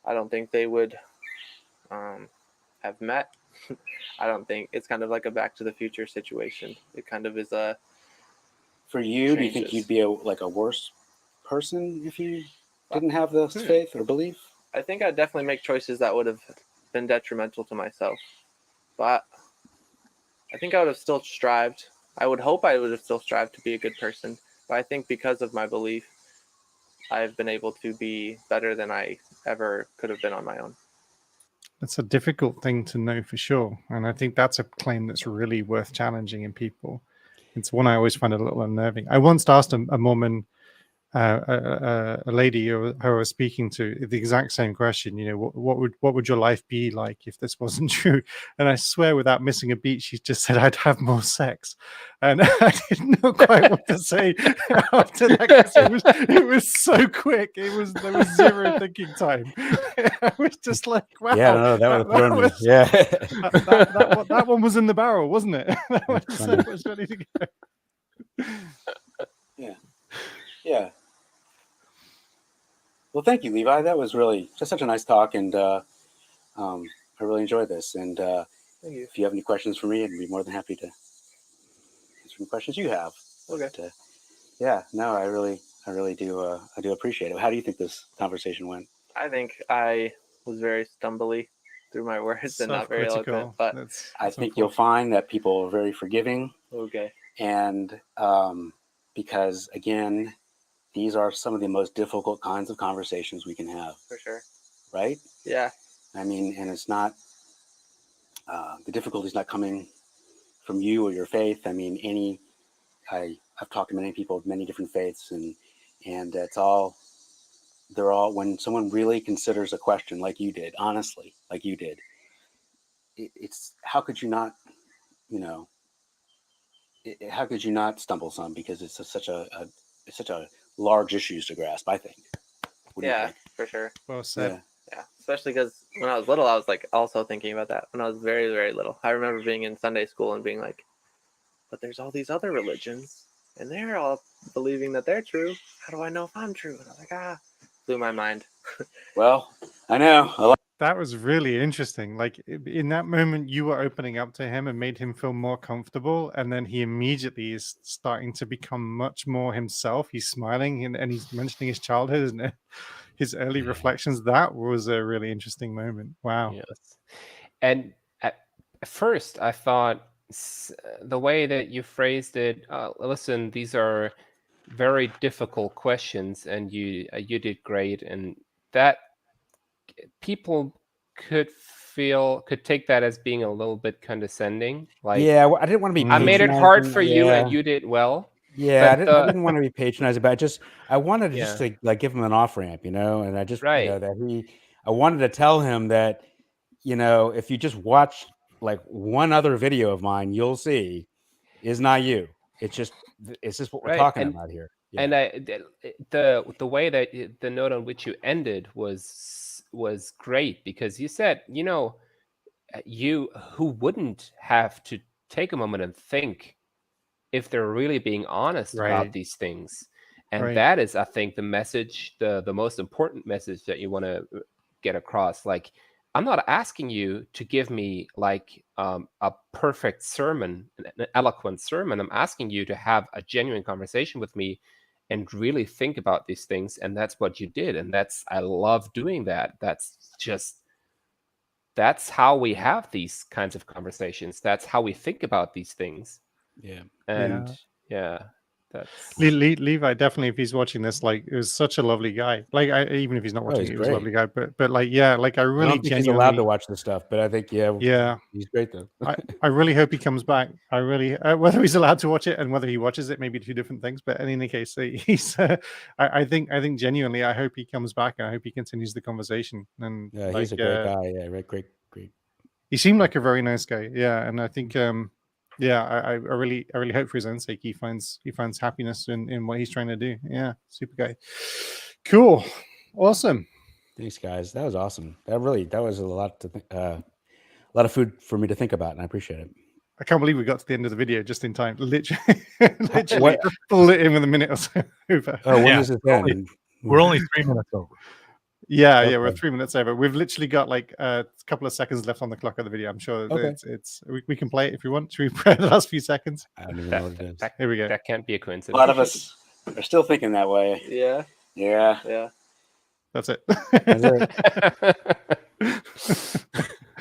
D: I don't think they would have met. I don't think it's kind of like a Back to the Future situation. It kind of is a...
F: For you, do you think you'd be a worse person if you didn't have this faith or belief?
D: I think I'd definitely make choices that would have been detrimental to myself. But I think I would have still strived. I would hope I would have still strived to be a good person. But I think because of my belief, I've been able to be better than I ever could have been on my own.
B: That's a difficult thing to know for sure. And I think that's a claim that's really worth challenging in people. It's one I always find a little unnerving. I once asked a Mormon, a lady who I was speaking to, the exact same question. What would your life be like if this wasn't true? And I swear, without missing a beat, she just said, "I'd have more sex." And I didn't know quite what to say after that, because it was so quick. There was zero thinking time. I was just like, "Wow,
C: that would have thrown me." Yeah,
B: that one was in the barrel, wasn't it? That one was ready to go.
F: Yeah. Well, thank you, Levi. That was really just such a nice talk, and I really enjoyed this. And
D: thank you.
F: If you have any questions for me, I'd be more than happy to answer any questions you have.
D: Okay.
F: But, I really do. I do appreciate it. How do you think this conversation went?
D: I think I was very stumbly through my words and not very eloquent, but
F: I think you'll find that people are very forgiving.
D: Okay.
F: And because, again, these are some of the most difficult kinds of conversations we can have.
D: For sure.
F: Right?
D: Yeah.
F: I mean, and it's not, the difficulty is not coming from you or your faith. I mean, I've talked to many people of many different faiths, and it's all they're all, when someone really considers a question like you did, honestly, like you did, it's how could you not, you know, how could you not stumble some, because it's such a large issues to grasp, I think. What do you
D: Yeah,
F: think?
D: for sure.
B: Well said.
F: Yeah.
D: Yeah, especially because when I was little, I was like also thinking about that. When I was very, very little, I remember being in Sunday school and being like, "But there's all these other religions, and they're all believing that they're true. How do I know if I'm true?" And I was like, blew my mind.
F: Well, I know.
B: That was really interesting. Like in that moment, you were opening up to him and made him feel more comfortable. And then he immediately is starting to become much more himself. He's smiling and he's mentioning his childhood and his early reflections. That was a really interesting moment. Wow.
E: Yes. And at first, I thought the way that you phrased it, listen, these are very difficult questions, and you did great, and that people could take that as being a little bit condescending. Like,
C: Yeah, I didn't want to be.
E: I made it hard for you,
C: Yeah.
E: and you did well.
C: Yeah,
E: But
C: I didn't want to be patronizing, but I wanted to just
E: Yeah.
C: to like give him an off ramp, you know, and I just
E: Right.
C: you know that I wanted to tell him that, you know, if you just watch like one other video of mine, you'll see is not you. It's just what we're
E: Right,
C: talking
E: and-
C: about here.
E: And the way that the note on which you ended was great, because you said, you know, who wouldn't have to take a moment and think if they're really being honest
B: Right.
E: about these things. And
B: Right.
E: that is, I think, the message, the most important message that you want to get across. Like, I'm not asking you to give me like a perfect sermon, an eloquent sermon. I'm asking you to have a genuine conversation with me and really think about these things. And that's what you did. And I love doing that. That's how we have these kinds of conversations. That's how we think about these things.
C: Yeah.
E: And yeah, that's
B: Levi, definitely, if he's watching this, like, it was such a lovely guy. Like, even if he's not watching
C: he's
B: it, he was a
C: great.
B: lovely guy. But like, yeah, like I
C: I
B: really
C: don't think he's
B: genuinely
C: allowed to watch this stuff, but I think
B: Yeah.
C: he's great though.
B: I really hope he comes back. I really, whether he's allowed to watch it and whether he watches it, maybe two different things. But in any case, he's. I think genuinely, I hope he comes back, and I hope he continues the conversation. And
C: Yeah, he's a great guy. Yeah, great.
B: he seemed like a very nice guy. Yeah, and I think, yeah, I really hope for his own sake he finds happiness in what he's trying to do. Yeah, super guy. Cool, awesome.
C: Thanks, guys. That was awesome. That was a lot to a lot of food for me to think about, and I appreciate it.
B: I can't believe we got to the end of the video just in time. Literally pulled it in with a minute or so over.
C: Oh, when
A: Yeah.
C: does it end?
A: We're only 3 minutes over.
B: Yeah,
C: Okay.
B: we're 3 minutes over. We've literally got like a couple of seconds left on the clock of the video. I'm sure
C: Okay.
B: we can play it if you want. Should we play the last few seconds?
C: I don't even know what it is.
B: Here we go.
E: that can't be a
F: A
E: coincidence.
F: lot of us are still thinking that way.
D: Yeah,
F: Yeah.
D: yeah.
B: That's it.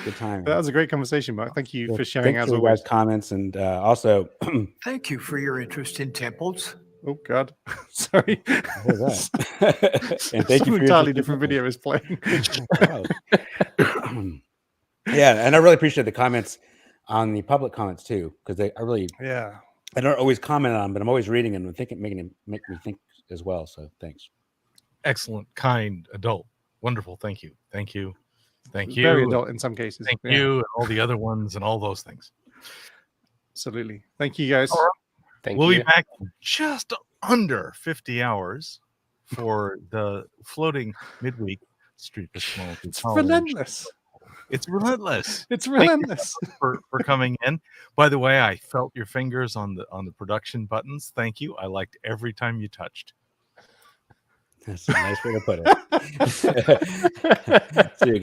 C: Good time.
B: That was a great conversation, Mark. Thank you for sharing
C: Thanks
B: as
C: for you
B: always.
C: guys' comments, and also
G: Thank you for your interest in temples.
B: Oh God, sorry.
C: what was that? And thank you
B: Some
C: for your
B: entirely
C: interest in
B: different video is playing.
C: Wow. Yeah, and I really appreciate the comments on the public comments too, because I don't always comment on them, but I'm always reading them and making me think as well. So thanks.
A: Excellent, kind, adult, wonderful. Thank you.
B: Very adult in some cases.
A: Thank
B: Yeah,
A: you, and all the other ones, and all those things.
B: absolutely. Thank you, guys.
A: All right.
E: Thank
A: We'll
E: you.
A: be back in just under 50 hours for the floating midweek Street Epistemology.
B: It's
A: College.
B: relentless.
A: It's relentless.
B: It's relentless.
A: for coming in. By the way, I felt your fingers on the production buttons. Thank you. I liked every time you touched.
C: That's a nice way to put it. See you guys.